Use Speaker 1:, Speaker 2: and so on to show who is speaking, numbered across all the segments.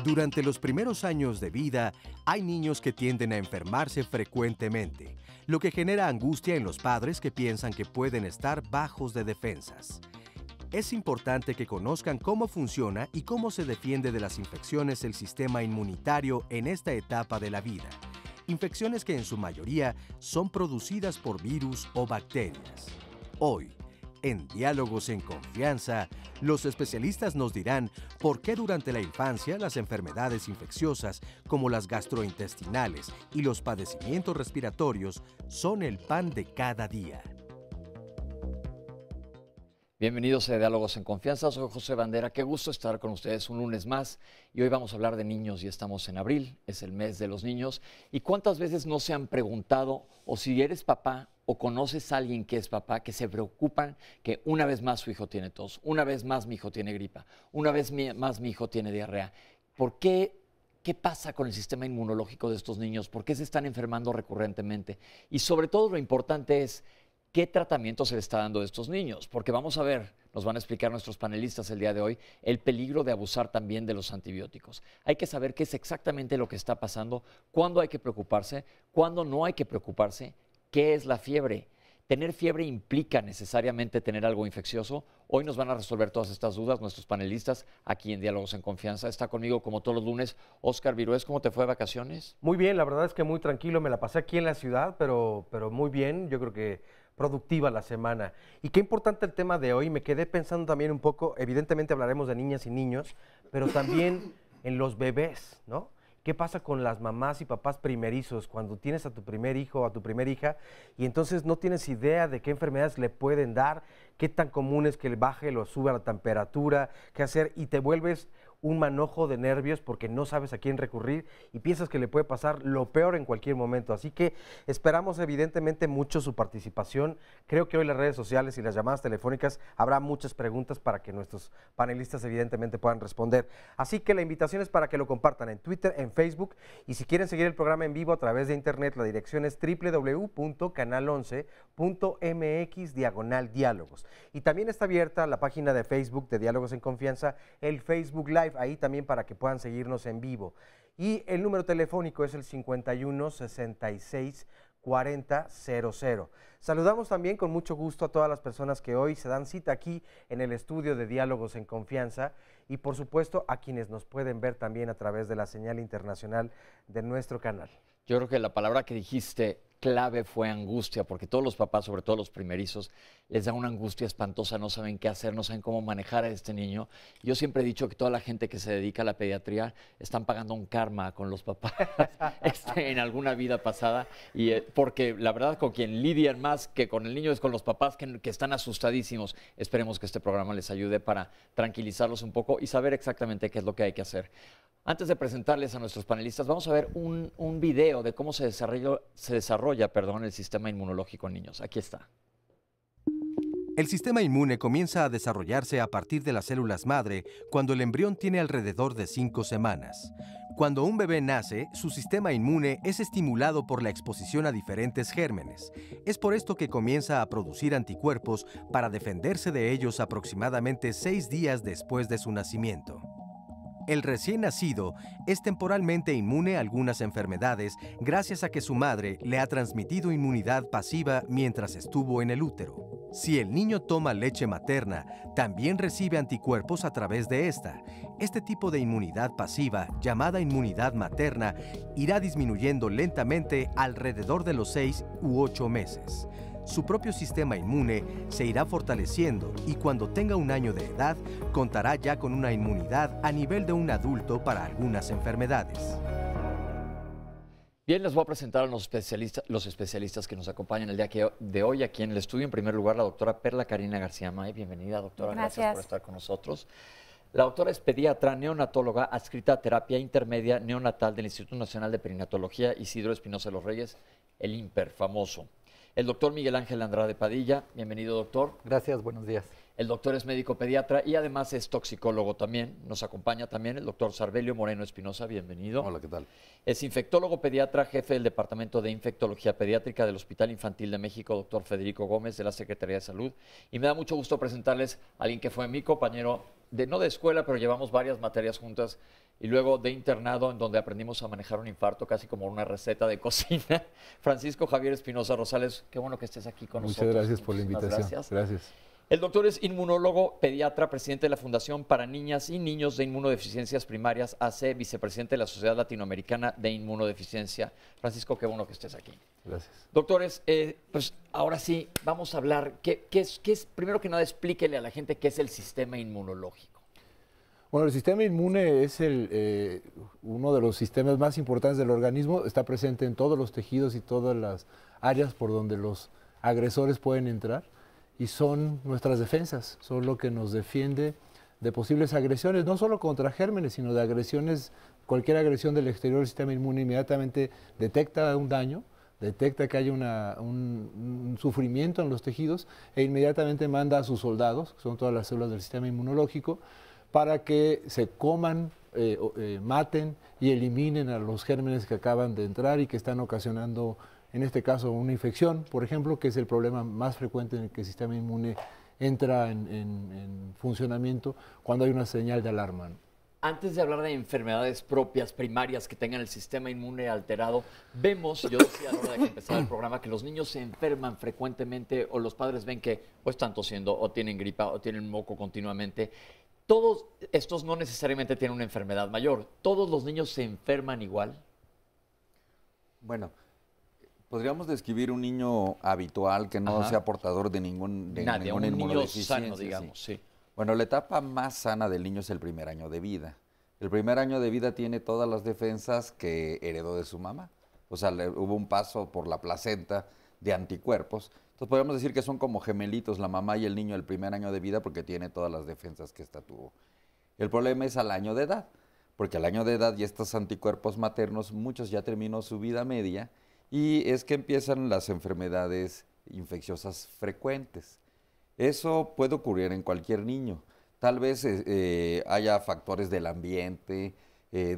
Speaker 1: Durante los primeros años de vida, hay niños que tienden a enfermarse frecuentemente, lo que genera angustia en los padres que piensan que pueden estar bajos de defensas. Es importante que conozcan cómo funciona y cómo se defiende de las infecciones el sistema inmunitario en esta etapa de la vida. Infecciones que en su mayoría son producidas por virus o bacterias. Hoy, en Diálogos en Confianza, los especialistas nos dirán por qué durante la infancia las enfermedades infecciosas como las gastrointestinales y los padecimientos respiratorios son el pan de cada día.
Speaker 2: Bienvenidos a Diálogos en Confianza, soy José Bandera, qué gusto estar con ustedes un lunes más y hoy vamos a hablar de niños y estamos en abril, es el mes de los niños y cuántas veces no se han preguntado o si eres papá o conoces a alguien que es papá que se preocupan que una vez más su hijo tiene tos, una vez más mi hijo tiene gripa, una vez más mi hijo tiene diarrea. ¿Por qué? ¿Qué pasa con el sistema inmunológico de estos niños? ¿Por qué se están enfermando recurrentemente? Y sobre todo lo importante es ¿qué tratamiento se le está dando a estos niños? Porque vamos a ver, nos van a explicar nuestros panelistas el día de hoy, el peligro de abusar también de los antibióticos. Hay que saber qué es exactamente lo que está pasando, cuándo hay que preocuparse, cuándo no hay que preocuparse, qué es la fiebre. ¿Tener fiebre implica necesariamente tener algo infeccioso? Hoy nos van a resolver todas estas dudas nuestros panelistas aquí en Diálogos en Confianza. Está conmigo como todos los lunes Óscar Virués. ¿Cómo te fue de vacaciones?
Speaker 3: Muy bien, la verdad es que muy tranquilo. Me la pasé aquí en la ciudad, pero muy bien. Yo creo que productiva la semana. Y qué importante el tema de hoy. Me quedé pensando también un poco, evidentemente hablaremos de niñas y niños, pero también en los bebés, ¿no? ¿Qué pasa con las mamás y papás primerizos cuando tienes a tu primer hijo o a tu primera hija y entonces no tienes idea de qué enfermedades le pueden dar, qué tan común es que le baje o suba la temperatura, qué hacer y te vuelves un manojo de nervios porque no sabes a quién recurrir y piensas que le puede pasar lo peor en cualquier momento. Así que esperamos evidentemente mucho su participación. Creo que hoy las redes sociales y las llamadas telefónicas habrá muchas preguntas para que nuestros panelistas evidentemente puedan responder. Así que la invitación es para que lo compartan en Twitter, en Facebook y si quieren seguir el programa en vivo a través de internet, la dirección es www.canal11.mx/diálogos. Y también está abierta la página de Facebook de Diálogos en Confianza, el Facebook Live, ahí también para que puedan seguirnos en vivo. Y el número telefónico es el 51 66 40 00. Saludamos también con mucho gusto a todas las personas que hoy se dan cita aquí en el estudio de Diálogos en Confianza y por supuesto a quienes nos pueden ver también a través de la señal internacional de nuestro canal.
Speaker 2: Yo creo que la palabra que dijiste clave fue angustia, porque todos los papás, sobre todo los primerizos, les da una angustia espantosa, no saben qué hacer, no saben cómo manejar a este niño. Yo siempre he dicho que toda la gente que se dedica a la pediatría están pagando un karma con los papás en alguna vida pasada, y porque la verdad con quien lidian más que con el niño es con los papás que están asustadísimos. Esperemos que este programa les ayude para tranquilizarlos un poco y saber exactamente qué es lo que hay que hacer. Antes de presentarles a nuestros panelistas, vamos a ver un video de cómo se desarrolla el sistema inmunológico en niños. Aquí está.
Speaker 1: El sistema inmune comienza a desarrollarse a partir de las células madre cuando el embrión tiene alrededor de 5 semanas. Cuando un bebé nace, su sistema inmune es estimulado por la exposición a diferentes gérmenes. Es por esto que comienza a producir anticuerpos para defenderse de ellos aproximadamente 6 días después de su nacimiento. El recién nacido es temporalmente inmune a algunas enfermedades gracias a que su madre le ha transmitido inmunidad pasiva mientras estuvo en el útero. Si el niño toma leche materna, también recibe anticuerpos a través de esta. Este tipo de inmunidad pasiva, llamada inmunidad materna, irá disminuyendo lentamente alrededor de los 6 u 8 meses. Su propio sistema inmune se irá fortaleciendo y cuando tenga un año de edad, contará ya con una inmunidad a nivel de un adulto para algunas enfermedades.
Speaker 2: Bien, les voy a presentar a los especialistas que nos acompañan el día de hoy aquí en el estudio. En primer lugar, la doctora Perla Karina García May. Bienvenida, doctora. Gracias por estar con nosotros. La doctora es pediatra, neonatóloga, adscrita a terapia intermedia neonatal del Instituto Nacional de Perinatología Isidro Espinosa de los Reyes, el INPER famoso. El doctor Miguel Ángel Andrade Padilla, bienvenido doctor.
Speaker 4: Gracias, buenos días.
Speaker 2: El doctor es médico pediatra y además es toxicólogo también. Nos acompaña también el doctor Sarbelio Moreno Espinosa, bienvenido.
Speaker 5: Hola, ¿qué tal?
Speaker 2: Es infectólogo pediatra, jefe del Departamento de Infectología Pediátrica del Hospital Infantil de México, doctor Federico Gómez, de la Secretaría de Salud. Y me da mucho gusto presentarles a alguien que fue mi compañero, no de escuela, pero llevamos varias materias juntas, y luego de internado, en donde aprendimos a manejar un infarto casi como una receta de cocina. Francisco Javier Espinosa Rosales, qué bueno que estés aquí con nosotros.
Speaker 5: Muchas gracias por la invitación.
Speaker 2: Gracias. El doctor es inmunólogo, pediatra, presidente de la Fundación para Niñas y Niños de Inmunodeficiencias Primarias, AC, vicepresidente de la Sociedad Latinoamericana de Inmunodeficiencia. Francisco, qué bueno que estés aquí.
Speaker 5: Gracias.
Speaker 2: Doctores, pues ahora sí, vamos a hablar, ¿qué es? Primero que nada, explíquele a la gente qué es el sistema inmunológico.
Speaker 5: Bueno, el sistema inmune es uno de los sistemas más importantes del organismo. Está presente en todos los tejidos y todas las áreas por donde los agresores pueden entrar. Y son nuestras defensas, son lo que nos defiende de posibles agresiones, no solo contra gérmenes, sino de agresiones, cualquier agresión del exterior. El sistema inmune inmediatamente detecta un daño, detecta que hay un sufrimiento en los tejidos e inmediatamente manda a sus soldados, que son todas las células del sistema inmunológico, para que se coman, maten y eliminen a los gérmenes que acaban de entrar y que están ocasionando, en este caso, una infección, por ejemplo, que es el problema más frecuente en el que el sistema inmune entra en funcionamiento cuando hay una señal de alarma, ¿no?
Speaker 2: Antes de hablar de enfermedades propias, primarias, que tengan el sistema inmune alterado, vemos, yo decía a la hora de que empezaba el programa, que los niños se enferman frecuentemente o los padres ven que o están tosiendo o tienen gripa o tienen moco continuamente. Todos estos no necesariamente tienen una enfermedad mayor. ¿Todos los niños se enferman igual?
Speaker 6: Bueno, podríamos describir un niño habitual que no sea portador de ninguna
Speaker 2: un niño
Speaker 6: inmunodeficiencia.
Speaker 2: sano, digamos, sí.
Speaker 6: Bueno, la etapa más sana del niño es el primer año de vida. El primer año de vida tiene todas las defensas que heredó de su mamá. O sea, hubo un paso por la placenta de anticuerpos. Entonces podríamos decir que son como gemelitos la mamá y el niño el primer año de vida porque tiene todas las defensas que ésta tuvo. El problema es al año de edad, porque al año de edad y estos anticuerpos maternos, muchos ya terminó su vida media y es que empiezan las enfermedades infecciosas frecuentes. Eso puede ocurrir en cualquier niño. Tal vez haya factores del ambiente,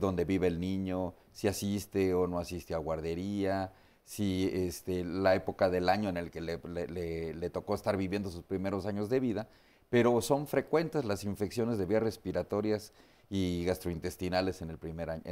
Speaker 6: donde vive el niño, si asiste o no asiste a guardería, si la época del año en el que le tocó estar viviendo sus primeros años de vida, pero son frecuentes las infecciones de vías respiratorias y gastrointestinales en el primer año,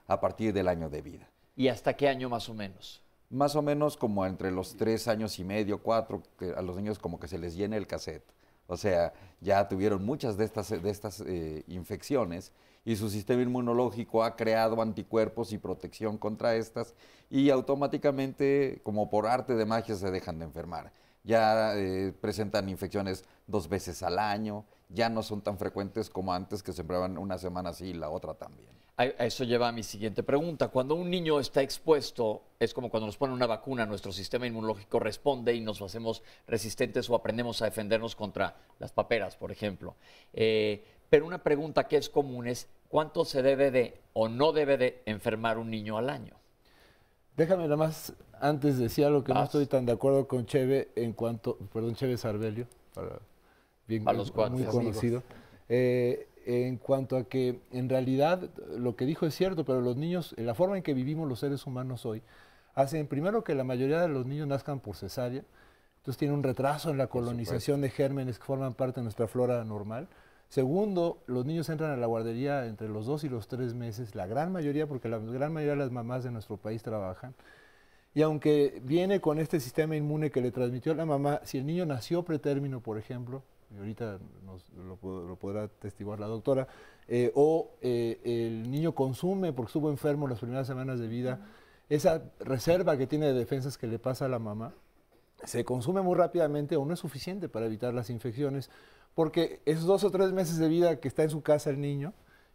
Speaker 6: a partir del año de vida.
Speaker 2: ¿Y hasta qué año más o menos?
Speaker 6: Más o menos como entre los 3 años y medio, 4, que a los niños como que se les llena el cassette. O sea, ya tuvieron muchas de estas infecciones y su sistema inmunológico ha creado anticuerpos y protección contra estas y automáticamente, como por arte de magia, se dejan de enfermar. Ya presentan infecciones 2 veces al año, ya no son tan frecuentes como antes, que se enfermaban una semana sí y la otra también.
Speaker 2: A eso lleva a mi siguiente pregunta. Cuando un niño está expuesto, es como cuando nos ponen una vacuna, nuestro sistema inmunológico responde y nos hacemos resistentes o aprendemos a defendernos contra las paperas, por ejemplo. Pero una pregunta que es común es, ¿cuánto se debe de o no debe de enfermar un niño al año?
Speaker 5: Déjame nada más, antes decía algo que no estoy tan de acuerdo con Cheve en cuanto, perdón, Cheve Sarbelio,
Speaker 2: para los cuates,
Speaker 5: muy conocido. En cuanto a que en realidad lo que dijo es cierto, pero los niños, la forma en que vivimos los seres humanos hoy, hacen primero que la mayoría de los niños nazcan por cesárea, entonces tiene un retraso en la colonización de gérmenes que forman parte de nuestra flora normal. Segundo, los niños entran a la guardería entre los 2 y los 3 meses, la gran mayoría, porque la gran mayoría de las mamás de nuestro país trabajan. Y aunque viene con este sistema inmune que le transmitió la mamá, si el niño nació pretérmino, por ejemplo, y ahorita lo podrá atestiguar la doctora, el niño consume, porque estuvo enfermo las primeras semanas de vida, esa reserva que tiene de defensas que le pasa a la mamá, se consume muy rápidamente o no es suficiente para evitar las infecciones, porque esos 2 o 3 meses de vida que está en su casa el niño,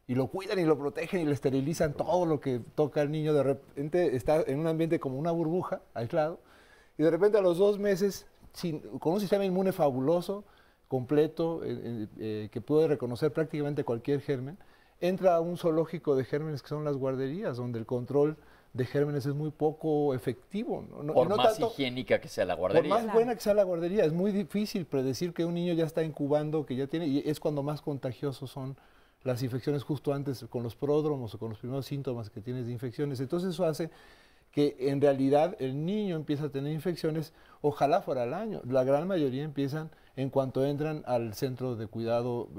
Speaker 5: y lo cuidan y lo protegen y le esterilizan todo lo que toca al niño, de repente está en un ambiente como una burbuja, aislado, y de repente a los 2 meses, con un sistema inmune fabuloso, completo, que puede reconocer prácticamente cualquier germen, entra a un zoológico de gérmenes que son las guarderías, donde el control de gérmenes es muy poco efectivo.
Speaker 2: Por
Speaker 5: no
Speaker 2: más
Speaker 5: tanto,
Speaker 2: higiénica que sea la
Speaker 5: por
Speaker 2: guardería.
Speaker 5: más buena que sea la guardería, es muy difícil predecir que un niño ya está incubando, que ya tiene, y es cuando más contagiosos son las infecciones justo antes, con los pródromos o con los primeros síntomas que tienes de infecciones. Entonces eso hace que en realidad el niño empieza a tener infecciones, ojalá fuera al año. La gran mayoría empiezan en cuanto entran al centro de cuidado,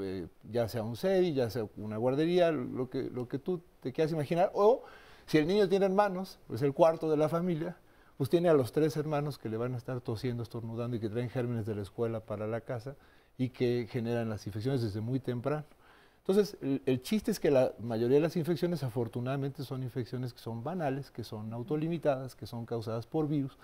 Speaker 5: ya sea un CEDI, ya sea una guardería, lo que tú te quieras imaginar, o si el niño tiene hermanos, pues el cuarto de la familia, pues tiene a los 3 hermanos que le van a estar tosiendo, estornudando y que traen gérmenes de la escuela para la casa y que generan las infecciones desde muy temprano. Entonces, el chiste es que la mayoría de las infecciones, afortunadamente, son infecciones que son banales, que son autolimitadas, que son causadas por virus,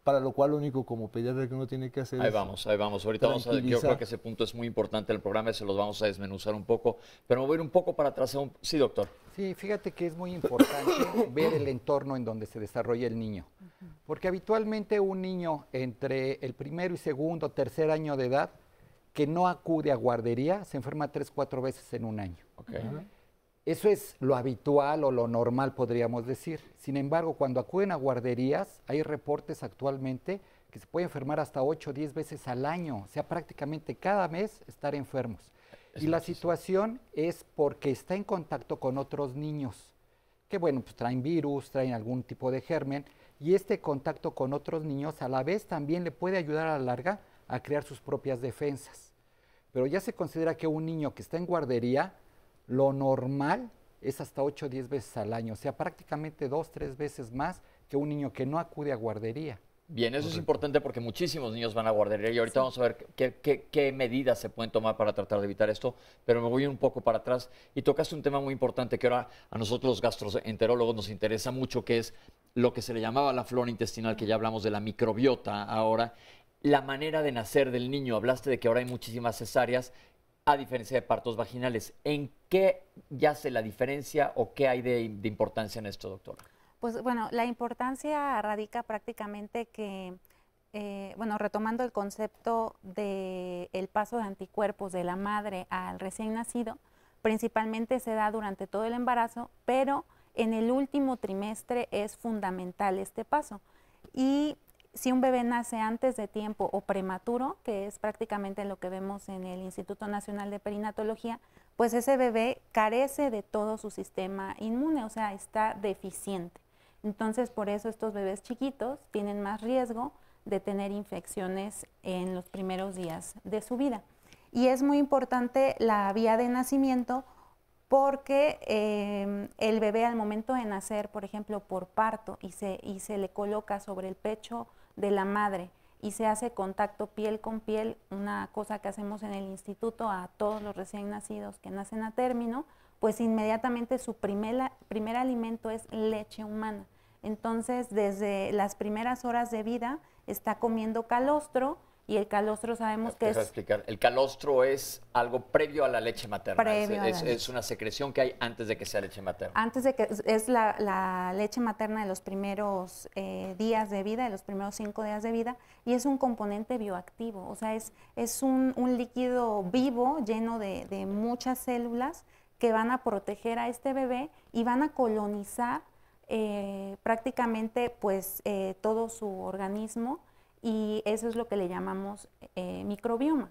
Speaker 5: para lo cual lo único como pediatra que uno tiene que hacer
Speaker 2: Ahí
Speaker 5: es
Speaker 2: vamos, ahí vamos. Ahorita vamos a, yo creo que ese punto es muy importante en el programa y se los vamos a desmenuzar un poco, pero me voy a ir un poco para atrás. Sí, doctor.
Speaker 4: Sí, fíjate que es muy importante ver el entorno en donde se desarrolla el niño, porque habitualmente un niño entre el primero y segundo, tercer año de edad, que no acude a guardería, se enferma 3, 4 veces en un año.
Speaker 2: Okay.
Speaker 4: Eso es lo habitual o lo normal, podríamos decir. Sin embargo, cuando acuden a guarderías, hay reportes actualmente que se puede enfermar hasta 8 o 10 veces al año, o sea, prácticamente cada mes estar enfermos. Y la situación es porque está en contacto con otros niños, que bueno, pues traen virus, traen algún tipo de germen, y este contacto con otros niños a la vez también le puede ayudar a la larga a crear sus propias defensas. Pero ya se considera que un niño que está en guardería, lo normal es hasta 8 o 10 veces al año, o sea, prácticamente 2, 3 veces más que un niño que no acude a guardería.
Speaker 2: Bien, eso es importante porque muchísimos niños van a guardería y ahorita vamos a ver qué medidas se pueden tomar para tratar de evitar esto, pero me voy un poco para atrás y tocaste un tema muy importante que ahora a nosotros los gastroenterólogos nos interesa mucho, que es lo que se le llamaba la flora intestinal, que ya hablamos de la microbiota ahora, la manera de nacer del niño. Hablaste de que ahora hay muchísimas cesáreas, a diferencia de partos vaginales. ¿En qué yace la diferencia o qué hay de importancia en esto, doctora?
Speaker 7: Pues bueno, la importancia radica prácticamente que, bueno, retomando el concepto del paso de anticuerpos de la madre al recién nacido, principalmente se da durante todo el embarazo, pero en el último trimestre es fundamental este paso. Y si un bebé nace antes de tiempo o prematuro, que es prácticamente lo que vemos en el Instituto Nacional de Perinatología, pues ese bebé carece de todo su sistema inmune, o sea, está deficiente. Entonces, por eso estos bebés chiquitos tienen más riesgo de tener infecciones en los primeros días de su vida. Y es muy importante la vía de nacimiento porque el bebé al momento de nacer, por ejemplo, por parto, y se le coloca sobre el pecho de la madre y se hace contacto piel con piel, una cosa que hacemos en el instituto a todos los recién nacidos que nacen a término, pues inmediatamente su primer alimento es leche humana. Entonces, desde las primeras horas de vida está comiendo calostro, y el calostro sabemos que
Speaker 2: Deja explicar. El calostro es algo previo a la leche materna. Es una secreción que hay antes de que sea leche materna.
Speaker 7: Antes de que es la leche materna de los primeros días de vida, de los primeros 5 días de vida, y es un componente bioactivo, o sea, es un líquido vivo lleno de muchas células que van a proteger a este bebé y van a colonizar prácticamente pues todo su organismo, y eso es lo que le llamamos microbioma.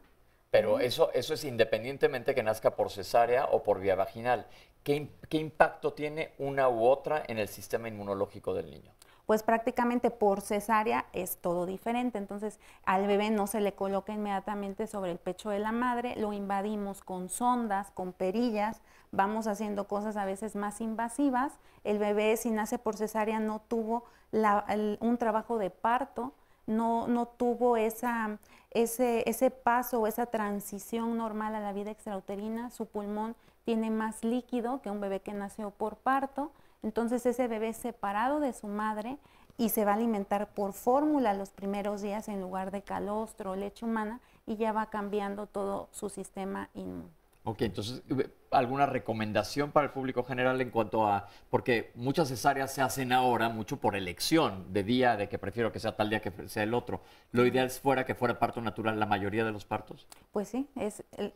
Speaker 2: Pero eso es independientemente que nazca por cesárea o por vía vaginal. ¿Qué impacto tiene una u otra en el sistema inmunológico del niño?
Speaker 7: Pues prácticamente por cesárea es todo diferente. Entonces, al bebé no se le coloca inmediatamente sobre el pecho de la madre, lo invadimos con sondas, con perillas, vamos haciendo cosas a veces más invasivas. El bebé, si nace por cesárea, no tuvo un trabajo de parto, no tuvo ese paso o esa transición normal a la vida extrauterina. Su pulmón tiene más líquido que un bebé que nació por parto. Entonces ese bebé es separado de su madre y se va a alimentar por fórmula los primeros días en lugar de calostro o leche humana, y ya va cambiando todo su sistema inmune.
Speaker 2: Ok, entonces alguna recomendación para el público general en cuanto a, porque muchas cesáreas se hacen ahora mucho por elección de día, de que prefiero que sea tal día que sea el otro. Lo ideal fuera que fuera parto natural la mayoría de los partos.
Speaker 7: Pues sí,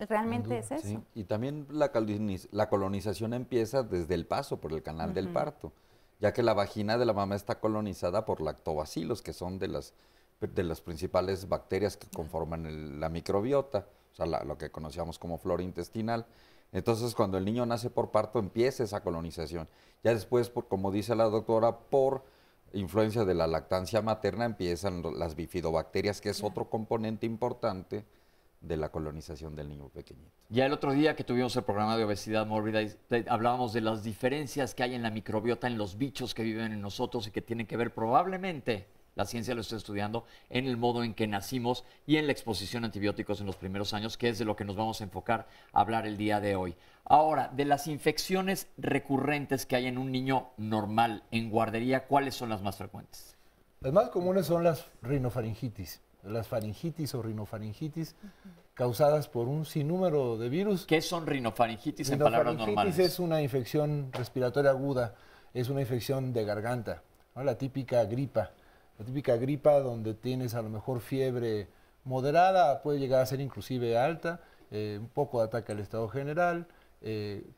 Speaker 7: realmente es eso.
Speaker 6: Sí, y también la colonización empieza desde el paso por el canal del parto, ya que la vagina de la mamá está colonizada por lactobacilos, que son de las principales bacterias que conforman la microbiota, o sea, lo que conocíamos como flora intestinal. Entonces, cuando el niño nace por parto, empieza esa colonización. Ya después, como dice la doctora, por influencia de la lactancia materna, empiezan las bifidobacterias, que es otro componente importante de la colonización del niño pequeñito.
Speaker 2: Ya el otro día que tuvimos el programa de obesidad mórbida, hablábamos de las diferencias que hay en la microbiota, en los bichos que viven en nosotros y que tienen que ver probablemente, la ciencia lo está estudiando, en el modo en que nacimos y en la exposición a antibióticos en los primeros años, que es de lo que nos vamos a enfocar a hablar el día de hoy. Ahora, de las infecciones recurrentes que hay en un niño normal en guardería, ¿cuáles son las más frecuentes?
Speaker 5: Las más comunes son las rinofaringitis, las faringitis o rinofaringitis causadas por un sinnúmero de virus.
Speaker 2: ¿Qué son rinofaringitis en palabras normales?
Speaker 5: Rinofaringitis es una infección respiratoria aguda, es una infección de garganta, ¿no? La típica gripa donde tienes a lo mejor fiebre moderada, puede llegar a ser inclusive alta, un poco de ataque al estado general,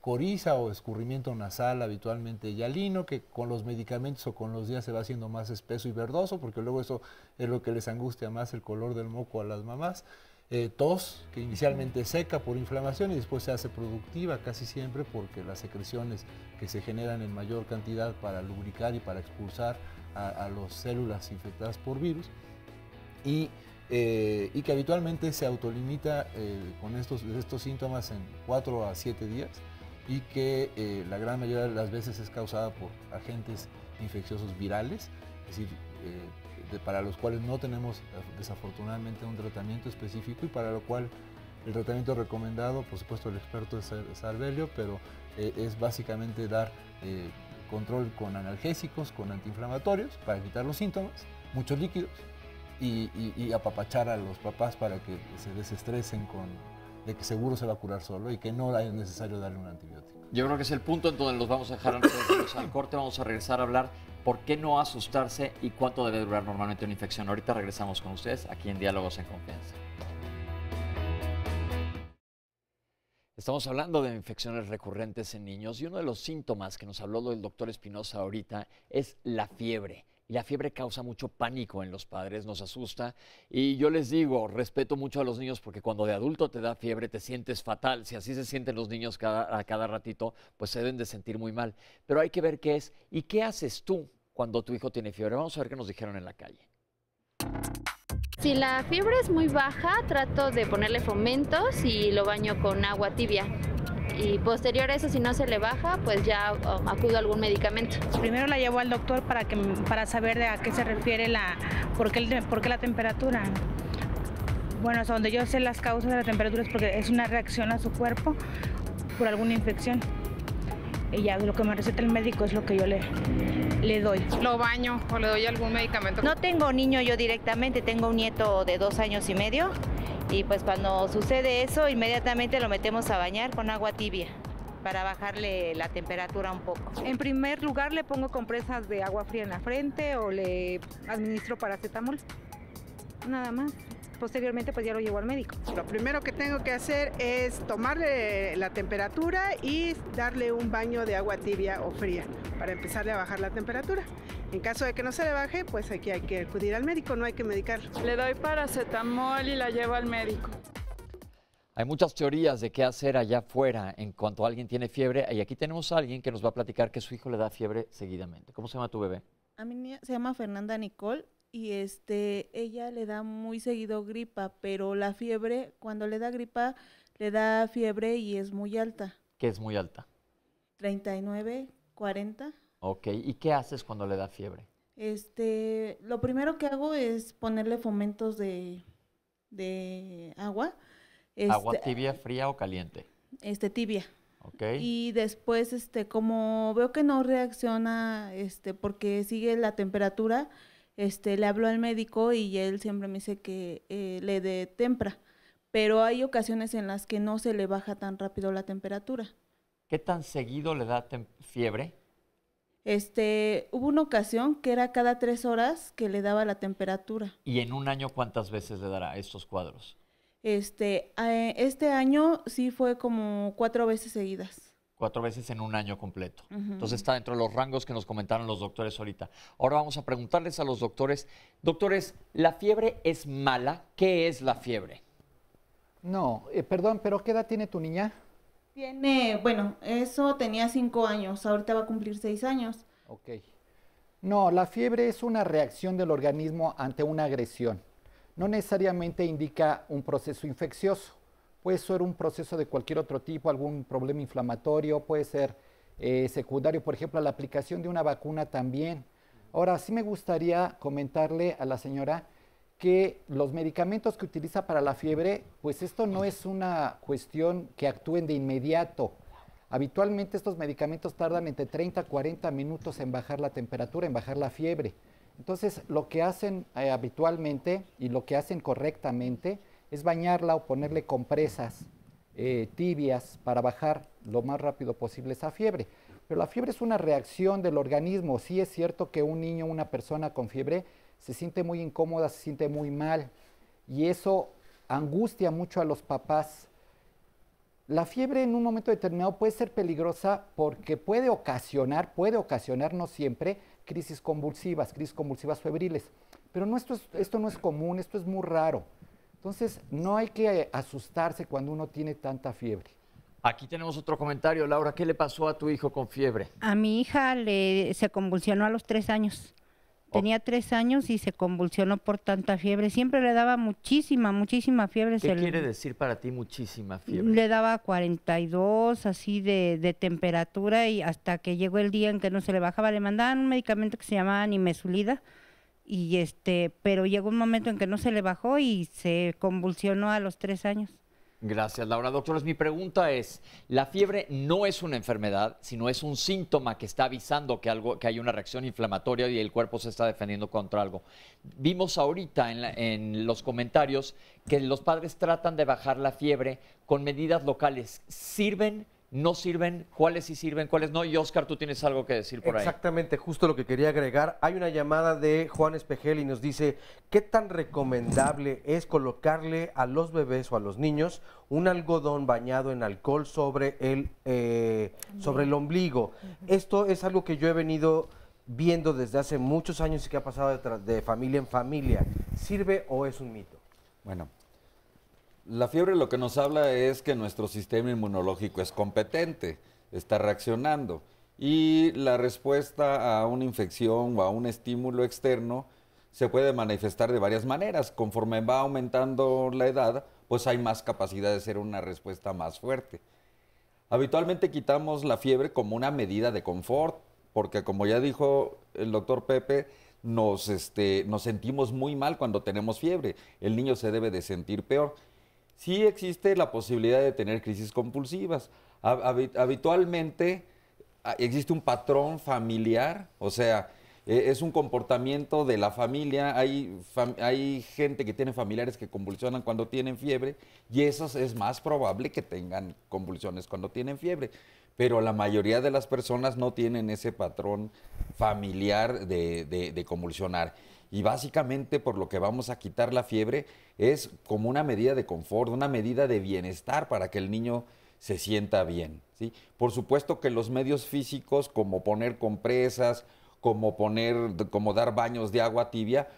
Speaker 5: coriza o escurrimiento nasal, habitualmente hialino, que con los medicamentos o con los días se va haciendo más espeso y verdoso, porque luego eso es lo que les angustia más, el color del moco a las mamás. Tos, que inicialmente es seca por inflamación y después se hace productiva casi siempre porque las secreciones que se generan en mayor cantidad para lubricar y para expulsar a las células infectadas por virus y que habitualmente se autolimita con estos síntomas en 4 a 7 días y que la gran mayoría de las veces es causada por agentes infecciosos virales, es decir, para los cuales no tenemos desafortunadamente un tratamiento específico y para lo cual el tratamiento recomendado, por supuesto el experto es Salvelio, pero es básicamente dar control con analgésicos, con antiinflamatorios para quitar los síntomas, muchos líquidos y apapachar a los papás para que se desestresen de que seguro se va a curar solo y que no es necesario darle un antibiótico.
Speaker 2: Yo creo que es el punto en donde los vamos a dejar antes de irnos al corte. Vamos a regresar a hablar por qué no asustarse y cuánto debe durar normalmente una infección. Ahorita regresamos con ustedes aquí en Diálogos en Confianza. Estamos hablando de infecciones recurrentes en niños y uno de los síntomas que nos habló el doctor Espinosa ahorita es la fiebre. Y la fiebre causa mucho pánico en los padres, nos asusta. Y yo les digo, respeto mucho a los niños porque cuando de adulto te da fiebre te sientes fatal. Si así se sienten los niños a cada ratito, pues se deben de sentir muy mal. Pero hay que ver qué es y qué haces tú cuando tu hijo tiene fiebre. Vamos a ver qué nos dijeron en la calle.
Speaker 8: Si la fiebre es muy baja, trato de ponerle fomentos y lo baño con agua tibia. Y posterior a eso, si no se le baja, pues ya acudo a algún medicamento.
Speaker 9: Primero la llevo al doctor para saber a qué se refiere por qué la temperatura. Bueno, hasta donde yo sé las causas de la temperatura es porque es una reacción a su cuerpo por alguna infección. Y ya lo que me receta el médico es lo que yo le doy.
Speaker 10: Lo baño o le doy algún medicamento.
Speaker 11: No tengo niño yo directamente, tengo un nieto de 2 años y medio. Y pues cuando sucede eso, inmediatamente lo metemos a bañar con agua tibia para bajarle la temperatura un poco.
Speaker 9: En primer lugar le pongo compresas de agua fría en la frente o le administro paracetamol, nada más. Posteriormente pues ya lo llevo al médico.
Speaker 12: Lo primero que tengo que hacer es tomarle la temperatura y darle un baño de agua tibia o fría para empezarle a bajar la temperatura. En caso de que no se le baje, pues aquí hay que acudir al médico, no hay que medicarlo.
Speaker 10: Le doy paracetamol y la llevo al médico.
Speaker 2: Hay muchas teorías de qué hacer allá afuera en cuanto alguien tiene fiebre y aquí tenemos a alguien que nos va a platicar que su hijo le da fiebre seguidamente. ¿Cómo se llama tu bebé?
Speaker 13: A mi niña se llama Fernanda Nicole. Y ella le da muy seguido gripa, pero la fiebre, cuando le da gripa, le da fiebre y es muy alta.
Speaker 2: ¿Qué es muy alta?
Speaker 13: 39, 40.
Speaker 2: Ok, ¿y qué haces cuando le da fiebre?
Speaker 13: Lo primero que hago es ponerle fomentos de agua.
Speaker 2: ¿Agua tibia, fría o caliente?
Speaker 13: Tibia.
Speaker 2: Ok.
Speaker 13: Y después, como veo que no reacciona, porque sigue la temperatura, le hablo al médico y él siempre me dice que le dé tempra, pero hay ocasiones en las que no se le baja tan rápido la temperatura.
Speaker 2: ¿Qué tan seguido le da fiebre?
Speaker 13: Hubo una ocasión que era cada 3 horas que le daba la temperatura.
Speaker 2: ¿Y en un año cuántas veces le dará estos cuadros?
Speaker 13: Este año sí fue como 4 veces seguidas.
Speaker 2: 4 veces en un año completo.
Speaker 13: Ujú.
Speaker 2: Entonces está dentro de los rangos que nos comentaron los doctores ahorita. Ahora vamos a preguntarles a los doctores. Doctores, ¿la fiebre es mala? ¿Qué es la fiebre?
Speaker 4: No, perdón, pero ¿qué edad tiene tu niña?
Speaker 13: Eso tenía 5 años, ahorita va a cumplir 6 años.
Speaker 4: Ok. No, la fiebre es una reacción del organismo ante una agresión. No necesariamente indica un proceso infeccioso. Puede ser un proceso de cualquier otro tipo, algún problema inflamatorio, puede ser secundario, por ejemplo, la aplicación de una vacuna también. Ahora, sí me gustaría comentarle a la señora que los medicamentos que utiliza para la fiebre, pues esto no es una cuestión que actúen de inmediato. Habitualmente estos medicamentos tardan entre 30 a 40 minutos en bajar la temperatura, en bajar la fiebre. Entonces, lo que hacen habitualmente y lo que hacen correctamente es bañarla o ponerle compresas tibias para bajar lo más rápido posible esa fiebre. Pero la fiebre es una reacción del organismo. Sí es cierto que un niño, una persona con fiebre, se siente muy incómoda, se siente muy mal y eso angustia mucho a los papás. La fiebre en un momento determinado puede ser peligrosa porque puede ocasionar, no siempre, crisis convulsivas febriles. Pero no, esto no es común, esto es muy raro. Entonces, no hay que asustarse cuando uno tiene tanta fiebre.
Speaker 2: Aquí tenemos otro comentario. Laura, ¿qué le pasó a tu hijo con fiebre?
Speaker 14: A mi hija se convulsionó a los 3 años. Tenía 3 años y se convulsionó por tanta fiebre. Siempre le daba muchísima fiebre.
Speaker 2: ¿Qué quiere decir para ti muchísima fiebre?
Speaker 14: Le daba 42, así de temperatura, y hasta que llegó el día en que no se le bajaba. Le mandaban un medicamento que se llamaba nimesulida, y pero llegó un momento en que no se le bajó y se convulsionó a los 3 años.
Speaker 2: Gracias, Laura. Doctores, mi pregunta es, la fiebre no es una enfermedad, sino es un síntoma que está avisando que hay una reacción inflamatoria y el cuerpo se está defendiendo contra algo. Vimos ahorita en los comentarios que los padres tratan de bajar la fiebre con medidas locales. ¿Sirven? ¿No sirven? ¿Cuáles sí sirven? ¿Cuáles no? Y Oscar, tú tienes algo que decir por ahí.
Speaker 3: Exactamente, justo lo que quería agregar. Hay una llamada de Juan Espejel y nos dice, ¿qué tan recomendable es colocarle a los bebés o a los niños un algodón bañado en alcohol sobre el ombligo? Esto es algo que yo he venido viendo desde hace muchos años y que ha pasado de familia en familia. ¿Sirve o es un mito?
Speaker 6: Bueno, la fiebre lo que nos habla es que nuestro sistema inmunológico es competente, está reaccionando y la respuesta a una infección o a un estímulo externo se puede manifestar de varias maneras. Conforme va aumentando la edad, pues hay más capacidad de ser una respuesta más fuerte. Habitualmente quitamos la fiebre como una medida de confort, porque como ya dijo el doctor Pepe, nos sentimos muy mal cuando tenemos fiebre. El niño se debe de sentir peor. Sí existe la posibilidad de tener crisis compulsivas. Habitualmente existe un patrón familiar, o sea, es un comportamiento de la familia. Hay gente que tiene familiares que convulsionan cuando tienen fiebre y eso es más probable que tengan convulsiones cuando tienen fiebre. Pero la mayoría de las personas no tienen ese patrón familiar de convulsionar. Y básicamente por lo que vamos a quitar la fiebre es como una medida de confort, una medida de bienestar para que el niño se sienta bien, ¿sí? Por supuesto que los medios físicos como poner compresas, como dar baños de agua tibia,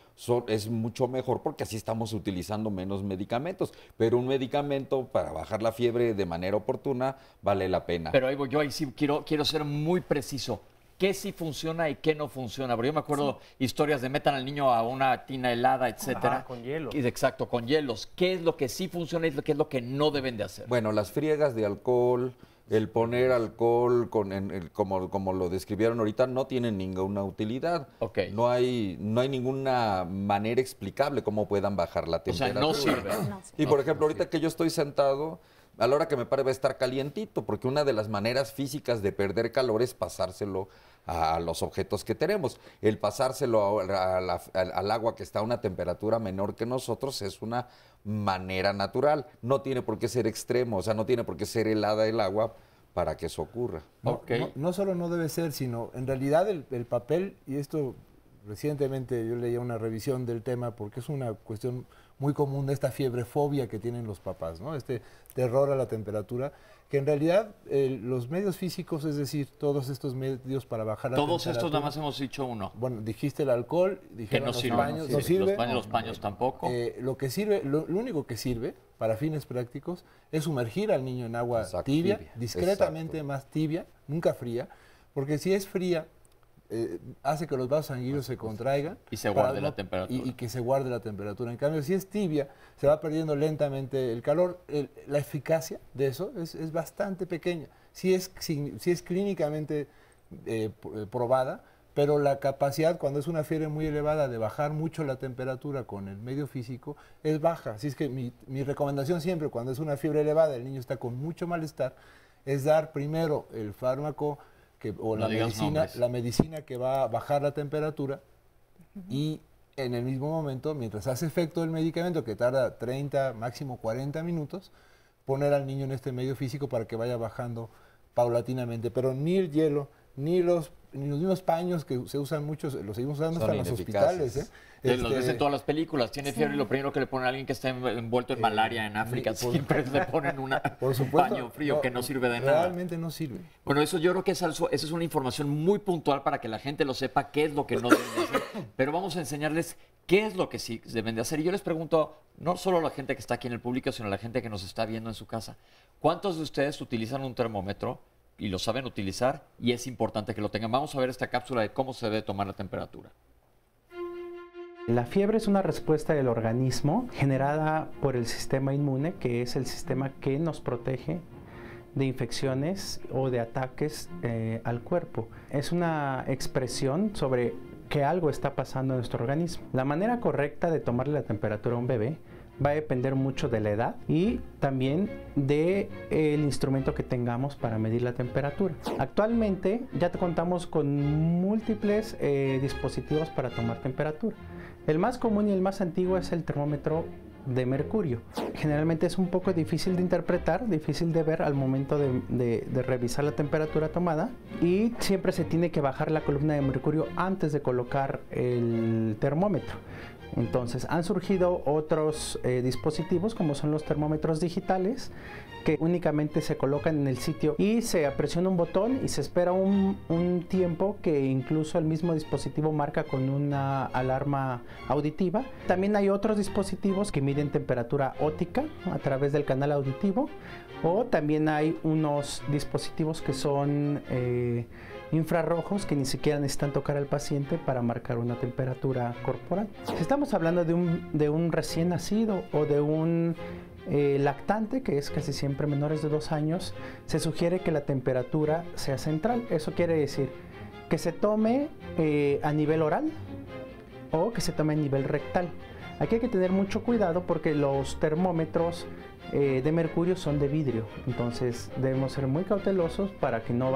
Speaker 6: es mucho mejor porque así estamos utilizando menos medicamentos. Pero un medicamento para bajar la fiebre de manera oportuna vale la pena.
Speaker 2: Pero ahí sí quiero ser muy preciso. ¿Qué sí funciona y qué no funciona? Porque yo me acuerdo historias de metan al niño a una tina helada, etcétera.
Speaker 3: Con hielo.
Speaker 2: Exacto, con hielos. ¿Qué es lo que sí funciona y qué es lo que no deben de hacer?
Speaker 6: Bueno, las friegas de alcohol, el poner alcohol como lo describieron ahorita, no tienen ninguna utilidad.
Speaker 2: Okay.
Speaker 6: No hay ninguna manera explicable cómo puedan bajar la temperatura.
Speaker 2: O sea, no sirve.
Speaker 6: Y por ejemplo, ahorita que yo estoy sentado, a la hora que me pare va a estar calientito, porque una de las maneras físicas de perder calor es pasárselo a los objetos que tenemos. El pasárselo al agua que está a una temperatura menor que nosotros es una manera natural. No tiene por qué ser extremo, o sea, no tiene por qué ser helada el agua para que eso ocurra.
Speaker 5: No solo no debe ser, sino en realidad el papel, y esto recientemente yo leía una revisión del tema porque es una cuestión muy común de esta fiebrefobia que tienen los papás, ¿no? Este terror a la temperatura, que en realidad los medios físicos, es decir, todos estos medios para bajar la temperatura...
Speaker 2: Todos estos nada más hemos dicho uno.
Speaker 5: Bueno, dijiste el alcohol, dijeron
Speaker 2: que no sirve,
Speaker 5: paños, no sirve.
Speaker 2: Los paños tampoco.
Speaker 5: Lo que sirve, lo único que sirve para fines prácticos es sumergir al niño en agua tibia, discretamente más tibia, nunca fría, porque si es fría, hace que los vasos sanguíneos se contraigan
Speaker 2: y se guarde la temperatura.
Speaker 5: Y que se guarde la temperatura. En cambio, si es tibia, se va perdiendo lentamente el calor. La eficacia de eso es bastante pequeña. Si es clínicamente probada, pero la capacidad, cuando es una fiebre muy elevada, de bajar mucho la temperatura con el medio físico, es baja. Así es que mi recomendación siempre, cuando es una fiebre elevada, el niño está con mucho malestar, es dar primero el fármaco la medicina que va a bajar la temperatura y en el mismo momento, mientras hace efecto el medicamento, que tarda 30, máximo 40 minutos, poner al niño en este medio físico para que vaya bajando paulatinamente. Pero ni el hielo, ni los mismos paños que se usan muchos, los seguimos usando hasta en los hospitales.
Speaker 2: Los ves en todas las películas. Tiene fiebre y lo primero que le ponen a alguien que está envuelto en malaria en África, siempre le ponen un paño frío que no sirve de nada.
Speaker 5: Realmente no sirve.
Speaker 2: Bueno, eso yo creo que esa es una información muy puntual para que la gente lo sepa, qué es lo que no deben de hacer. Pero vamos a enseñarles qué es lo que sí deben de hacer. Y yo les pregunto, no solo a la gente que está aquí en el público, sino a la gente que nos está viendo en su casa. ¿Cuántos de ustedes utilizan un termómetro y lo saben utilizar? Y es importante que lo tengan. Vamos a ver esta cápsula de cómo se debe tomar la temperatura.
Speaker 15: La fiebre es una respuesta del organismo generada por el sistema inmune, que es el sistema que nos protege de infecciones o de ataques al cuerpo. Es una expresión sobre que algo está pasando en nuestro organismo. La manera correcta de tomarle la temperatura a un bebé va a depender mucho de la edad y también del instrumento que tengamos para medir la temperatura. Actualmente ya contamos con múltiples dispositivos para tomar temperatura. El más común y el más antiguo es el termómetro de mercurio. Generalmente es un poco difícil de interpretar, difícil de ver al momento de revisar la temperatura tomada, y siempre se tiene que bajar la columna de mercurio antes de colocar el termómetro. Entonces han surgido otros dispositivos como son los termómetros digitales, que únicamente se colocan en el sitio y se presiona un botón y se espera un tiempo que incluso el mismo dispositivo marca con una alarma auditiva. También hay otros dispositivos que miden temperatura óptica a través del canal auditivo, o también hay unos dispositivos que son infrarrojos que ni siquiera necesitan tocar al paciente para marcar una temperatura corporal. Si estamos hablando de un recién nacido o de un lactante, que es casi siempre menores de 2 años, se sugiere que la temperatura sea central. Eso quiere decir que se tome a nivel oral o que se tome a nivel rectal. Aquí hay que tener mucho cuidado porque los termómetros de mercurio son de vidrio, entonces debemos ser muy cautelosos para que no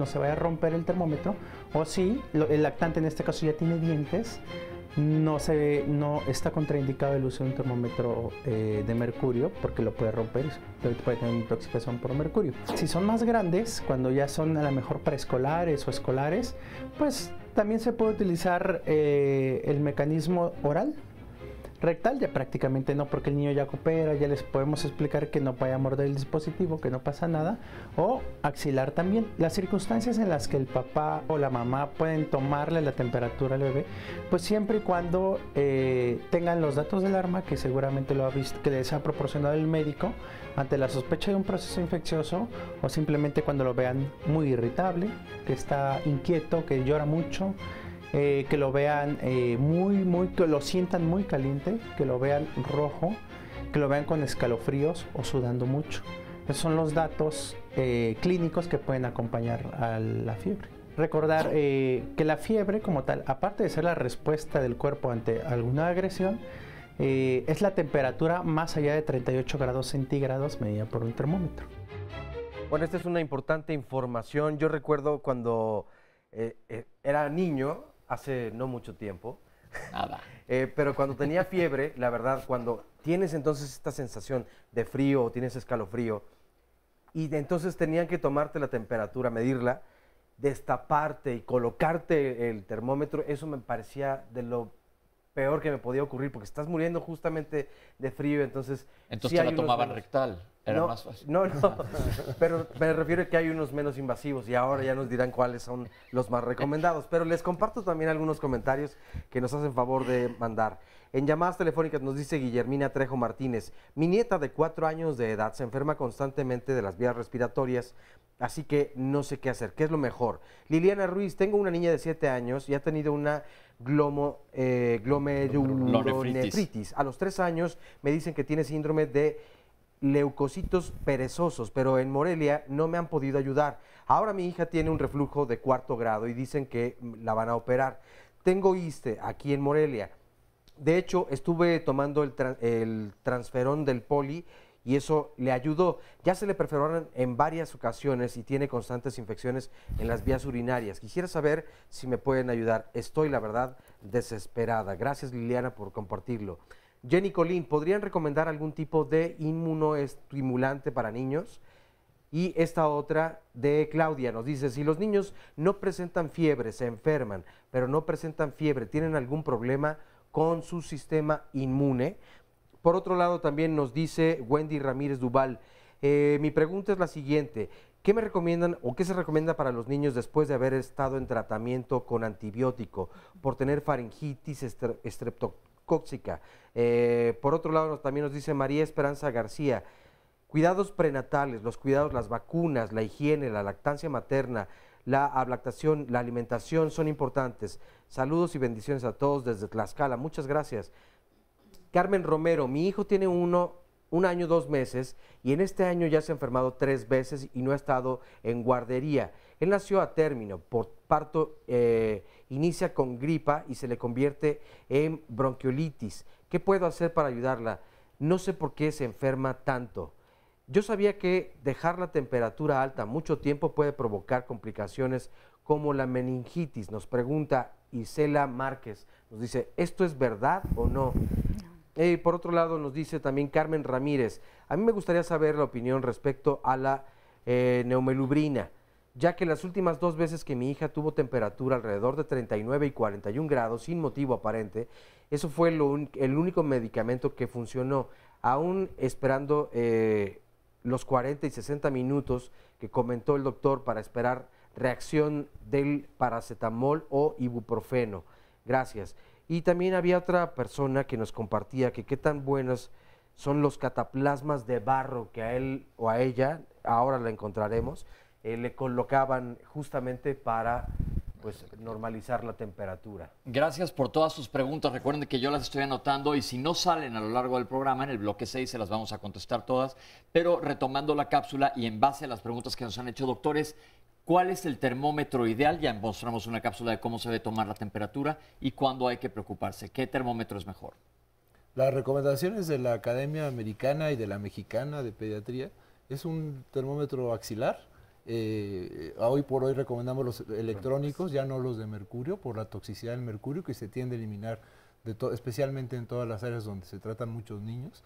Speaker 15: se vaya a romper el termómetro, o si el lactante en este caso ya tiene dientes, no está contraindicado el uso de un termómetro de mercurio porque lo puede romper, puede tener intoxicación por mercurio. Si son más grandes, cuando ya son a lo mejor preescolares o escolares, pues también se puede utilizar el mecanismo oral. Rectal ya prácticamente no, porque el niño ya coopera, ya les podemos explicar que no vaya a morder el dispositivo, que no pasa nada, o axilar también. Las circunstancias en las que el papá o la mamá pueden tomarle la temperatura al bebé, pues siempre y cuando tengan los datos del alarma, que seguramente lo ha visto, que les ha proporcionado el médico, ante la sospecha de un proceso infeccioso, o simplemente cuando lo vean muy irritable, que está inquieto, que llora mucho, que lo vean que lo sientan muy caliente, que lo vean rojo, que lo vean con escalofríos o sudando mucho. Esos son los datos clínicos que pueden acompañar a la fiebre. Recordar que la fiebre como tal, aparte de ser la respuesta del cuerpo ante alguna agresión, es la temperatura más allá de 38 grados centígrados medida por un termómetro.
Speaker 3: Bueno, esta es una importante información. Yo recuerdo cuando era niño, hace no mucho tiempo,
Speaker 2: nada.
Speaker 3: Pero cuando tenía fiebre, la verdad, cuando tienes entonces esta sensación de frío o tienes escalofrío, y entonces tenían que tomarte la temperatura, medirla, destaparte y colocarte el termómetro. Eso me parecía de lo peor que me podía ocurrir, porque estás muriendo justamente de frío, entonces...
Speaker 2: Entonces te la tomaban rectal, era más fácil.
Speaker 3: No, pero me refiero a que hay unos menos invasivos y ahora ya nos dirán cuáles son los más recomendados. Pero les comparto también algunos comentarios que nos hacen favor de mandar. En llamadas telefónicas nos dice Guillermina Trejo Martínez: mi nieta de 4 años de edad se enferma constantemente de las vías respiratorias, así que no sé qué hacer. ¿Qué es lo mejor? Liliana Ruiz: tengo una niña de 7 años y ha tenido una glomerulonefritis. A los 3 años me dicen que tiene síndrome de leucocitos perezosos, pero en Morelia no me han podido ayudar. Ahora mi hija tiene un reflujo de 4º grado y dicen que la van a operar. Tengo ISSSTE aquí en Morelia. De hecho, estuve tomando el transferón del poli y eso le ayudó. Ya se le perforaron en varias ocasiones y tiene constantes infecciones en las vías urinarias. Quisiera saber si me pueden ayudar. Estoy, la verdad, desesperada. Gracias, Liliana, por compartirlo. Jenny Colín: ¿podrían recomendar algún tipo de inmunoestimulante para niños? Y esta otra de Claudia nos dice: si los niños no presentan fiebre, se enferman, pero no presentan fiebre, ¿tienen algún problema con su sistema inmune? Por otro lado, también nos dice Wendy Ramírez Duval: mi pregunta es la siguiente: ¿qué me recomiendan o qué se recomienda para los niños después de haber estado en tratamiento con antibiótico por tener faringitis estreptocóxica? Por otro lado, también nos dice María Esperanza García: cuidados prenatales, los cuidados, las vacunas, la higiene, la lactancia materna, la ablactación, la alimentación son importantes. Saludos y bendiciones a todos desde Tlaxcala. Muchas gracias. Carmen Romero: mi hijo tiene un año 2 meses y en este año ya se ha enfermado 3 veces y no ha estado en guardería. Él nació a término, por parto inicia con gripa y se le convierte en bronquiolitis. ¿Qué puedo hacer para ayudarla? No sé por qué se enferma tanto. Yo sabía que dejar la temperatura alta mucho tiempo puede provocar complicaciones como la meningitis. Nos pregunta Isela Márquez, nos dice: ¿esto es verdad o no? Por otro lado, nos dice también Carmen Ramírez: a mí me gustaría saber la opinión respecto a la neumelubrina, ya que las últimas 2 veces que mi hija tuvo temperatura alrededor de 39 y 41 grados sin motivo aparente, eso fue el único medicamento que funcionó, aún esperando los 40 y 60 minutos que comentó el doctor para esperar reacción del paracetamol o ibuprofeno. Gracias. Y también había otra persona que nos compartía que qué tan buenos son los cataplasmas de barro que a él o a ella, ahora la encontraremos, le colocaban justamente para pues normalizar la temperatura.
Speaker 2: Gracias por todas sus preguntas. Recuerden que yo las estoy anotando y si no salen a lo largo del programa, en el bloque 6 se las vamos a contestar todas, pero retomando la cápsula y en base a las preguntas que nos han hecho, doctores, ¿cuál es el termómetro ideal? Ya mostramos una cápsula de cómo se debe tomar la temperatura y cuándo hay que preocuparse. ¿Qué termómetro es mejor?
Speaker 5: Las recomendaciones de la Academia Americana y de la Mexicana de Pediatría es un termómetro axilar. Hoy por hoy recomendamos los electrónicos, ya no los de mercurio, por la toxicidad del mercurio que se tiende a eliminar, especialmente en todas las áreas donde se tratan muchos niños.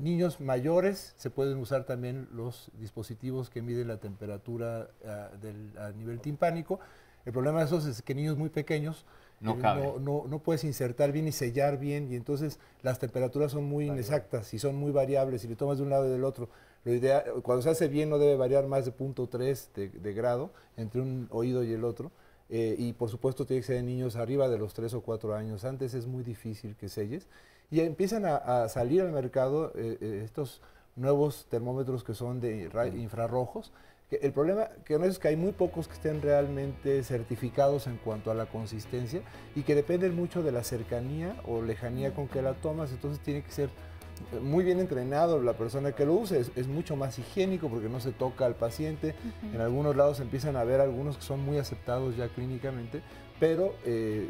Speaker 5: Niños mayores se pueden usar también los dispositivos que miden la temperatura a nivel timpánico. El problema de esos es que niños muy pequeños no puedes insertar bien y sellar bien, y entonces las temperaturas son muy inexactas y son muy variables. Si le tomas de un lado y del otro, lo ideal, cuando se hace bien, no debe variar más de 0.3 de grado entre un oído y el otro. Y por supuesto tiene que ser en niños arriba de los 3 o 4 años. Antes es muy difícil que selles. Y empiezan a salir al mercado estos nuevos termómetros que son de infrarrojos. El problema que no es que hay muy pocos que estén realmente certificados en cuanto a la consistencia y que dependen mucho de la cercanía o lejanía con que la tomas. Entonces tiene que ser muy bien entrenado la persona que lo use. Es mucho más higiénico porque no se toca al paciente. En algunos lados empiezan a haber algunos que son muy aceptados ya clínicamente, pero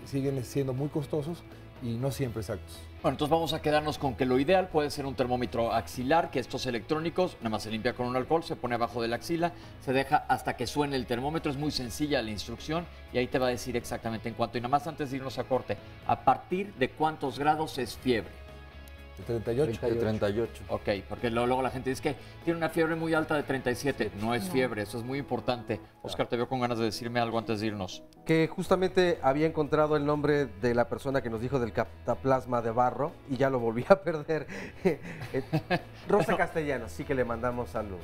Speaker 5: siguen siendo muy costosos y no siempre exactos.
Speaker 2: Bueno, entonces vamos a quedarnos con que lo ideal puede ser un termómetro axilar, que estos electrónicos, nada más se limpia con un alcohol, se pone abajo de la axila, se deja hasta que suene el termómetro. Es muy sencilla la instrucción y ahí te va a decir exactamente en cuánto. Y nada más antes de irnos a corte, ¿a partir de cuántos grados es fiebre?
Speaker 5: De 38.
Speaker 6: De 38.
Speaker 2: Ok, porque luego la gente dice que tiene una fiebre muy alta de 37. No es fiebre, eso es muy importante. Oscar, te veo con ganas de decirme algo antes de irnos.
Speaker 3: Que justamente había encontrado el nombre de la persona que nos dijo del cataplasma de barro y ya lo volví a perder. Rosa Castellanos, sí que le mandamos saludos.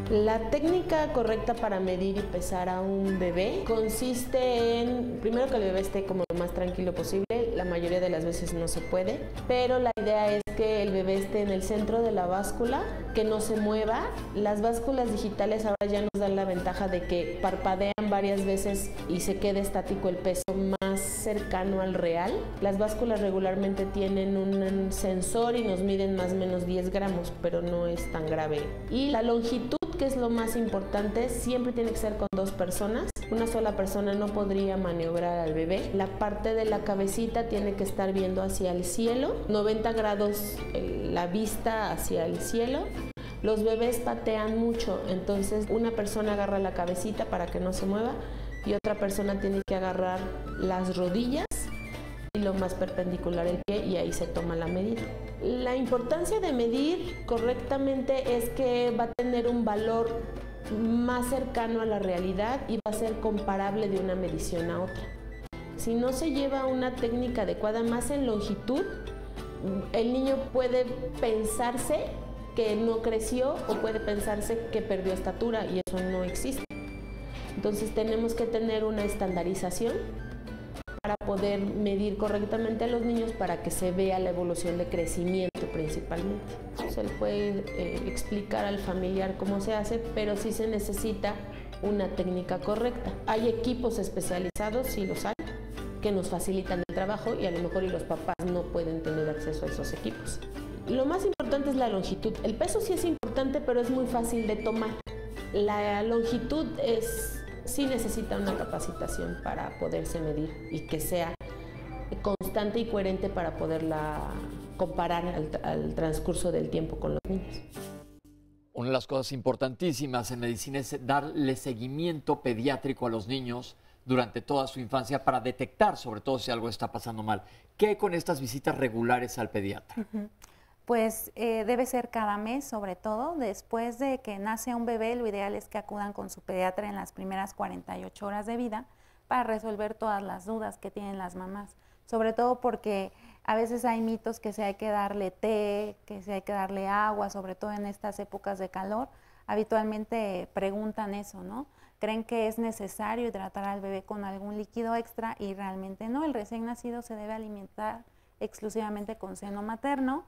Speaker 16: La técnica correcta para medir y pesar a un bebé consiste en, primero, que el bebé esté como lo más tranquilo posible. La mayoría de las veces no se puede, pero la idea es que el bebé esté en el centro de la báscula, que no se mueva. Las básculas digitales ahora ya nos dan la ventaja de que parpadean varias veces y se quede estático el peso más cercano al real. Las básculas regularmente tienen un sensor y nos miden más o menos 10 gramos, pero no es tan grave. Y la longitud, que es lo más importante, siempre tiene que ser con 2 personas. Una sola persona no podría maniobrar al bebé. La parte de la cabecita tiene que estar viendo hacia el cielo, 90 grados la vista hacia el cielo. Los bebés patean mucho, entonces una persona agarra la cabecita para que no se mueva y otra persona tiene que agarrar las rodillas y lo más perpendicular el pie, y ahí se toma la medida. La importancia de medir correctamente es que va a tener un valor más cercano a la realidad y va a ser comparable de una medición a otra. Si no se lleva una técnica adecuada más en longitud, el niño puede pensarse que no creció o puede pensarse que perdió estatura, y eso no existe. Entonces tenemos que tener una estandarización para poder medir correctamente a los niños para que se vea la evolución de crecimiento principalmente. Se le puede explicar al familiar cómo se hace, pero sí se necesita una técnica correcta. Hay equipos especializados, sí los hay, que nos facilitan el trabajo, y a lo mejor los papás no pueden tener acceso a esos equipos. Lo más importante es la longitud. El peso sí es importante, pero es muy fácil de tomar. La longitud sí necesita una capacitación para poderse medir y que sea constante y coherente para poderla comparar al transcurso del tiempo con los niños.
Speaker 2: Una de las cosas importantísimas en medicina es darle seguimiento pediátrico a los niños durante toda su infancia para detectar, sobre todo, si algo está pasando mal. ¿Qué hay con estas visitas regulares al pediatra?
Speaker 7: Pues debe ser cada mes, sobre todo. Después de que nace un bebé, lo ideal es que acudan con su pediatra en las primeras 48 horas de vida para resolver todas las dudas que tienen las mamás. Sobre todo porque a veces hay mitos que si hay que darle té, que si hay que darle agua, sobre todo en estas épocas de calor. Habitualmente preguntan eso, ¿no? Creen que es necesario hidratar al bebé con algún líquido extra y realmente no. El recién nacido se debe alimentar exclusivamente con seno materno.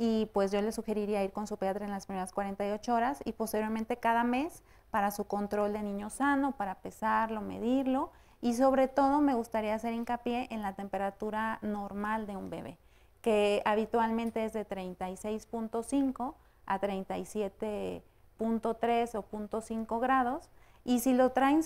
Speaker 7: Y pues yo le sugeriría ir con su pediatra en las primeras 48 horas y posteriormente cada mes para su control de niño sano, para pesarlo, medirlo, y sobre todo me gustaría hacer hincapié en la temperatura normal de un bebé, que habitualmente es de 36.5 a 37.3 o 0.5 grados, y si lo traen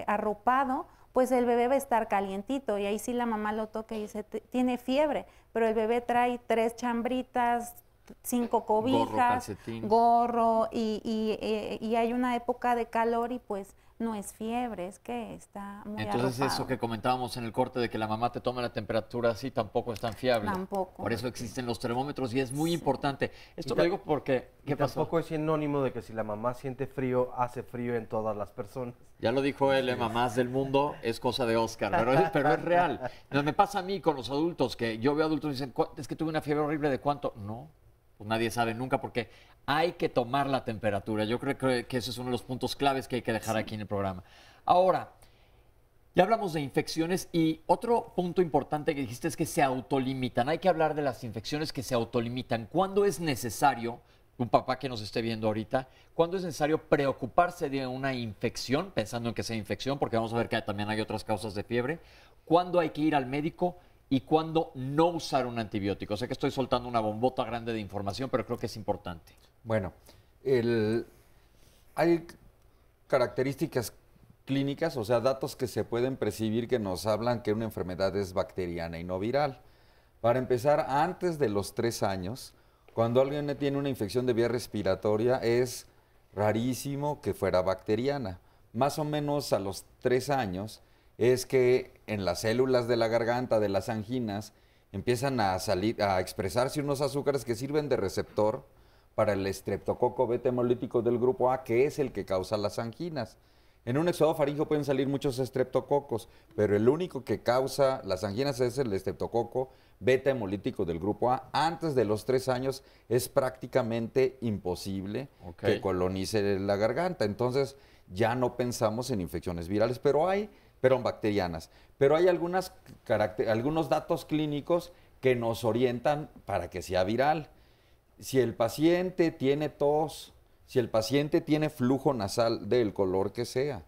Speaker 7: arropado, pues el bebé va a estar calientito, y ahí sí la mamá lo toca y dice, tiene fiebre, pero el bebé trae 3 chambritas, 5 cobijas, gorro, y hay una época de calor y pues no es fiebre, es que está muy
Speaker 2: Entonces
Speaker 7: arropado.
Speaker 2: eso que comentábamos en el corte de que la mamá te tome la temperatura así tampoco es tan fiable.
Speaker 7: Tampoco.
Speaker 2: Por eso existen los termómetros y es muy importante. Esto lo digo porque... ¿Qué pasó?
Speaker 3: Tampoco es sinónimo de que si la mamá siente frío, hace frío en todas las personas.
Speaker 2: Ya lo dijo él, mamás del mundo, es cosa de Oscar, pero es real. No, me pasa a mí con los adultos, que yo veo adultos y dicen, es que tuve una fiebre horrible, ¿de cuánto? No, pues nadie sabe nunca porque hay que tomar la temperatura. Yo creo que ese es uno de los puntos claves que hay que dejar aquí en el programa. Ahora, ya hablamos de infecciones y otro punto importante que dijiste es que se autolimitan. Hay que hablar de las infecciones que se autolimitan. ¿Cuándo es necesario, un papá que nos esté viendo ahorita, cuándo es necesario preocuparse de una infección, pensando en que sea infección, porque vamos a ver que también hay otras causas de fiebre? ¿Cuándo hay que ir al médico? ¿Y cuándo no usar un antibiótico? Sé que estoy soltando una bombota grande de información, pero creo que es importante.
Speaker 6: Bueno, hay características clínicas, o sea, datos que se pueden percibir que nos hablan que una enfermedad es bacteriana y no viral. Para empezar, antes de los 3 años, cuando alguien tiene una infección de vía respiratoria, es rarísimo que fuera bacteriana. Más o menos a los 3 años es que en las células de la garganta, de las anginas, empiezan a expresarse unos azúcares que sirven de receptor para el estreptococo beta hemolítico del grupo A, que es el que causa las anginas. En un exudado faríngeo pueden salir muchos estreptococos, pero el único que causa las anginas es el estreptococo beta hemolítico del grupo A. Antes de los 3 años es prácticamente imposible que colonice la garganta. Entonces ya no pensamos en infecciones virales, pero bacterianas. Pero hay algunos datos clínicos que nos orientan para que sea viral. Si el paciente tiene tos, si el paciente tiene flujo nasal del color que sea,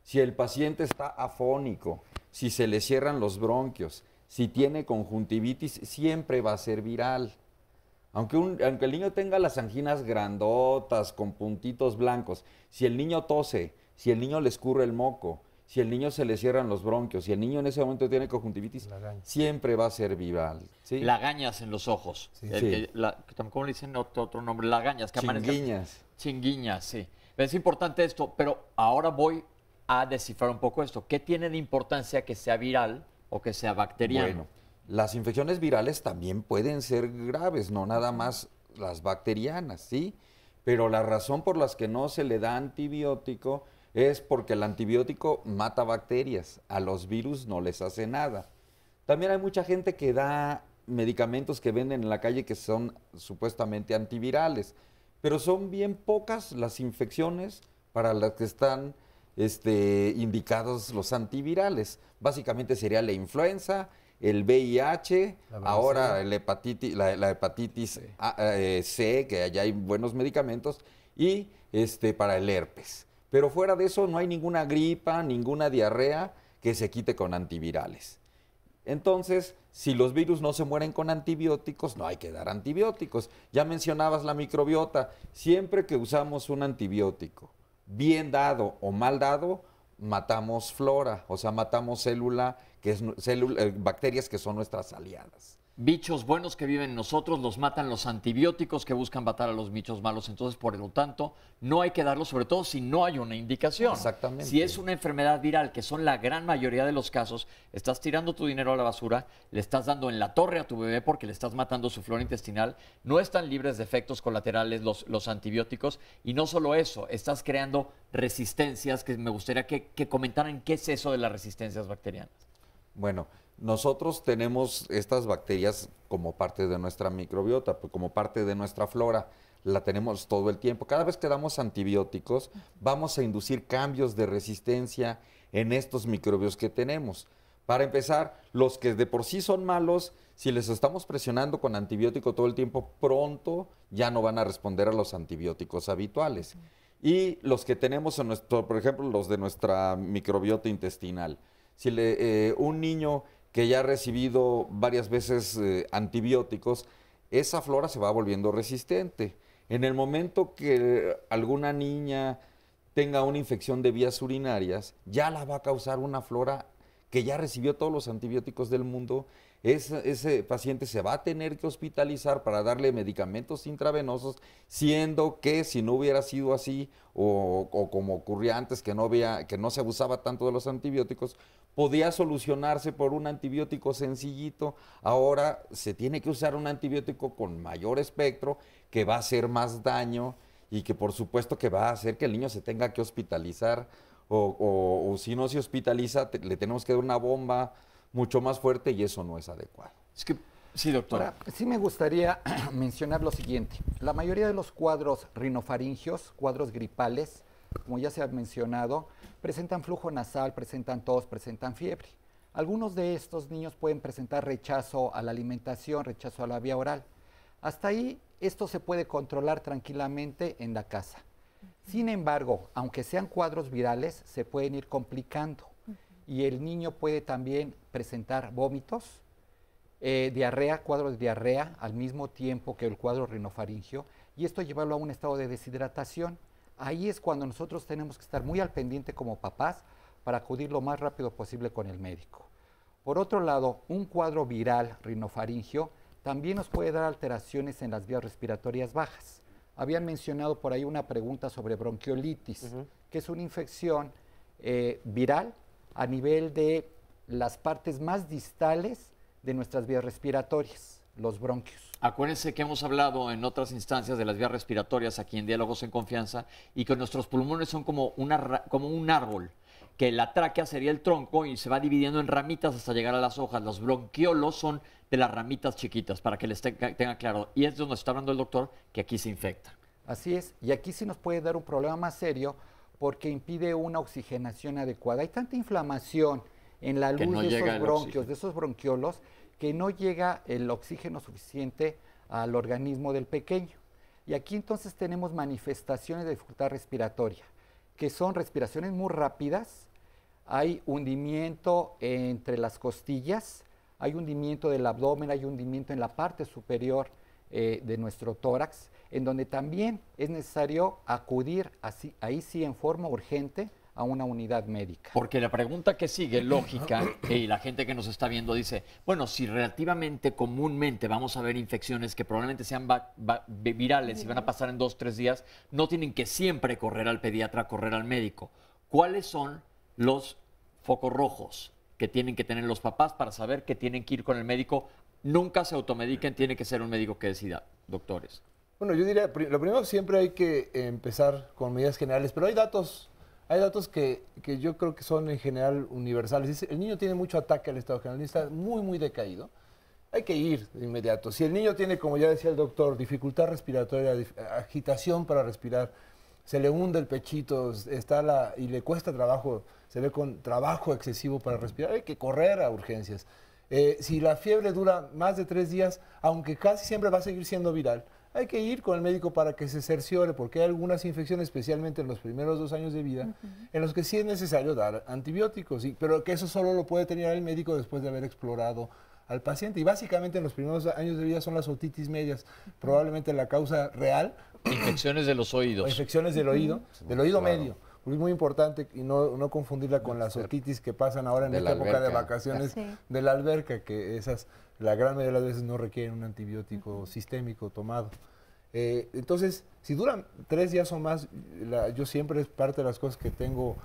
Speaker 6: si el paciente está afónico, si se le cierran los bronquios, si tiene conjuntivitis, siempre va a ser viral. Aunque el niño tenga las anginas grandotas, con puntitos blancos, si el niño tose, si el niño le escurre el moco, si el niño se le cierran los bronquios, si el niño en ese momento tiene conjuntivitis, siempre va a ser viral. ¿Sí?
Speaker 2: Lagañas en los ojos.
Speaker 6: Sí.
Speaker 2: ¿Cómo le dicen otro nombre? Lagañas.
Speaker 6: Chinguiñas.
Speaker 2: Chinguiñas, sí. Es importante esto, pero ahora voy a descifrar un poco esto. ¿Qué tiene de importancia que sea viral o que sea bacteriano?
Speaker 6: Bueno, las infecciones virales también pueden ser graves, no nada más las bacterianas, ¿sí? Pero la razón por la que no se le da antibiótico es porque el antibiótico mata bacterias, a los virus no les hace nada. También hay mucha gente que da medicamentos que venden en la calle que son supuestamente antivirales, pero son bien pocas las infecciones para las que están indicados los antivirales. Básicamente sería la influenza, el VIH, ahora la hepatitis C, que allá hay buenos medicamentos, y para el herpes. Pero fuera de eso no hay ninguna gripa, ninguna diarrea que se quite con antivirales. Entonces, si los virus no se mueren con antibióticos, no hay que dar antibióticos. Ya mencionabas la microbiota. Siempre que usamos un antibiótico, bien dado o mal dado, matamos flora, o sea, matamos bacterias que son nuestras aliadas.
Speaker 2: Bichos buenos que viven en nosotros los matan los antibióticos que buscan matar a los bichos malos. Entonces, por lo tanto, no hay que darlos, sobre todo si no hay una indicación.
Speaker 6: Exactamente.
Speaker 2: Si es una enfermedad viral, que son la gran mayoría de los casos, estás tirando tu dinero a la basura, le estás dando en la torre a tu bebé porque le estás matando su flora intestinal. No están libres de efectos colaterales los antibióticos. Y no solo eso, estás creando resistencias, que me gustaría que comentaran qué es eso de las resistencias bacterianas.
Speaker 6: Bueno, nosotros tenemos estas bacterias como parte de nuestra microbiota, como parte de nuestra flora, la tenemos todo el tiempo. Cada vez que damos antibióticos, vamos a inducir cambios de resistencia en estos microbios que tenemos. Para empezar, los que de por sí son malos, si les estamos presionando con antibiótico todo el tiempo, pronto ya no van a responder a los antibióticos habituales. Y los que tenemos en por ejemplo, los de nuestra microbiota intestinal. Si un niño que ya ha recibido varias veces antibióticos, esa flora se va volviendo resistente. En el momento que alguna niña tenga una infección de vías urinarias, ya la va a causar una flora que ya recibió todos los antibióticos del mundo. Ese paciente se va a tener que hospitalizar para darle medicamentos intravenosos, siendo que si no hubiera sido así, o como ocurría antes, que no se abusaba tanto de los antibióticos, podía solucionarse por un antibiótico sencillito. Ahora se tiene que usar un antibiótico con mayor espectro, que va a hacer más daño y que por supuesto que va a hacer que el niño se tenga que hospitalizar, o si no se hospitaliza, le tenemos que dar una bomba mucho más fuerte y eso no es adecuado.
Speaker 2: Es que, sí, doctor.
Speaker 4: Ahora, sí me gustaría mencionar lo siguiente. La mayoría de los cuadros rinofaringios, cuadros gripales, como ya se ha mencionado, presentan flujo nasal, presentan tos, presentan fiebre. Algunos de estos niños pueden presentar rechazo a la alimentación, rechazo a la vía oral. Hasta ahí, esto se puede controlar tranquilamente en la casa. Sin embargo, aunque sean cuadros virales, se pueden ir complicando. Y el niño puede también presentar vómitos, diarrea, cuadros de diarrea, al mismo tiempo que el cuadro rinofaringio, y esto llevarlo a un estado de deshidratación. Ahí es cuando nosotros tenemos que estar muy al pendiente como papás para acudir lo más rápido posible con el médico. Por otro lado, un cuadro viral rinofaringio también nos puede dar alteraciones en las vías respiratorias bajas. Habían mencionado por ahí una pregunta sobre bronquiolitis, que es una infección viral a nivel de las partes más distales de nuestras vías respiratorias, los bronquios.
Speaker 2: Acuérdense que hemos hablado en otras instancias de las vías respiratorias aquí en Diálogos en Confianza y que nuestros pulmones son como un árbol, que la tráquea sería el tronco y se va dividiendo en ramitas hasta llegar a las hojas. Los bronquiolos son de las ramitas chiquitas, para que les tenga claro. Y es donde está hablando el doctor, que aquí se infecta.
Speaker 4: Así es, y aquí sí nos puede dar un problema más serio porque impide una oxigenación adecuada. Hay tanta inflamación en la luz de esos bronquios, de esos bronquiolos, que no llega el oxígeno suficiente al organismo del pequeño. Y aquí entonces tenemos manifestaciones de dificultad respiratoria, que son respiraciones muy rápidas, hay hundimiento entre las costillas, hay hundimiento del abdomen, hay hundimiento en la parte superior de nuestro tórax, en donde también es necesario acudir ahí sí en forma urgente a una unidad médica.
Speaker 2: Porque la pregunta que sigue, lógica, y la gente que nos está viendo dice, bueno, si relativamente comúnmente vamos a ver infecciones que probablemente sean virales y van a pasar en 2 o 3 días, no tienen que siempre correr al pediatra, correr al médico. ¿Cuáles son los focos rojos que tienen que tener los papás para saber que tienen que ir con el médico? Nunca se automediquen, tiene que ser un médico que decida, doctores.
Speaker 5: Bueno, yo diría, lo primero siempre hay que empezar con medidas generales, pero hay datos que yo creo que son en general universales. Dice, el niño tiene mucho ataque al estado general, está muy, muy decaído. Hay que ir de inmediato. Si el niño tiene, como ya decía el doctor, dificultad respiratoria, agitación para respirar, se le hunde el pechito, y le cuesta trabajo, se ve con trabajo excesivo para respirar, hay que correr a urgencias. Si la fiebre dura más de 3 días, aunque casi siempre va a seguir siendo viral, hay que ir con el médico para que se cerciore, porque hay algunas infecciones, especialmente en los primeros 2 años de vida, en los que sí es necesario dar antibióticos, pero que eso solo lo puede tener el médico después de haber explorado al paciente. Y básicamente en los primeros años de vida son las otitis medias, probablemente la causa real.
Speaker 2: Infecciones de los oídos.
Speaker 5: O infecciones del oído, medio. Es muy importante y no confundirla con las otitis que pasan ahora en esta época de vacaciones de la alberca, que esas la gran mayoría de las veces no requieren un antibiótico sistémico tomado. Entonces, si duran 3 días o más, yo siempre, es parte de las cosas que tengo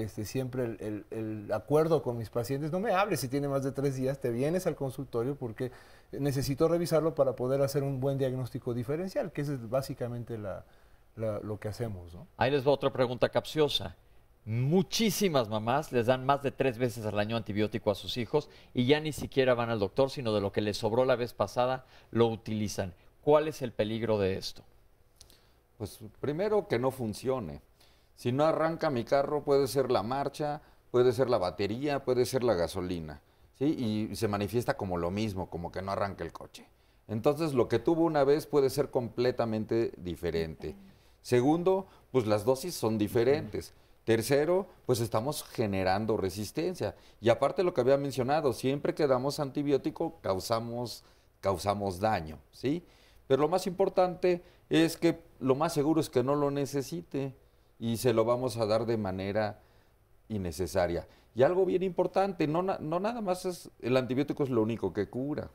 Speaker 5: siempre el acuerdo con mis pacientes, no me hables si tiene más de 3 días, te vienes al consultorio porque necesito revisarlo para poder hacer un buen diagnóstico diferencial, que es básicamente lo que hacemos, ¿no?
Speaker 2: Ahí les va otra pregunta capciosa. Muchísimas mamás les dan más de 3 veces al año antibiótico a sus hijos y ya ni siquiera van al doctor, sino de lo que les sobró la vez pasada lo utilizan. ¿Cuál es el peligro de esto?
Speaker 6: Pues primero que no funcione. Si no arranca mi carro, puede ser la marcha, puede ser la batería, puede ser la gasolina, ¿sí? Y se manifiesta como lo mismo, como que no arranca el coche. Entonces, lo que tuvo una vez puede ser completamente diferente. Segundo, pues las dosis son diferentes. Tercero, pues estamos generando resistencia. Y aparte lo que había mencionado, siempre que damos antibiótico causamos daño, ¿sí? Pero lo más importante es que lo más seguro es que no lo necesite y se lo vamos a dar de manera innecesaria. Y algo bien importante, no nada más el antibiótico es lo único que cura.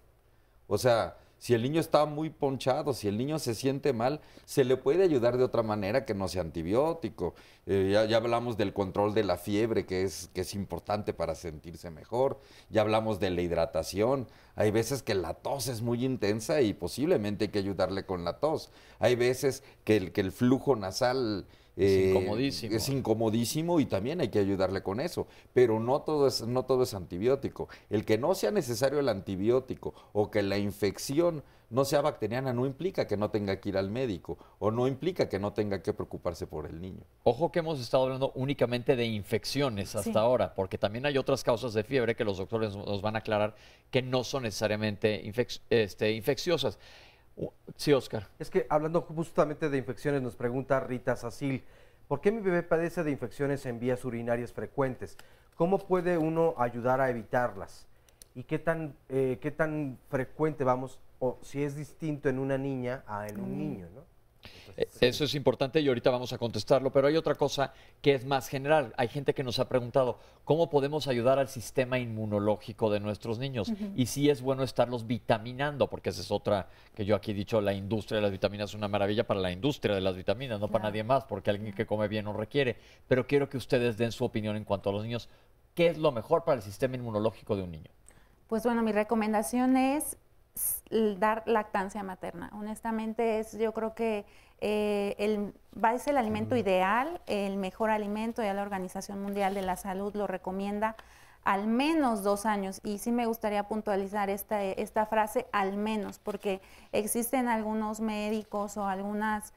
Speaker 6: O sea, si el niño está muy ponchado, si el niño se siente mal, se le puede ayudar de otra manera que no sea antibiótico. Ya hablamos del control de la fiebre, que es importante para sentirse mejor. Ya hablamos de la hidratación. Hay veces que la tos es muy intensa y posiblemente hay que ayudarle con la tos. Hay veces que el flujo nasal es incomodísimo y también hay que ayudarle con eso, pero no todo es antibiótico. El que no sea necesario el antibiótico o que la infección no sea bacteriana no implica que no tenga que ir al médico o no implica que no tenga que preocuparse por el niño.
Speaker 2: Ojo que hemos estado hablando únicamente de infecciones hasta ahora, porque también hay otras causas de fiebre que los doctores nos van a aclarar que no son necesariamente infecciosas. Sí, Oscar.
Speaker 3: Es que hablando justamente de infecciones, nos pregunta Rita Sacil, ¿por qué mi bebé padece de infecciones en vías urinarias frecuentes? ¿Cómo puede uno ayudar a evitarlas? ¿Y qué tan frecuente vamos, o si es distinto en una niña a en un niño, ¿no?
Speaker 2: Eso es importante y ahorita vamos a contestarlo, pero hay otra cosa que es más general. Hay gente que nos ha preguntado cómo podemos ayudar al sistema inmunológico de nuestros niños y si es bueno estarlos vitaminando, porque esa es otra que yo aquí he dicho, la industria de las vitaminas es una maravilla para la industria de las vitaminas, no para nadie más, porque alguien que come bien no requiere. Pero quiero que ustedes den su opinión en cuanto a los niños. ¿qué es lo mejor para el sistema inmunológico de un niño?
Speaker 7: Pues bueno, mi recomendación es dar lactancia materna. Honestamente, yo creo que es el alimento ideal, el mejor alimento. Ya la Organización Mundial de la Salud lo recomienda al menos 2 años. Y sí me gustaría puntualizar esta frase, al menos, porque existen algunos médicos o algunas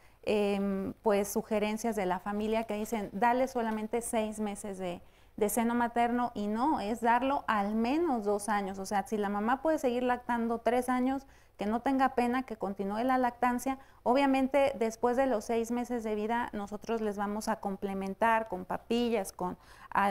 Speaker 7: pues sugerencias de la familia que dicen, dale solamente 6 meses de seno materno, y no, es darlo al menos 2 años. O sea, si la mamá puede seguir lactando 3 años, que no tenga pena, que continúe la lactancia. Obviamente, después de los 6 meses de vida, nosotros les vamos a complementar con papillas, con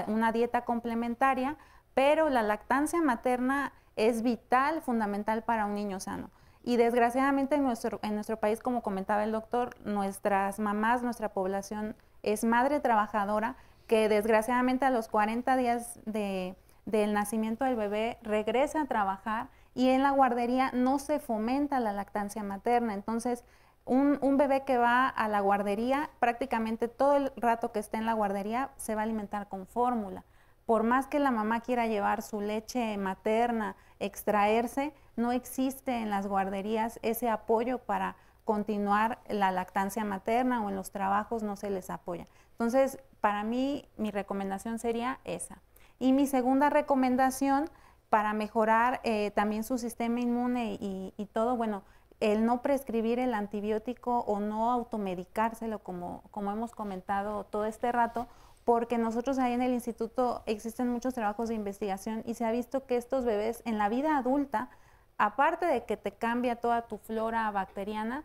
Speaker 7: una dieta complementaria, pero la lactancia materna es vital, fundamental para un niño sano. Y desgraciadamente en nuestro país, como comentaba el doctor, nuestras mamás, nuestra población es madre trabajadora, que desgraciadamente a los 40 días del nacimiento del bebé regresa a trabajar, y en la guardería no se fomenta la lactancia materna. Entonces, un bebé que va a la guardería, prácticamente todo el rato que esté en la guardería se va a alimentar con fórmula. Por más que la mamá quiera llevar su leche materna, extraerse, no existe en las guarderías ese apoyo para continuar la lactancia materna, o en los trabajos no se les apoya. Entonces, para mí, mi recomendación sería esa. Y mi segunda recomendación para mejorar también su sistema inmune y todo, bueno, el no prescribir el antibiótico o no automedicárselo, como hemos comentado todo este rato, porque nosotros ahí en el instituto existen muchos trabajos de investigación y se ha visto que estos bebés en la vida adulta, aparte de que te cambia toda tu flora bacteriana,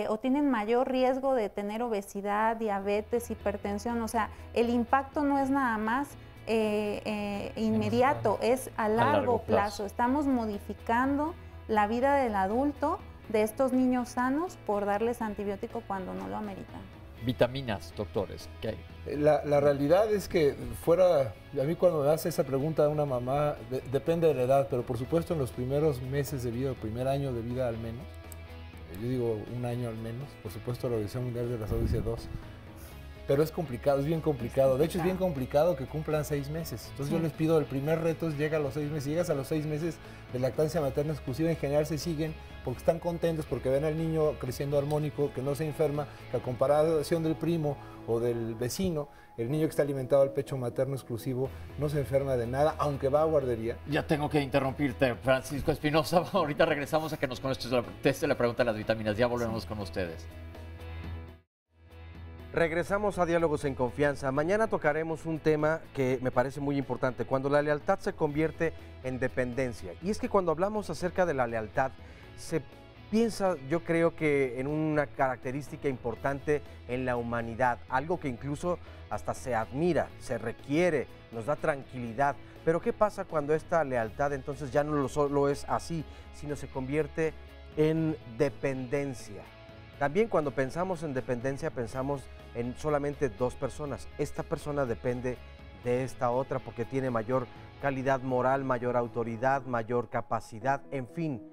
Speaker 7: o tienen mayor riesgo de tener obesidad, diabetes, hipertensión. O sea, el impacto no es nada más inmediato, es a largo plazo. Estamos modificando la vida del adulto, de estos niños sanos, por darles antibiótico cuando no lo ameritan.
Speaker 2: Vitaminas, doctores, ¿qué hay?
Speaker 5: La realidad es que a mí cuando me hace esa pregunta a una mamá, depende de la edad, pero por supuesto en los primeros meses de vida, el primer año de vida al menos, yo digo 1 año al menos, por supuesto la Organización Mundial de la Salud dice 2, pero es complicado, es bien complicado. De hecho, es bien complicado que cumplan 6 meses. Entonces yo les pido, el primer reto es llega a los 6 meses. Si llegas a los 6 meses de lactancia materna exclusiva, en general se siguen porque están contentos, porque ven al niño creciendo armónico, que no se enferma, que a comparación del primo o del vecino, el niño que está alimentado al pecho materno exclusivo no se enferma de nada, aunque va a guardería.
Speaker 2: Ya tengo que interrumpirte, Francisco Espinosa. Ahorita regresamos a que nos conteste la pregunta de las vitaminas. Ya volvemos con ustedes.
Speaker 3: Regresamos a Diálogos en Confianza. Mañana tocaremos un tema que me parece muy importante, cuando la lealtad se convierte en dependencia. Y es que cuando hablamos acerca de la lealtad, se piensa, yo creo que en una característica importante en la humanidad, algo que incluso hasta se admira, se requiere, nos da tranquilidad. Pero ¿qué pasa cuando esta lealtad entonces ya no solo es así, sino se convierte en dependencia? También cuando pensamos en dependencia pensamos en solamente 2 personas. Esta persona depende de esta otra porque tiene mayor calidad moral, mayor autoridad, mayor capacidad, en fin.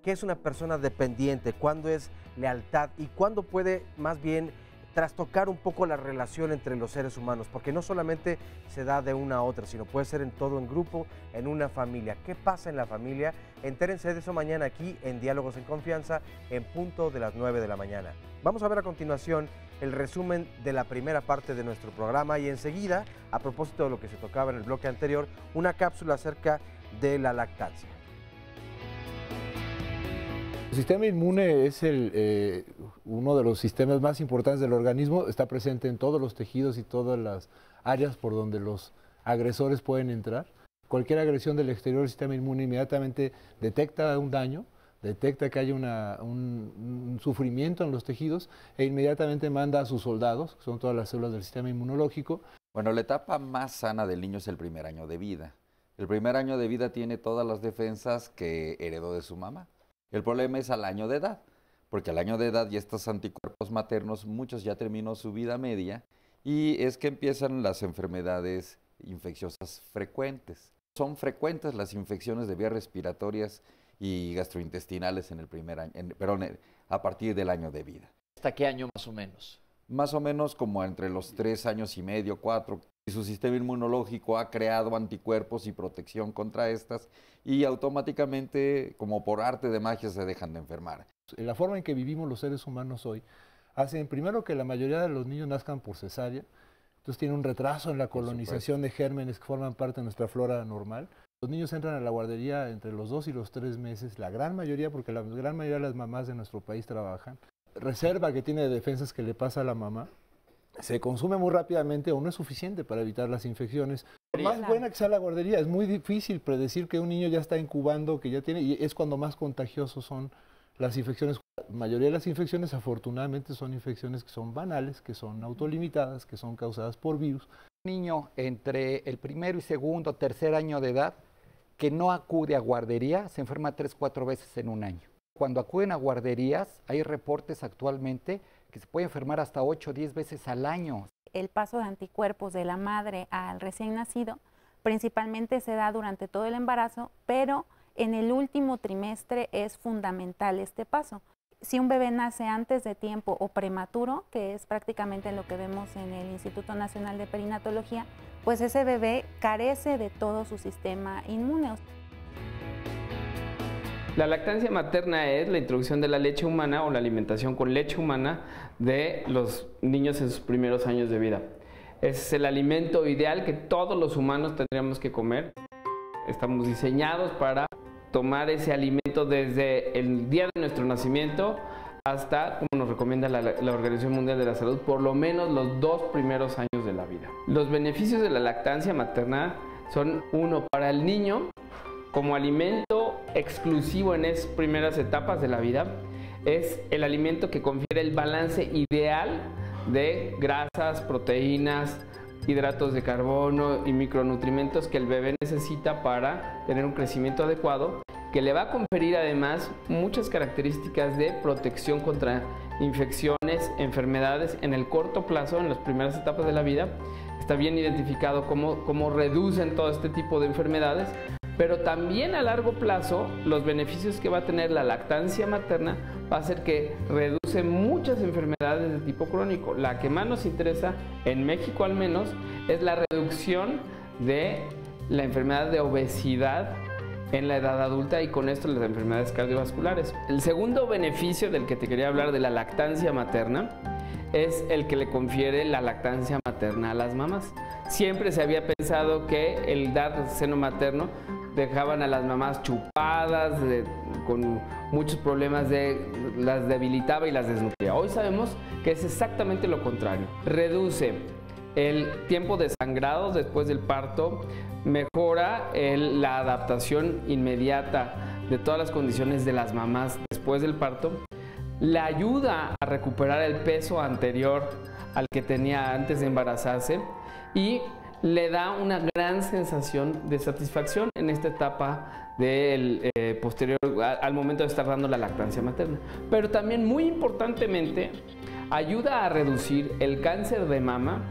Speaker 3: ¿Qué es una persona dependiente? ¿Cuándo es lealtad? ¿Y cuándo puede más bien trastocar un poco la relación entre los seres humanos? Porque no solamente se da de una a otra, sino puede ser en todo, en grupo, en una familia. ¿Qué pasa en la familia? Entérense de eso mañana aquí en Diálogos en Confianza, en punto de las 9 de la mañana. Vamos a ver a continuación el resumen de la primera parte de nuestro programa y enseguida, a propósito de lo que se tocaba en el bloque anterior, una cápsula acerca de la lactancia.
Speaker 5: El sistema inmune es uno de los sistemas más importantes del organismo, está presente en todos los tejidos y todas las áreas por donde los agresores pueden entrar. Cualquier agresión del exterior, el sistema inmune inmediatamente detecta un daño, detecta que hay un sufrimiento en los tejidos e inmediatamente manda a sus soldados, que son todas las células del sistema inmunológico.
Speaker 6: Bueno, la etapa más sana del niño es el primer año de vida. El primer año de vida tiene todas las defensas que heredó de su mamá. El problema es al año de edad, porque al año de edad ya estos anticuerpos maternos, muchos ya terminó su vida media, y es que empiezan las enfermedades infecciosas frecuentes. Son frecuentes las infecciones de vías respiratorias y gastrointestinales en el primer año, a partir del año de vida.
Speaker 2: ¿Hasta qué año más o menos?
Speaker 6: Más o menos como entre los 3 años y medio, 4, y su sistema inmunológico ha creado anticuerpos y protección contra estas y automáticamente, como por arte de magia, se dejan de enfermar.
Speaker 5: La forma en que vivimos los seres humanos hoy hacen primero que la mayoría de los niños nazcan por cesárea, entonces tiene un retraso en la colonización de gérmenes que forman parte de nuestra flora normal. Los niños entran a la guardería entre los 2 y los 3 meses, la gran mayoría, porque la gran mayoría de las mamás de nuestro país trabajan. Reserva que tiene de defensas que le pasa a la mamá, se consume muy rápidamente o no es suficiente para evitar las infecciones. Por más buena que sea la guardería, es muy difícil predecir que un niño ya está incubando, que ya tiene, y es cuando más contagiosos son las infecciones. La mayoría de las infecciones, afortunadamente, son infecciones que son banales, que son autolimitadas, que son causadas por virus.
Speaker 4: Un niño entre el primero y segundo, tercer año de edad que no acude a guardería se enferma 3-4 veces en un año. Cuando acuden a guarderías, hay reportes actualmente que se puede enfermar hasta 8 o 10 veces al año.
Speaker 7: El paso de anticuerpos de la madre al recién nacido principalmente se da durante todo el embarazo, pero en el último trimestre es fundamental este paso. Si un bebé nace antes de tiempo o prematuro, que es prácticamente lo que vemos en el Instituto Nacional de Perinatología, pues ese bebé carece de todo su sistema inmune.
Speaker 17: La lactancia materna es la introducción de la leche humana o la alimentación con leche humana de los niños en sus primeros años de vida. Es el alimento ideal que todos los humanos tendríamos que comer. Estamos diseñados para tomar ese alimento desde el día de nuestro nacimiento hasta, como nos recomienda la Organización Mundial de la Salud, por lo menos los 2 primeros años de la vida. Los beneficios de la lactancia materna son, uno, para el niño, como alimento exclusivo en esas primeras etapas de la vida, es el alimento que confiere el balance ideal de grasas, proteínas, hidratos de carbono y micronutrientes que el bebé necesita para tener un crecimiento adecuado, que le va a conferir además muchas características de protección contra infecciones, enfermedades en el corto plazo, en las primeras etapas de la vida. Está bien identificado cómo reducen todo este tipo de enfermedades, pero también a largo plazo los beneficios que va a tener la lactancia materna va a hacer que reduce muchas enfermedades de tipo crónico. La que más nos interesa, en México al menos, es la reducción de la enfermedad de obesidad en la edad adulta y con esto las enfermedades cardiovasculares. El segundo beneficio del que te quería hablar de la lactancia materna es el que le confiere la lactancia materna a las mamás. Siempre se había pensado que el dar seno materno dejaban a las mamás chupadas, con muchos problemas, las debilitaba y las desnutría. Hoy sabemos que es exactamente lo contrario. Reduce el tiempo de sangrado después del parto, mejora la adaptación inmediata de todas las condiciones de las mamás después del parto, le ayuda a recuperar el peso anterior al que tenía antes de embarazarse y le da una gran sensación de satisfacción en esta etapa del posterior al momento de estar dando la lactancia materna. Pero también, muy importantemente, ayuda a reducir el cáncer de mama,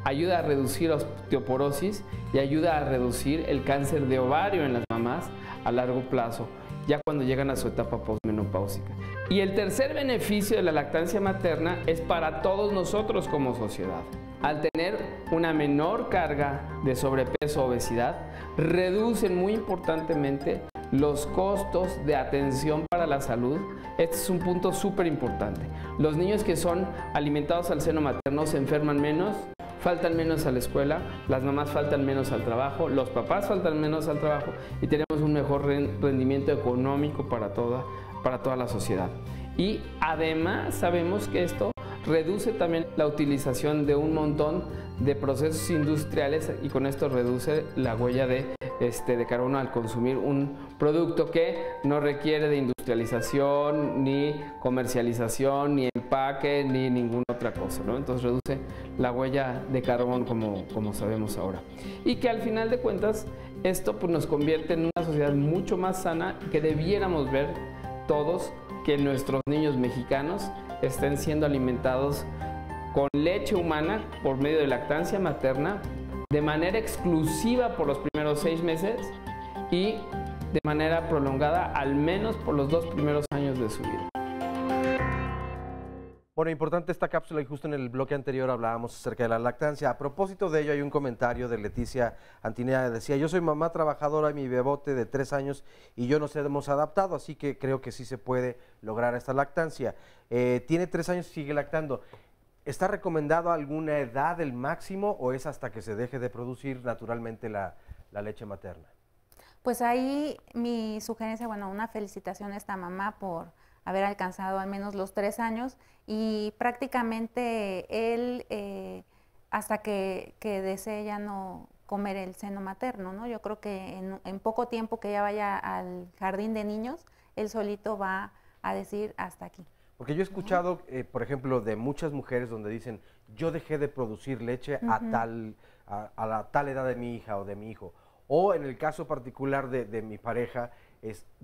Speaker 17: ayuda a reducir osteoporosis y ayuda a reducir el cáncer de ovario en las mamás a largo plazo, ya cuando llegan a su etapa posmenopáusica. Y el tercer beneficio de la lactancia materna es para todos nosotros como sociedad. Al tener una menor carga de sobrepeso o obesidad, reducen muy importantemente los costos de atención para la salud. Este es un punto súper importante. Los niños que son alimentados al seno materno se enferman menos, faltan menos a la escuela, las mamás faltan menos al trabajo, los papás faltan menos al trabajo y tenemos un mejor rendimiento económico para toda la sociedad. Y además sabemos que esto reduce también la utilización de un montón de procesos industriales y con esto reduce la huella de carbono al consumir un producto que no requiere de industrialización, ni comercialización, ni empaque, ni ninguna otra cosa, ¿no? Entonces reduce la huella de carbón como sabemos ahora. Y que al final de cuentas esto pues, nos convierte en una sociedad mucho más sana que debiéramos ver todos que nuestros niños mexicanos estén siendo alimentados con leche humana por medio de lactancia materna de manera exclusiva por los primeros 6 meses y de manera prolongada al menos por los 2 primeros años de su vida.
Speaker 3: Bueno, importante esta cápsula y justo en el bloque anterior hablábamos acerca de la lactancia. A propósito de ello hay un comentario de Leticia Antinea, decía, yo soy mamá trabajadora, mi bebote de 3 años y yo nos hemos adaptado, así que creo que sí se puede lograr esta lactancia. Tiene 3 años y sigue lactando. ¿Está recomendado alguna edad el máximo o es hasta que se deje de producir naturalmente la leche materna?
Speaker 7: Pues ahí mi sugerencia, bueno, una felicitación a esta mamá por haber alcanzado al menos los 3 años y prácticamente él hasta que desee ya no comer el seno materno, ¿no? Yo creo que en poco tiempo que ya vaya al jardín de niños, él solito va a decir hasta aquí.
Speaker 3: Porque yo he escuchado, por ejemplo, de muchas mujeres donde dicen, yo dejé de producir leche a la tal edad de mi hija o de mi hijo. O en el caso particular de mi pareja,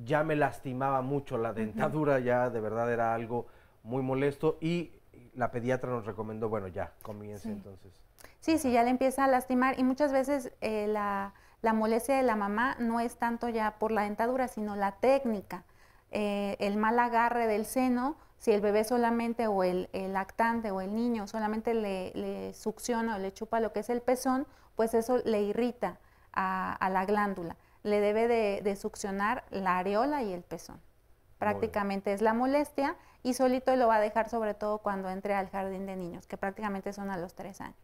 Speaker 3: ya me lastimaba mucho la dentadura, ya de verdad era algo muy molesto y la pediatra nos recomendó, bueno, ya, comience entonces.
Speaker 7: Sí, ya le empieza a lastimar y muchas veces la molestia de la mamá no es tanto ya por la dentadura, sino la técnica, el mal agarre del seno. Si el bebé solamente o el lactante o el niño solamente le succiona o le chupa lo que es el pezón, pues eso le irrita a la glándula. Le debe de succionar la areola y el pezón. Prácticamente es la molestia y solito lo va a dejar sobre todo cuando entre al jardín de niños, que prácticamente son a los 3 años.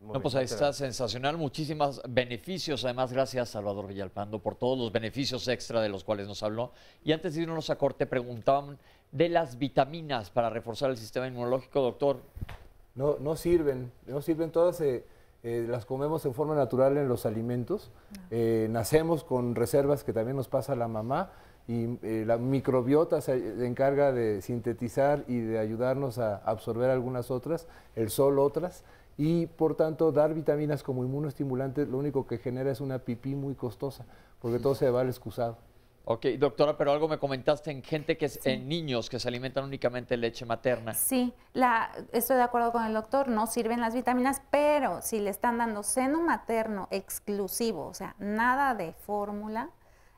Speaker 2: No, pues ahí está sensacional, muchísimos beneficios, además gracias Salvador Villalpando por todos los beneficios extra de los cuales nos habló. Y antes de irnos a corte preguntaban de las vitaminas para reforzar el sistema inmunológico, doctor.
Speaker 5: No sirven todas, las comemos en forma natural en los alimentos, nacemos con reservas que también nos pasa a la mamá y la microbiota se encarga de sintetizar y de ayudarnos a absorber algunas otras, el sol otras. Y por tanto dar vitaminas como inmunoestimulantes lo único que genera es una pipí muy costosa, porque todo se va al excusado.
Speaker 2: Ok, doctora, pero algo me comentaste en gente que en niños que se alimentan únicamente leche materna.
Speaker 7: Sí, estoy de acuerdo con el doctor, no sirven las vitaminas, pero si le están dando seno materno exclusivo, o sea, nada de fórmula,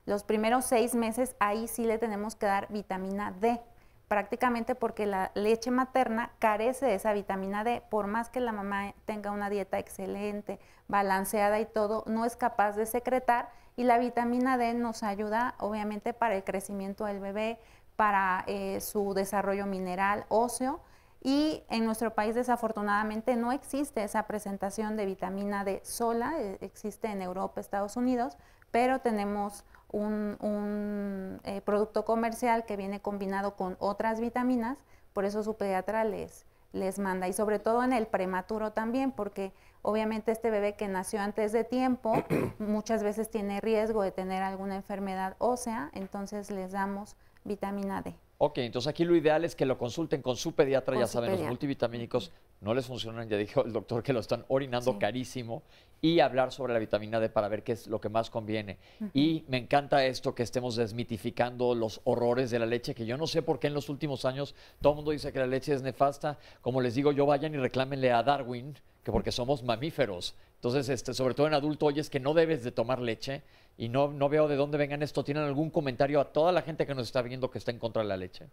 Speaker 7: los primeros 6 meses ahí sí le tenemos que dar vitamina D. Prácticamente porque la leche materna carece de esa vitamina D, por más que la mamá tenga una dieta excelente, balanceada y todo, no es capaz de secretar y la vitamina D nos ayuda obviamente para el crecimiento del bebé, para su desarrollo mineral, óseo y en nuestro país desafortunadamente no existe esa presentación de vitamina D sola, existe en Europa, Estados Unidos, pero tenemos un producto comercial que viene combinado con otras vitaminas, por eso su pediatra les manda, y sobre todo en el prematuro también, porque obviamente este bebé que nació antes de tiempo muchas veces tiene riesgo de tener alguna enfermedad ósea, entonces les damos vitamina D.
Speaker 2: Ok, entonces aquí lo ideal es que lo consulten con su pediatra, ya saben, los multivitamínicos no les funcionan, ya dijo el doctor que lo están orinando carísimo, y hablar sobre la vitamina D para ver qué es lo que más conviene. Y me encanta esto que estemos desmitificando los horrores de la leche, que yo no sé por qué en los últimos años todo el mundo dice que la leche es nefasta. Como les digo yo, vayan y reclámenle a Darwin, que porque somos mamíferos. Entonces, sobre todo en adulto, oyes que no debes de tomar leche y no veo de dónde vengan esto. ¿Tienen algún comentario a toda la gente que nos está viendo que está en contra de la leche?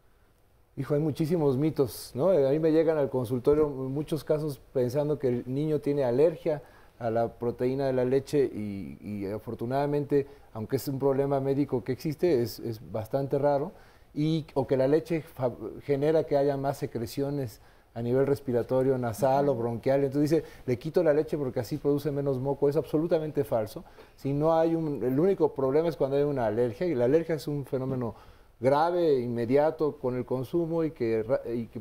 Speaker 5: Hijo, hay muchísimos mitos, ¿no? A mí me llegan al consultorio muchos casos pensando que el niño tiene alergia a la proteína de la leche y afortunadamente, aunque es un problema médico que existe, es bastante raro, o que la leche genera que haya más secreciones a nivel respiratorio, nasal o bronquial. Entonces dice, le quito la leche porque así produce menos moco. Es absolutamente falso. Si no hay el único problema es cuando hay una alergia, y la alergia es un fenómeno grave, inmediato con el consumo y que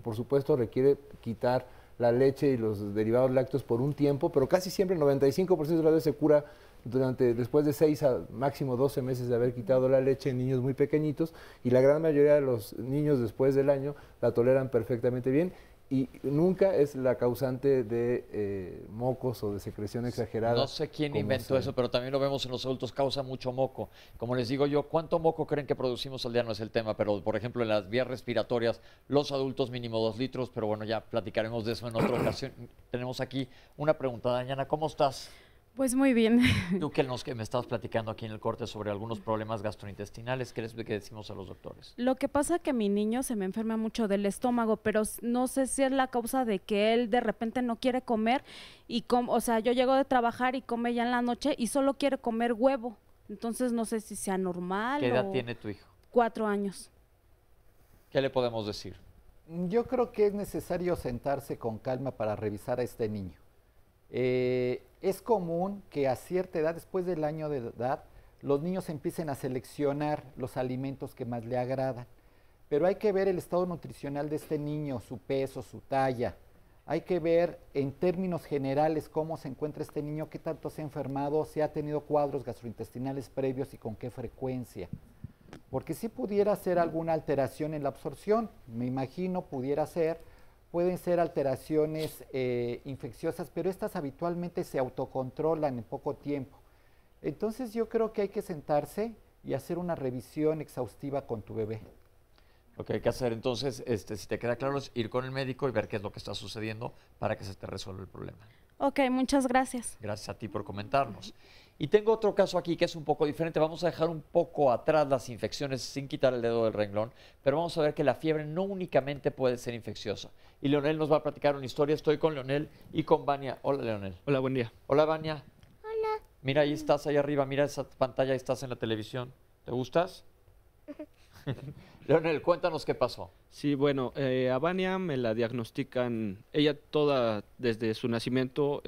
Speaker 5: por supuesto requiere quitar la leche y los derivados lácteos por un tiempo, pero casi siempre el 95% de las veces se cura después de 6 a máximo 12 meses de haber quitado la leche en niños muy pequeñitos, y la gran mayoría de los niños después del año la toleran perfectamente bien y nunca es la causante de mocos o de secreción exagerada.
Speaker 2: No sé quién inventó eso, pero también lo vemos en los adultos, causa mucho moco. Como les digo yo, ¿cuánto moco creen que producimos al día? No es el tema, pero por ejemplo en las vías respiratorias, los adultos mínimo 2 litros, pero bueno, ya platicaremos de eso en otra ocasión. Tenemos aquí una pregunta. Dayana, ¿cómo estás?
Speaker 18: Pues muy bien.
Speaker 2: Tú que me estabas platicando aquí en el corte sobre algunos problemas gastrointestinales, ¿qué decimos a los doctores?
Speaker 18: Lo que pasa es que mi niño se me enferma mucho del estómago, pero no sé si es la causa de que él de repente no quiere comer y o sea, yo llego de trabajar y come ya en la noche y solo quiere comer huevo. Entonces no sé si sea normal.
Speaker 2: ¿Qué edad tiene tu hijo?
Speaker 18: 4 años.
Speaker 2: ¿Qué le podemos decir?
Speaker 4: Yo creo que es necesario sentarse con calma para revisar a este niño. Es común que a cierta edad, después del año de edad, los niños empiecen a seleccionar los alimentos que más le agradan. Pero hay que ver el estado nutricional de este niño, su peso, su talla. Hay que ver en términos generales cómo se encuentra este niño, qué tanto se ha enfermado, si ha tenido cuadros gastrointestinales previos y con qué frecuencia. Porque si pudiera ser alguna alteración en la absorción, me imagino pudiera ser. Pueden ser alteraciones infecciosas, pero estas habitualmente se autocontrolan en poco tiempo. Entonces yo creo que hay que sentarse y hacer una revisión exhaustiva con tu bebé.
Speaker 2: Lo que hay que hacer entonces, si te queda claro, es ir con el médico y ver qué es lo que está sucediendo para que se te resuelva el problema.
Speaker 18: Ok, muchas gracias.
Speaker 2: Gracias a ti por comentarnos. Y tengo otro caso aquí que es un poco diferente. Vamos a dejar un poco atrás las infecciones sin quitar el dedo del renglón, pero vamos a ver que la fiebre no únicamente puede ser infecciosa. Y Leonel nos va a platicar una historia. Estoy con Leonel y con Vania. Hola, Leonel.
Speaker 19: Hola, buen día.
Speaker 2: Hola, Vania.
Speaker 20: Hola.
Speaker 2: Mira, ahí estás, ahí arriba. Mira esa pantalla, ahí estás en la televisión. ¿Te gustas? Leonel, cuéntanos qué pasó.
Speaker 19: Sí, bueno, a Vania me la diagnostican, ella toda desde su nacimiento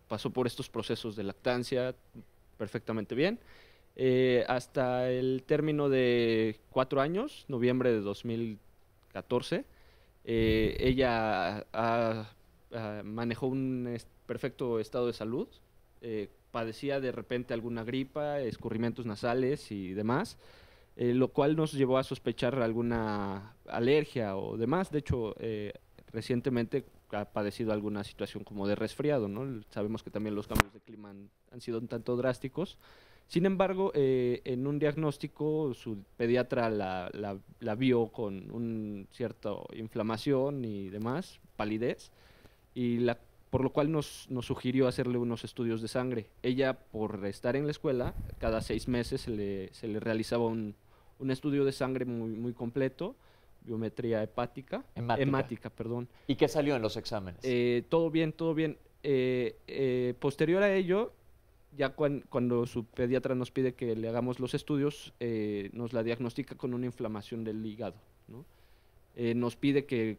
Speaker 19: pasó por estos procesos de lactancia perfectamente bien, hasta el término de 4 años, noviembre de 2014, ella manejó un perfecto estado de salud, padecía de repente alguna gripa, escurrimientos nasales y demás, lo cual nos llevó a sospechar alguna alergia o demás. De hecho, recientemente ha padecido alguna situación como de resfriado, ¿no? Sabemos que también los cambios de clima han sido un tanto drásticos. Sin embargo, en un diagnóstico, su pediatra la vio con una cierta inflamación y demás, palidez, y por lo cual nos sugirió hacerle unos estudios de sangre. Ella, por estar en la escuela, cada 6 meses se le realizaba un estudio de sangre muy completo, biometría hemática, perdón.
Speaker 2: ¿Y qué salió en los exámenes?
Speaker 19: Todo bien, todo bien. Posterior a ello, ya cuando su pediatra nos pide que le hagamos los estudios, nos la diagnostica con una inflamación del hígado, ¿no? Nos pide que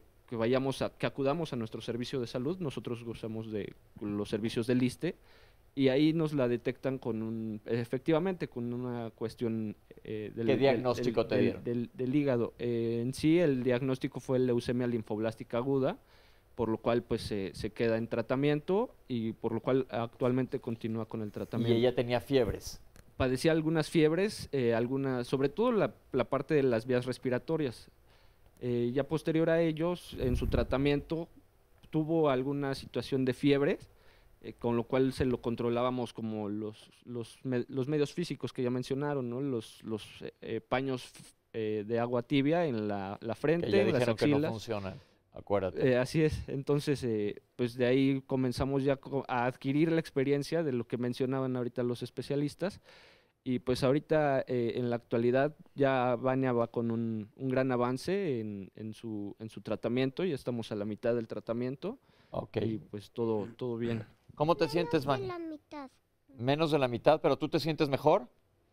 Speaker 19: acudamos a nuestro servicio de salud. Nosotros gozamos de los servicios del ISSSTE, y ahí nos la detectan efectivamente con una cuestión
Speaker 2: ¿Qué diagnóstico te dieron?
Speaker 19: Del hígado. En sí, el diagnóstico fue leucemia linfoblástica aguda, por lo cual pues se queda en tratamiento y por lo cual actualmente continúa con el tratamiento.
Speaker 2: ¿Y ella tenía fiebres?
Speaker 19: Padecía algunas fiebres, sobre todo la parte de las vías respiratorias. Ya posterior a ellos, en su tratamiento, tuvo alguna situación de fiebre, con lo cual se lo controlábamos como los medios físicos que ya mencionaron, ¿no? Los paños de agua tibia en la frente,
Speaker 2: que ya
Speaker 19: en las
Speaker 2: dijeron
Speaker 19: axilas.
Speaker 2: Que no funcionan, acuérdate.
Speaker 19: Así es. Entonces, pues de ahí comenzamos ya a adquirir la experiencia de lo que mencionaban ahorita los especialistas. Y pues ahorita, en la actualidad, ya Vania va con un gran avance en su tratamiento. Ya estamos a la mitad del tratamiento.
Speaker 2: Okay.
Speaker 19: Y pues todo bien.
Speaker 2: ¿Cómo te sientes, Vania?
Speaker 20: Menos de la mitad.
Speaker 2: Menos de la mitad, pero ¿tú te sientes mejor?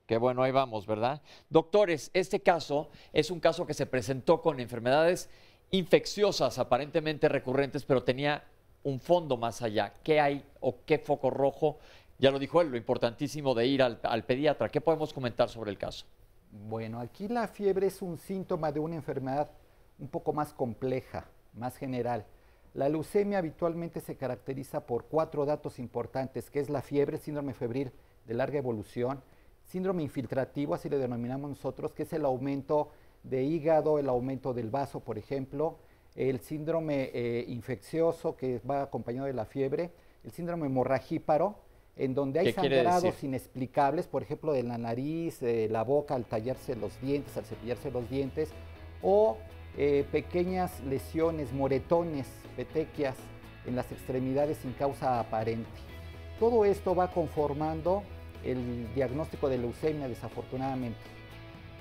Speaker 2: Qué bueno, ahí vamos, ¿verdad? Doctores, este caso es un caso que se presentó con enfermedades infecciosas, aparentemente recurrentes, pero tenía un fondo más allá. ¿Qué hay o qué foco rojo? Ya lo dijo él, lo importantísimo de ir al pediatra. ¿Qué podemos comentar sobre el caso?
Speaker 4: Bueno, aquí la fiebre es un síntoma de una enfermedad un poco más compleja, más general. La leucemia habitualmente se caracteriza por 4 datos importantes, que es la fiebre, síndrome febril de larga evolución, síndrome infiltrativo, así le denominamos nosotros, que es el aumento de hígado, el aumento del vaso, por ejemplo, el síndrome infeccioso, que va acompañado de la fiebre, el síndrome hemorragíparo, en donde hay sangrados inexplicables, por ejemplo, de la nariz, de la boca al tallarse los dientes, al cepillarse los dientes, o pequeñas lesiones, moretones, petequias en las extremidades sin causa aparente. Todo esto va conformando el diagnóstico de leucemia, desafortunadamente.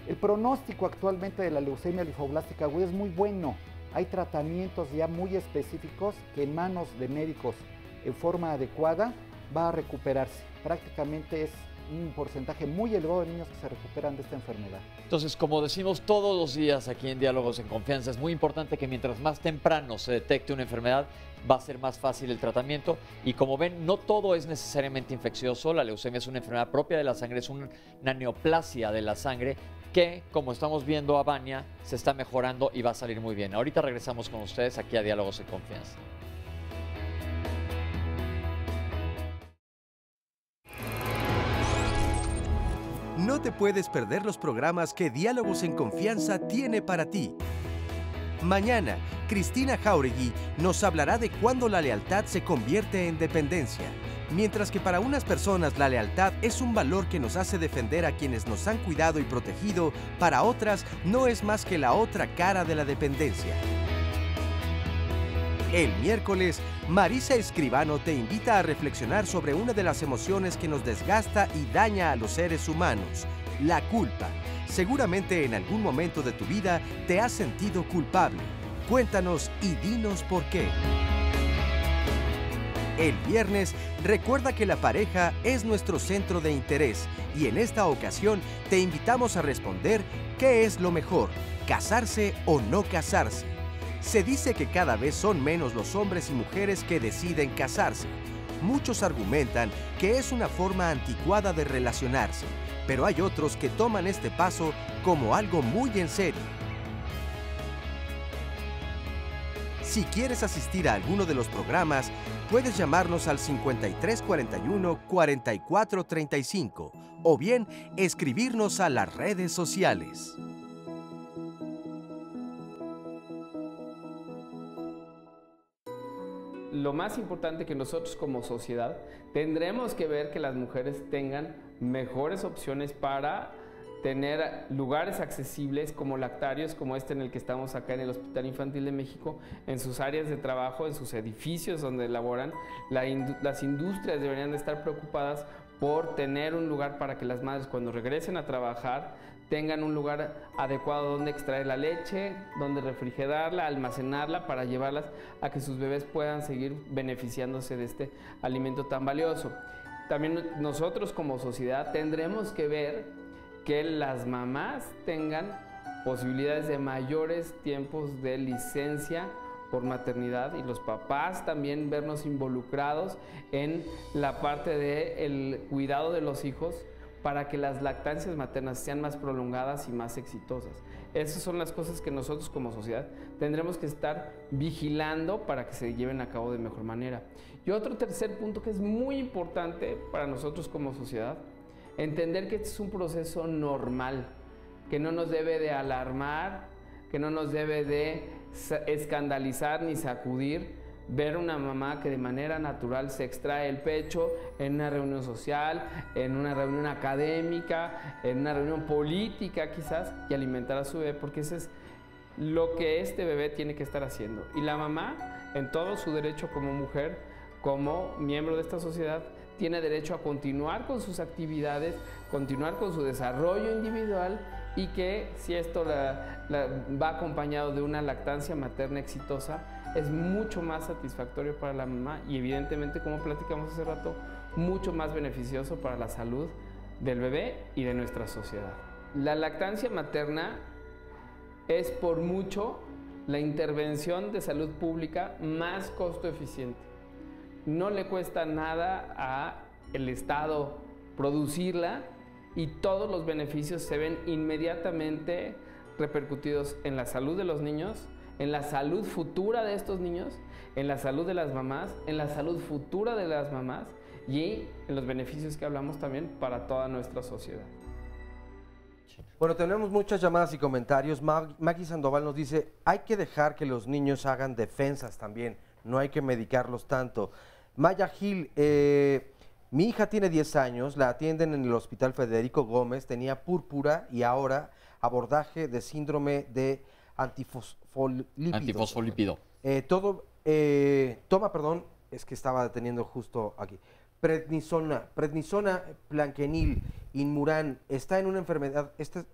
Speaker 4: El pronóstico actualmente de la leucemia linfoblástica aguda es muy bueno. Hay tratamientos ya muy específicos que en manos de médicos en forma adecuada va a recuperarse. Prácticamente es un porcentaje muy elevado de niños que se recuperan de esta enfermedad.
Speaker 2: Entonces, como decimos todos los días aquí en Diálogos en Confianza, es muy importante que mientras más temprano se detecte una enfermedad, va a ser más fácil el tratamiento. Y como ven, no todo es necesariamente infeccioso. La leucemia es una enfermedad propia de la sangre, es una neoplasia de la sangre que, como estamos viendo a Vania, se está mejorando y va a salir muy bien. Ahorita regresamos con ustedes aquí a Diálogos en Confianza.
Speaker 1: No te puedes perder los programas que Diálogos en Confianza tiene para ti. Mañana, Cristina Jauregui nos hablará de cuándo la lealtad se convierte en dependencia. Mientras que para unas personas la lealtad es un valor que nos hace defender a quienes nos han cuidado y protegido, para otras no es más que la otra cara de la dependencia. El miércoles, Marisa Escribano te invita a reflexionar sobre una de las emociones que nos desgasta y daña a los seres humanos, la culpa. Seguramente en algún momento de tu vida te has sentido culpable. Cuéntanos y dinos por qué. El viernes, recuerda que la pareja es nuestro centro de interés y en esta ocasión te invitamos a responder ¿qué es lo mejor? ¿Casarse o no casarse? Se dice que cada vez son menos los hombres y mujeres que deciden casarse. Muchos argumentan que es una forma anticuada de relacionarse, pero hay otros que toman este paso como algo muy en serio. Si quieres asistir a alguno de los programas, puedes llamarnos al 5341-4435 o bien escribirnos a las redes sociales.
Speaker 17: Lo más importante que nosotros como sociedad tendremos que ver que las mujeres tengan mejores opciones para tener lugares accesibles como lactarios, como este en el que estamos acá en el Hospital Infantil de México, en sus áreas de trabajo, en sus edificios donde laboran. Las industrias deberían de estar preocupadas por tener un lugar para que las madres cuando regresen a trabajar tengan un lugar adecuado donde extraer la leche, donde refrigerarla, almacenarla para llevarlas a que sus bebés puedan seguir beneficiándose de este alimento tan valioso. También nosotros como sociedad tendremos que ver que las mamás tengan posibilidades de mayores tiempos de licencia por maternidad y los papás también vernos involucrados en la parte del cuidado de los hijos para que las lactancias maternas sean más prolongadas y más exitosas. Esas son las cosas que nosotros como sociedad tendremos que estar vigilando para que se lleven a cabo de mejor manera. Y otro tercer punto que es muy importante para nosotros como sociedad, entender que este es un proceso normal, que no nos debe de alarmar, que no nos debe de escandalizar ni sacudir ver una mamá que de manera natural se extrae el pecho en una reunión social, en una reunión académica, en una reunión política quizás, y alimentar a su bebé, porque eso es lo que este bebé tiene que estar haciendo. Y la mamá, en todo su derecho como mujer, como miembro de esta sociedad, tiene derecho a continuar con sus actividades, continuar con su desarrollo individual, y que si esto va acompañado de una lactancia materna exitosa, es mucho más satisfactorio para la mamá y evidentemente, como platicamos hace rato, mucho más beneficioso para la salud del bebé y de nuestra sociedad. La lactancia materna es por mucho la intervención de salud pública más costo eficiente. No le cuesta nada al Estado producirla y todos los beneficios se ven inmediatamente repercutidos en la salud de los niños, en la salud futura de estos niños, en la salud de las mamás, en la salud futura de las mamás y en los beneficios que hablamos también para toda nuestra sociedad.
Speaker 3: Bueno, tenemos muchas llamadas y comentarios. Maggie Sandoval nos dice, hay que dejar que los niños hagan defensas también, no hay que medicarlos tanto. Maya Gil, mi hija tiene 10 años, la atienden en el Hospital Federico Gómez, tenía púrpura y ahora abordaje de síndrome de
Speaker 2: antifosfolípido.
Speaker 3: Es que estaba deteniendo justo aquí. prednisona planquenil inmuran, está en una enfermedad, esta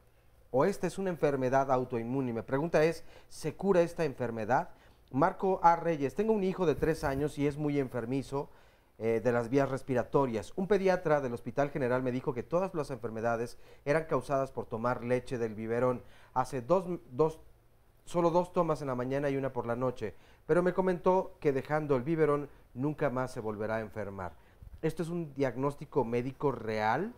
Speaker 3: es una enfermedad autoinmune. Mi pregunta es, ¿se cura esta enfermedad? Marco A. Reyes, tengo un hijo de 3 años y es muy enfermizo de las vías respiratorias. Un pediatra del Hospital General me dijo que todas las enfermedades eran causadas por tomar leche del biberón. Hace solo 2 tomas en la mañana y 1 por la noche, pero me comentó que dejando el biberón nunca más se volverá a enfermar. ¿Esto es un diagnóstico médico real?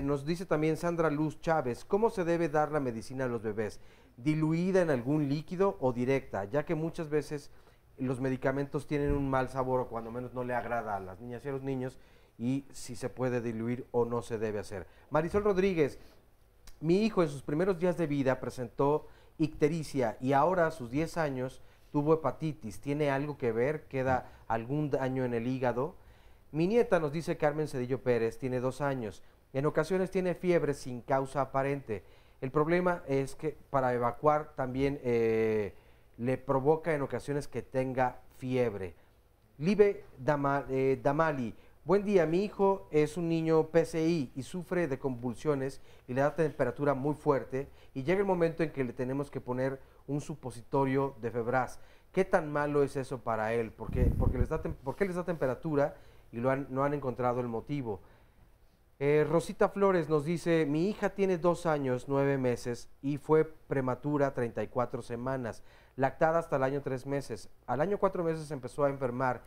Speaker 3: Nos dice también Sandra Luz Chávez, ¿cómo se debe dar la medicina a los bebés? ¿Diluida en algún líquido o directa? Ya que muchas veces los medicamentos tienen un mal sabor o cuando menos no le agrada a las niñas y a los niños, y si se puede diluir o no se debe hacer. Marisol Rodríguez, mi hijo en sus primeros días de vida presentó ictericia y ahora a sus 10 años tuvo hepatitis. ¿Tiene algo que ver? ¿Queda algún daño en el hígado? Mi nieta, nos dice Carmen Cedillo Pérez, tiene 2 años. En ocasiones tiene fiebre sin causa aparente. El problema es que para evacuar también le provoca en ocasiones que tenga fiebre. Libe Damali, buen día, mi hijo es un niño PCI y sufre de convulsiones y le da temperatura muy fuerte y llega el momento en que le tenemos que poner un supositorio de Febraz. ¿Qué tan malo es eso para él? ¿Por qué les da temperatura y no han encontrado el motivo? Rosita Flores nos dice, mi hija tiene 2 años, 9 meses y fue prematura 34 semanas, lactada hasta el año 3 meses. Al año 4 meses empezó a enfermar.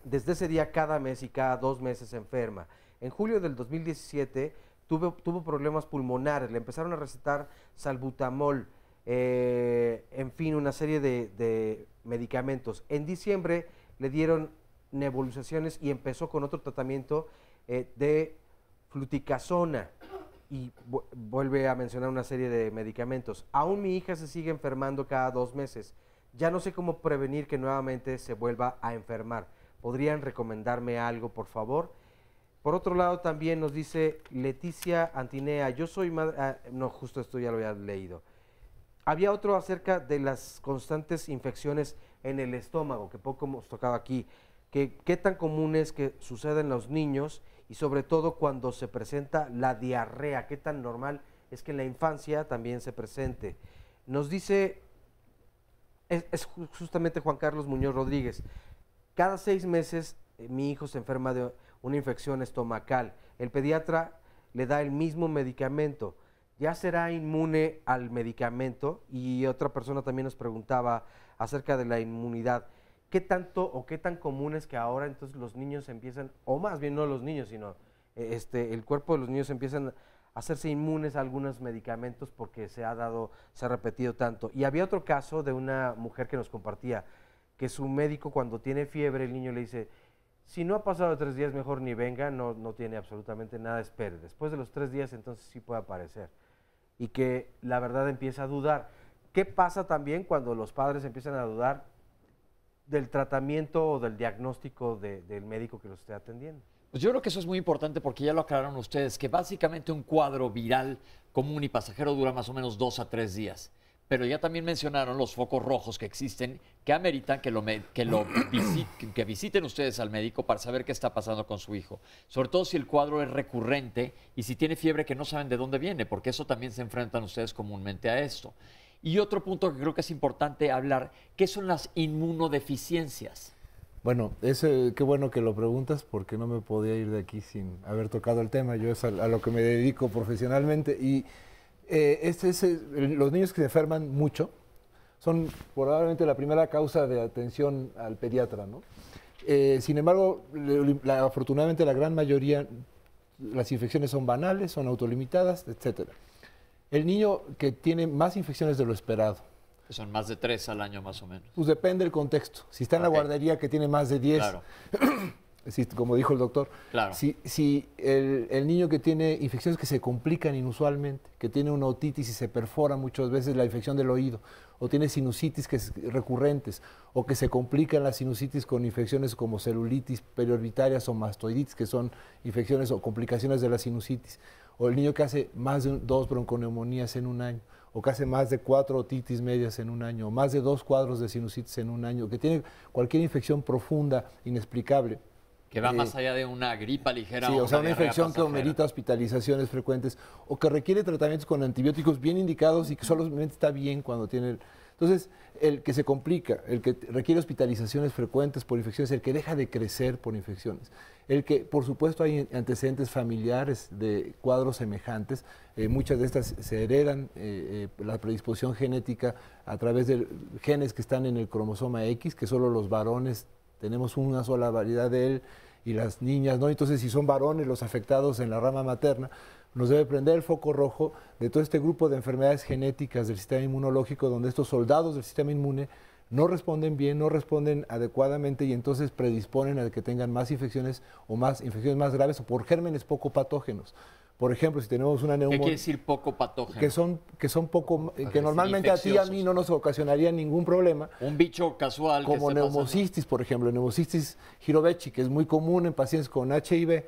Speaker 3: Desde ese día cada mes y cada 2 meses enferma. En julio del 2017 tuvo problemas pulmonares, le empezaron a recetar salbutamol, en fin, una serie de medicamentos. En diciembre le dieron nebulizaciones y empezó con otro tratamiento de fluticasona y vuelve a mencionar una serie de medicamentos. Aún mi hija se sigue enfermando cada 2 meses. Ya no sé cómo prevenir que nuevamente se vuelva a enfermar. ¿Podrían recomendarme algo, por favor? Por otro lado, también nos dice Leticia Antinea, yo soy madre... no, justo esto ya lo había leído. Había otro acerca de las constantes infecciones en el estómago, que poco hemos tocado aquí. ¿Qué tan común es que suceda en los niños y sobre todo cuando se presenta la diarrea? ¿Qué tan normal es que en la infancia también se presente? Nos dice, es justamente Juan Carlos Muñoz Rodríguez, cada 6 meses mi hijo se enferma de una infección estomacal. El pediatra le da el mismo medicamento. ¿Ya será inmune al medicamento? Y otra persona también nos preguntaba acerca de la inmunidad. ¿Qué tanto o qué tan común es que ahora entonces los niños empiezan, o más bien no los niños, sino el cuerpo de los niños empiezan a hacerse inmunes a algunos medicamentos porque se ha repetido tanto? Y había otro caso de una mujer que nos compartía que su médico cuando tiene fiebre, el niño le dice, si no ha pasado 3 días, mejor ni venga, no tiene absolutamente nada, espere. Después de los 3 días, entonces sí puede aparecer. Y que la verdad empieza a dudar. ¿Qué pasa también cuando los padres empiezan a dudar del tratamiento o del diagnóstico del médico que los esté atendiendo?
Speaker 2: Pues yo creo que eso es muy importante porque ya lo aclararon ustedes, que básicamente un cuadro viral común y pasajero dura más o menos 2 a 3 días. Pero ya también mencionaron los focos rojos que existen, que ameritan que visiten ustedes al médico para saber qué está pasando con su hijo. Sobre todo si el cuadro es recurrente y si tiene fiebre que no saben de dónde viene, porque eso también se enfrentan ustedes comúnmente a esto. Y otro punto que creo que es importante hablar, ¿qué son las inmunodeficiencias?
Speaker 5: Bueno, qué bueno que lo preguntas porque no me podía ir de aquí sin haber tocado el tema. Yo es a lo que me dedico profesionalmente y los niños que se enferman mucho son probablemente la primera causa de atención al pediatra, ¿no? Sin embargo, afortunadamente la gran mayoría, las infecciones son banales, son autolimitadas, etcétera. El niño que tiene más infecciones de lo esperado.
Speaker 2: Que son más de 3 al año más o menos.
Speaker 5: Pues depende del contexto. Si está en la guardería que tiene más de 10, claro. Como dijo el doctor,
Speaker 2: claro.
Speaker 5: Si el niño que tiene infecciones que se complican inusualmente, que tiene una otitis y se perfora muchas veces la infección del oído, o tiene sinusitis recurrentes, o que se complican las sinusitis con infecciones como celulitis periorbitarias o mastoiditis, que son infecciones o complicaciones de la sinusitis, o el niño que hace más de 2 bronconeumonías en un año, o que hace más de 4 otitis medias en un año, o más de 2 cuadros de sinusitis en un año, que tiene cualquier infección profunda, inexplicable,
Speaker 2: Que va más allá de una gripa ligera.
Speaker 5: Sí, o sea, una
Speaker 2: diarrea
Speaker 5: infección que
Speaker 2: pasajera.
Speaker 5: amerita hospitalizaciones frecuentes o que requiere tratamientos con antibióticos bien indicados y que solamente está bien cuando tiene... Entonces, el que se complica, el que requiere hospitalizaciones frecuentes por infecciones, el que deja de crecer por infecciones, el que, por supuesto, hay antecedentes familiares de cuadros semejantes, muchas de estas se heredan, la predisposición genética a través de genes que están en el cromosoma X, que solo los varones tenemos una sola variedad de él y las niñas no. Entonces, si son varones los afectados en la rama materna, nos debe prender el foco rojo de todo este grupo de enfermedades genéticas del sistema inmunológico, donde estos soldados del sistema inmune no responden bien, no responden adecuadamente y entonces predisponen a que tengan más infecciones o más infecciones más graves o por gérmenes poco patógenos. Por ejemplo, si tenemos una
Speaker 2: ¿Qué
Speaker 5: neumonía...
Speaker 2: quiere decir poco patógeno?
Speaker 5: Que son poco... que normalmente a ti y a mí no nos ocasionaría ningún problema.
Speaker 2: Un bicho casual
Speaker 5: como
Speaker 2: que esté
Speaker 5: neumocistis, por ejemplo, neumocistis girovechi, que es muy común en pacientes con HIV,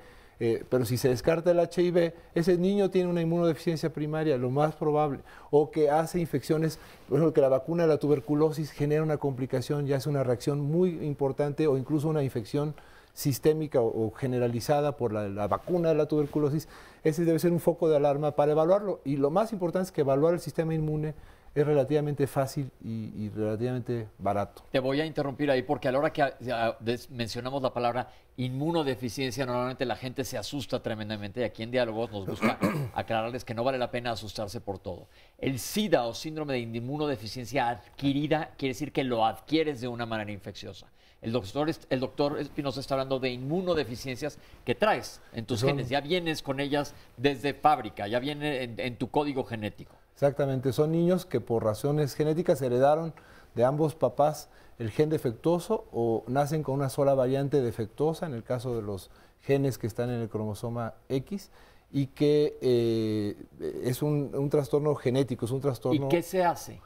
Speaker 5: pero si se descarta el HIV, ese niño tiene una inmunodeficiencia primaria, lo más probable, o que hace infecciones, por ejemplo, que la vacuna de la tuberculosis genera una complicación, ya es una reacción muy importante o incluso una infección sistémica o generalizada por la vacuna de la tuberculosis. Ese debe ser un foco de alarma para evaluarlo. Y lo más importante es que evaluar el sistema inmune es relativamente fácil y relativamente barato.
Speaker 2: Te voy a interrumpir ahí porque a la hora que mencionamos la palabra inmunodeficiencia, normalmente la gente se asusta tremendamente y aquí en Diálogos nos gusta aclararles que no vale la pena asustarse por todo. El SIDA o síndrome de inmunodeficiencia adquirida quiere decir que lo adquieres de una manera infecciosa. El doctor Espinosa está hablando de inmunodeficiencias que traes en tus genes, ya vienes con ellas desde fábrica, ya viene en tu código genético.
Speaker 5: Exactamente, son niños que por razones genéticas heredaron de ambos papás el gen defectuoso o nacen con una sola variante defectuosa, en el caso de los genes que están en el cromosoma X, y que es un trastorno genético, es un trastorno...
Speaker 2: ¿Y qué se hace?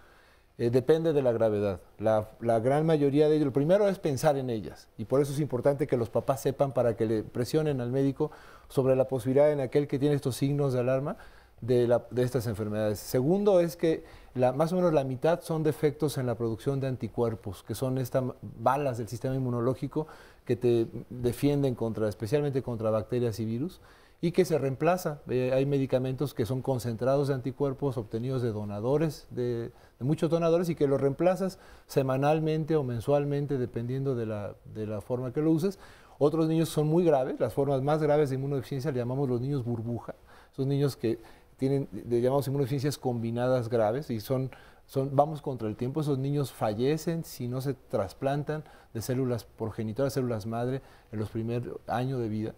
Speaker 5: Depende de la gravedad. La gran mayoría de ellos, lo primero es pensar en ellas, y por eso es importante que los papás sepan para que le presionen al médico sobre la posibilidad en aquel que tiene estos signos de alarma de estas enfermedades. Segundo es que más o menos la mitad son defectos en la producción de anticuerpos, que son estas balas del sistema inmunológico que te defienden especialmente contra bacterias y virus, y que se reemplaza. Hay medicamentos que son concentrados de anticuerpos obtenidos de donadores, de muchos donadores, y que los reemplazas semanalmente o mensualmente, dependiendo de la forma que lo uses. Otros niños son muy graves, las formas más graves de inmunodeficiencia le llamamos los niños burbuja, son niños que tienen, llamamos inmunodeficiencias combinadas graves, y vamos contra el tiempo. Esos niños fallecen si no se trasplantan de células progenitoras, células madre, en los primeros años de vida.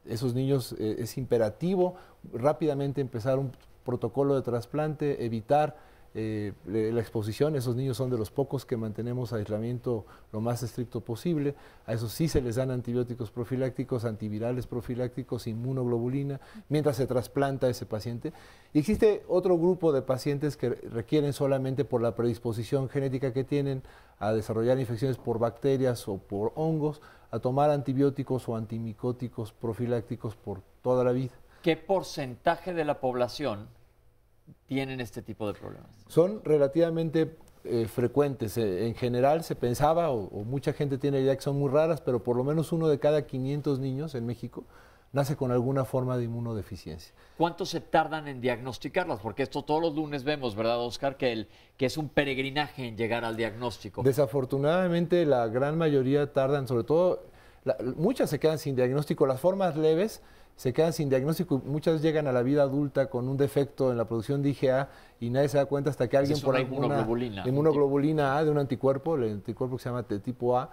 Speaker 5: Esos niños es imperativo rápidamente empezar un protocolo de trasplante, evitar la exposición. Esos niños son de los pocos que mantenemos aislamiento lo más estricto posible. A esos sí se les dan antibióticos profilácticos, antivirales profilácticos, inmunoglobulina, mientras se trasplanta a ese paciente. Y existe otro grupo de pacientes que requieren solamente por la predisposición genética que tienen a desarrollar infecciones por bacterias o por hongos, a tomar antibióticos o antimicóticos profilácticos por toda la vida.
Speaker 2: ¿Qué porcentaje de la población tienen este tipo de problemas?
Speaker 5: Son relativamente frecuentes. En general se pensaba, o mucha gente tiene la idea que son muy raras, pero por lo menos 1 de cada 500 niños en México nace con alguna forma de inmunodeficiencia.
Speaker 2: ¿Cuánto se tardan en diagnosticarlas? Porque esto todos los lunes vemos, ¿verdad, Oscar? Que es un peregrinaje en llegar al diagnóstico.
Speaker 5: Desafortunadamente, la gran mayoría tardan, sobre todo, muchas se quedan sin diagnóstico. Las formas leves se quedan sin diagnóstico, muchas llegan a la vida adulta con un defecto en la producción de IgA y nadie se da cuenta hasta que alguien por alguna inmunoglobulina A de un anticuerpo, el anticuerpo que se llama de tipo A.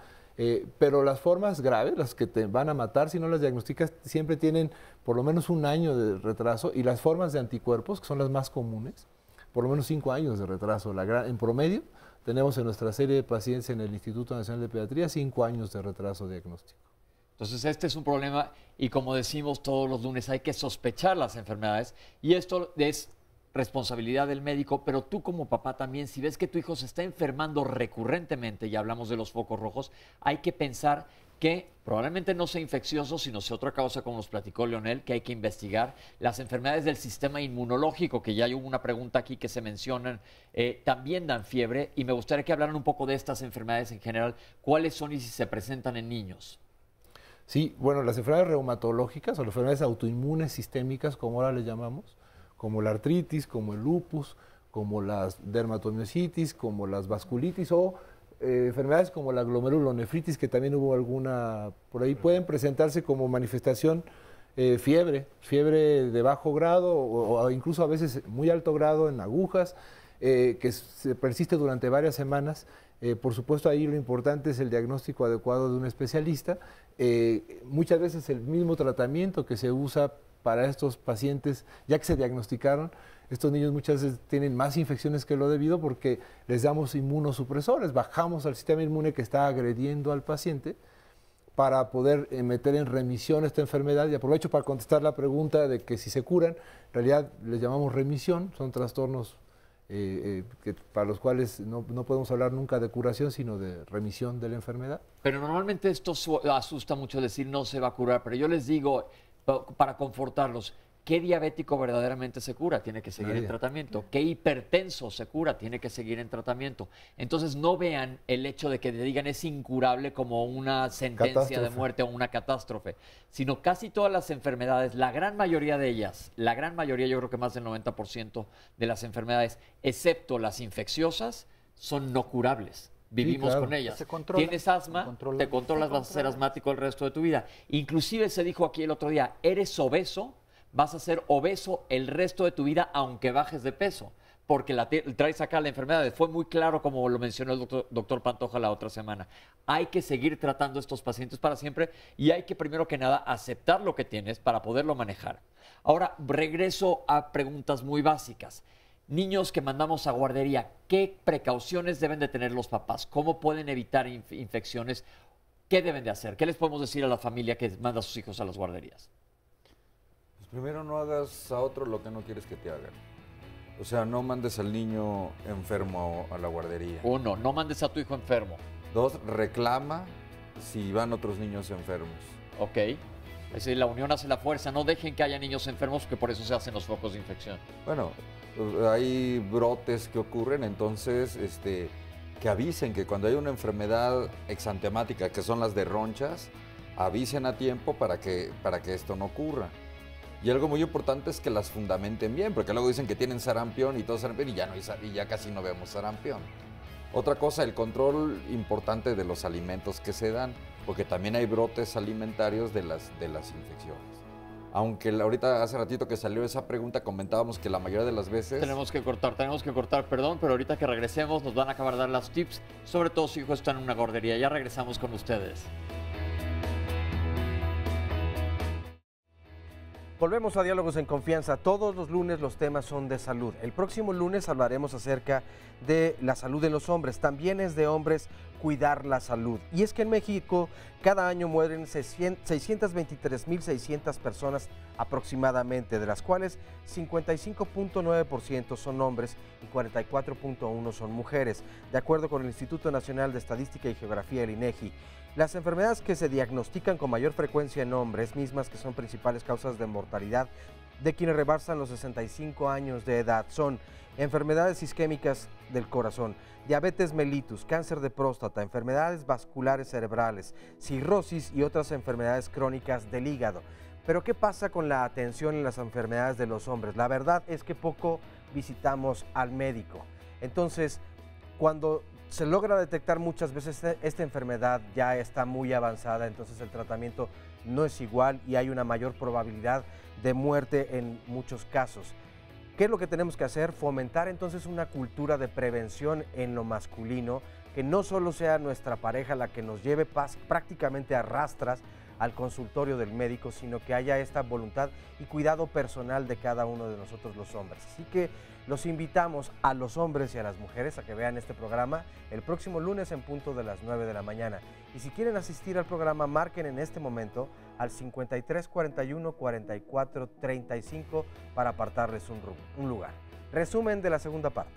Speaker 5: Pero las formas graves, las que te van a matar si no las diagnosticas, siempre tienen por lo menos 1 año de retraso, y las formas de anticuerpos, que son las más comunes, por lo menos 5 años de retraso. En promedio, tenemos en nuestra serie de pacientes en el Instituto Nacional de Pediatría 5 años de retraso diagnóstico.
Speaker 2: Entonces este es un problema y como decimos todos los lunes hay que sospechar las enfermedades y esto es responsabilidad del médico, pero tú como papá también, si ves que tu hijo se está enfermando recurrentemente, y hablamos de los focos rojos, hay que pensar que probablemente no sea infeccioso, sino sea otra causa, como nos platicó Leonel, que hay que investigar. Las enfermedades del sistema inmunológico, que ya hubo una pregunta aquí que se mencionan, también dan fiebre, y me gustaría que hablaran un poco de estas enfermedades en general, cuáles son y si se presentan en niños.
Speaker 5: Sí, bueno, las enfermedades reumatológicas o las enfermedades autoinmunes sistémicas, como ahora le llamamos, como la artritis, como el lupus, como las dermatomiositis, como las vasculitis o enfermedades como la glomerulonefritis, que también hubo alguna por ahí, pueden presentarse como manifestación fiebre de bajo grado o incluso a veces muy alto grado en agujas, que se persiste durante varias semanas. Por supuesto, ahí lo importante es el diagnóstico adecuado de un especialista. Muchas veces el mismo tratamiento que se usa para estos pacientes, ya que se diagnosticaron, estos niños muchas veces tienen más infecciones que lo debido porque les damos inmunosupresores, bajamos al sistema inmune que está agrediendo al paciente para poder meter en remisión esta enfermedad. Y aprovecho para contestar la pregunta de que si se curan, en realidad les llamamos remisión, son trastornos para los cuales no podemos hablar nunca de curación, sino de remisión de la enfermedad.
Speaker 2: Pero normalmente esto asusta mucho decir no se va a curar, pero yo les digo, para confortarlos, ¿qué diabético verdaderamente se cura? Tiene que seguir en tratamiento. ¿Qué hipertenso se cura? Tiene que seguir en tratamiento. Entonces no vean el hecho de que te digan es incurable como una sentencia de muerte o una catástrofe, sino casi todas las enfermedades, la gran mayoría de ellas, la gran mayoría, yo creo que más del 90% de las enfermedades, excepto las infecciosas, son no curables. Vivimos con ellas. Tienes asma, te controlas, vas a ser asmático el resto de tu vida. Inclusive se dijo aquí el otro día, eres obeso, vas a ser obeso el resto de tu vida aunque bajes de peso, porque traes acá la enfermedad. Fue muy claro como lo mencionó el doctor Pantoja la otra semana. Hay que seguir tratando a estos pacientes para siempre y hay que primero que nada aceptar lo que tienes para poderlo manejar. Ahora regreso a preguntas muy básicas. Niños que mandamos a guardería, ¿qué precauciones deben de tener los papás? ¿Cómo pueden evitar infecciones? ¿Qué deben de hacer? ¿Qué les podemos decir a la familia que manda a sus hijos a las guarderías?
Speaker 6: Pues primero, no hagas a otro lo que no quieres que te hagan. O sea, no mandes al niño enfermo a la guardería.
Speaker 2: 1, no mandes a tu hijo enfermo.
Speaker 6: 2, reclama si van otros niños enfermos.
Speaker 2: Ok. Es decir, la unión hace la fuerza. No dejen que haya niños enfermos, que por eso se hacen los focos de infección.
Speaker 6: Bueno, hay brotes que ocurren, entonces que avisen que cuando hay una enfermedad exantemática, que son las de ronchas, avisen a tiempo para que esto no ocurra. Y algo muy importante es que las fundamenten bien, porque luego dicen que tienen sarampión y todo sarampión y ya casi no vemos sarampión. Otra cosa, el control importante de los alimentos que se dan, porque también hay brotes alimentarios de las infecciones. Aunque ahorita hace ratito que salió esa pregunta comentábamos que la mayoría de las veces...
Speaker 2: Tenemos que cortar, perdón, pero ahorita que regresemos nos van a acabar de dar las tips, sobre todo si hijo está en una guardería. Ya regresamos con ustedes.
Speaker 3: Volvemos a Diálogos en Confianza. Todos los lunes los temas son de salud. El próximo lunes hablaremos acerca de la salud de los hombres. También es de hombres cuidar la salud. Y es que en México cada año mueren 623.600 personas aproximadamente, de las cuales 55.9% son hombres y 44.1% son mujeres, de acuerdo con el Instituto Nacional de Estadística y Geografía, el INEGI. Las enfermedades que se diagnostican con mayor frecuencia en hombres, mismas que son principales causas de mortalidad de quienes rebasan los 65 años de edad, son enfermedades isquémicas del corazón, diabetes mellitus, cáncer de próstata, enfermedades vasculares cerebrales, cirrosis y otras enfermedades crónicas del hígado. Pero ¿qué pasa con la atención en las enfermedades de los hombres? La verdad es que poco visitamos al médico. Entonces, cuando se logra detectar muchas veces esta enfermedad ya está muy avanzada, entonces el tratamiento no es igual y hay una mayor probabilidad de muerte en muchos casos. ¿Qué es lo que tenemos que hacer? Fomentar entonces una cultura de prevención en lo masculino, que no solo sea nuestra pareja la que nos lleve prácticamente a rastras al consultorio del médico, sino que haya esta voluntad y cuidado personal de cada uno de nosotros los hombres. Así que los invitamos a los hombres y a las mujeres a que vean este programa el próximo lunes en punto de las 9 de la mañana. Y si quieren asistir al programa, marquen en este momento al 53 41 44 35 para apartarles un lugar. Resumen de la segunda parte.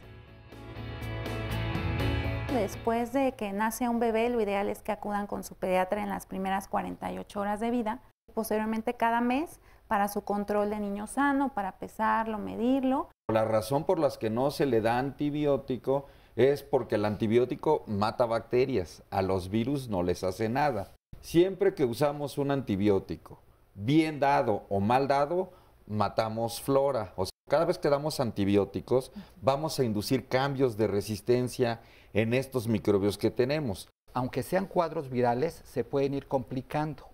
Speaker 7: Después de que nace un bebé, lo ideal es que acudan con su pediatra en las primeras 48 horas de vida, posteriormente cada mes para su control de niño sano, para pesarlo, medirlo.
Speaker 6: La razón por las que no se le da antibiótico es porque el antibiótico mata bacterias, a los virus no les hace nada. Siempre que usamos un antibiótico, bien dado o mal dado, matamos flora. O sea, cada vez que damos antibióticos, vamos a inducir cambios de resistencia en estos microbios que tenemos.
Speaker 4: Aunque sean cuadros virales, se pueden ir complicando.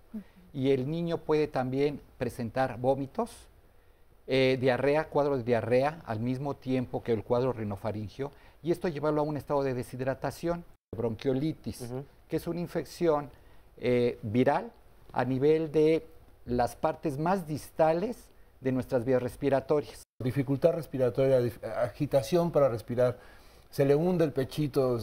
Speaker 4: Y el niño puede también presentar vómitos, diarrea, cuadro de diarrea, al mismo tiempo que el cuadro rinofaringio, y esto llevarlo a un estado de deshidratación, bronquiolitis, que es una infección viral a nivel de las partes más distales de nuestras vías respiratorias.
Speaker 5: Dificultad respiratoria, agitación para respirar, se le hunde el pechito,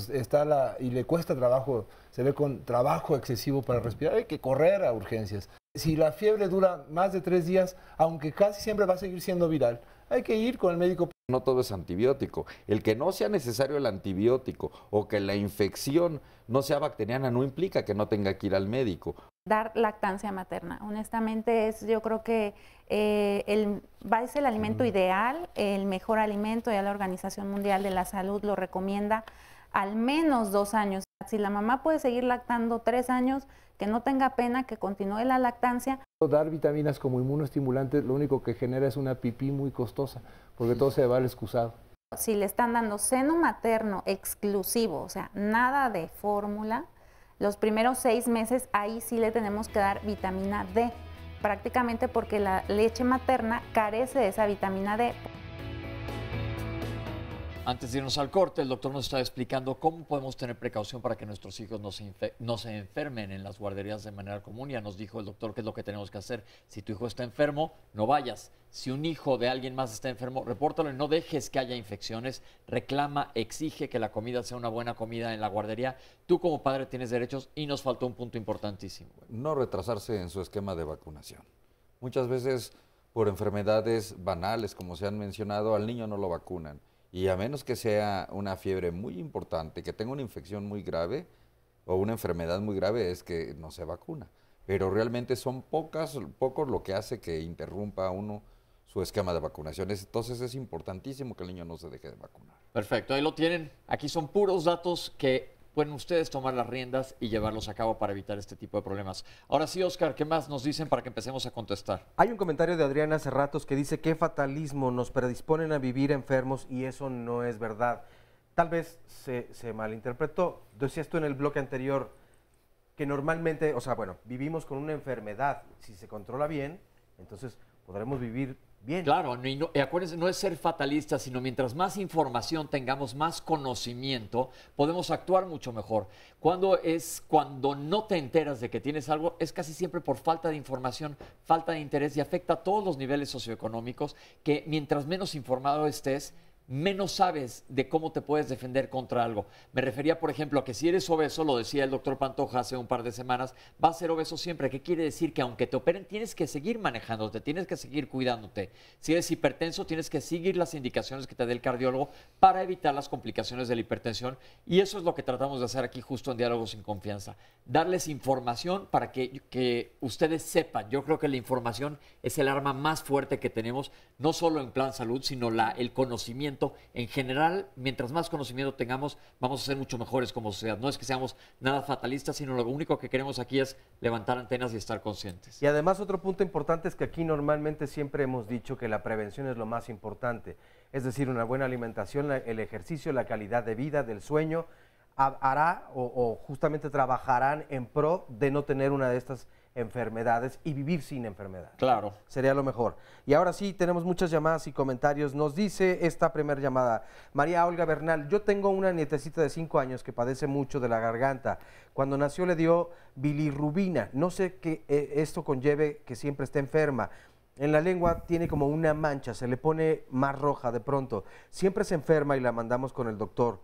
Speaker 5: y le cuesta trabajo, se ve con trabajo excesivo para respirar, hay que correr a urgencias. Si la fiebre dura más de 3 días, aunque casi siempre va a seguir siendo viral, hay que ir con el médico.
Speaker 6: No todo es antibiótico. El que no sea necesario el antibiótico o que la infección no sea bacteriana no implica que no tenga que ir al médico.
Speaker 7: Dar lactancia materna, honestamente yo creo que es el alimento ideal, el mejor alimento, ya la Organización Mundial de la Salud lo recomienda al menos 2 años. Si la mamá puede seguir lactando 3 años, que no tenga pena, que continúe la lactancia.
Speaker 5: Dar vitaminas como inmunoestimulantes lo único que genera es una pipí muy costosa, porque todo se va al excusado.
Speaker 7: Si le están dando seno materno exclusivo, o sea, nada de fórmula, los primeros 6 meses ahí sí le tenemos que dar vitamina D, prácticamente porque la leche materna carece de esa vitamina D.
Speaker 2: Antes de irnos al corte, el doctor nos está explicando cómo podemos tener precaución para que nuestros hijos no se enfermen en las guarderías de manera común. Ya nos dijo el doctor qué es lo que tenemos que hacer. Si tu hijo está enfermo, no vayas. Si un hijo de alguien más está enfermo, repórtalo y no dejes que haya infecciones. Reclama, exige que la comida sea una buena comida en la guardería. Tú como padre tienes derechos y nos faltó un punto importantísimo.
Speaker 6: No retrasarse en su esquema de vacunación. Muchas veces por enfermedades banales, como se han mencionado, al niño no lo vacunan. Y a menos que sea una fiebre muy importante, que tenga una infección muy grave o una enfermedad muy grave, es que no se vacuna. Pero realmente son pocos lo que hace que interrumpa uno su esquema de vacunaciones. Entonces es importantísimo que el niño no se deje de vacunar.
Speaker 2: Perfecto, ahí lo tienen. Aquí son puros datos que pueden ustedes tomar las riendas y llevarlos a cabo para evitar este tipo de problemas. Ahora sí, Oscar, ¿qué más nos dicen para que empecemos a contestar?
Speaker 3: Hay un comentario de Adriana hace ratos que dice que fatalismo, nos predisponen a vivir enfermos y eso no es verdad. Tal vez se malinterpretó. Decías tú en el bloque anterior que normalmente, o sea, bueno, vivimos con una enfermedad. Si se controla bien, entonces podremos vivir bien.
Speaker 2: Claro, acuérdense, no es ser fatalista, sino mientras más información tengamos, más conocimiento, podemos actuar mucho mejor. Cuando no te enteras de que tienes algo, es casi siempre por falta de información, falta de interés y afecta a todos los niveles socioeconómicos, que mientras menos informado estés, menos sabes de cómo te puedes defender contra algo. Me refería, por ejemplo, a que si eres obeso, lo decía el doctor Pantoja hace un par de semanas, vas a ser obeso siempre. ¿Qué quiere decir? Que aunque te operen, tienes que seguir manejándote, tienes que seguir cuidándote. Si eres hipertenso, tienes que seguir las indicaciones que te dé el cardiólogo para evitar las complicaciones de la hipertensión. Y eso es lo que tratamos de hacer aquí justo en Diálogos sin Confianza. Darles información para que ustedes sepan. Yo creo que la información es el arma más fuerte que tenemos, no solo en plan salud, sino el conocimiento. En general, mientras más conocimiento tengamos, vamos a ser mucho mejores como sociedad. No es que seamos nada fatalistas, sino lo único que queremos aquí es levantar antenas y estar conscientes.
Speaker 3: Y además otro punto importante es que aquí normalmente siempre hemos dicho que la prevención es lo más importante. Es decir, una buena alimentación, el ejercicio, la calidad de vida, del sueño, hará o justamente trabajarán en pro de no tener una de estas enfermedades y vivir sin enfermedad.
Speaker 2: Claro.
Speaker 3: Sería lo mejor. Y ahora sí, tenemos muchas llamadas y comentarios. Nos dice esta primera llamada, María Olga Bernal, yo tengo una nietecita de 5 años que padece mucho de la garganta. Cuando nació le dio bilirrubina. No sé qué esto conlleve que siempre esté enferma. En la lengua tiene como una mancha, se le pone más roja de pronto. Siempre se enferma y la mandamos con el doctor.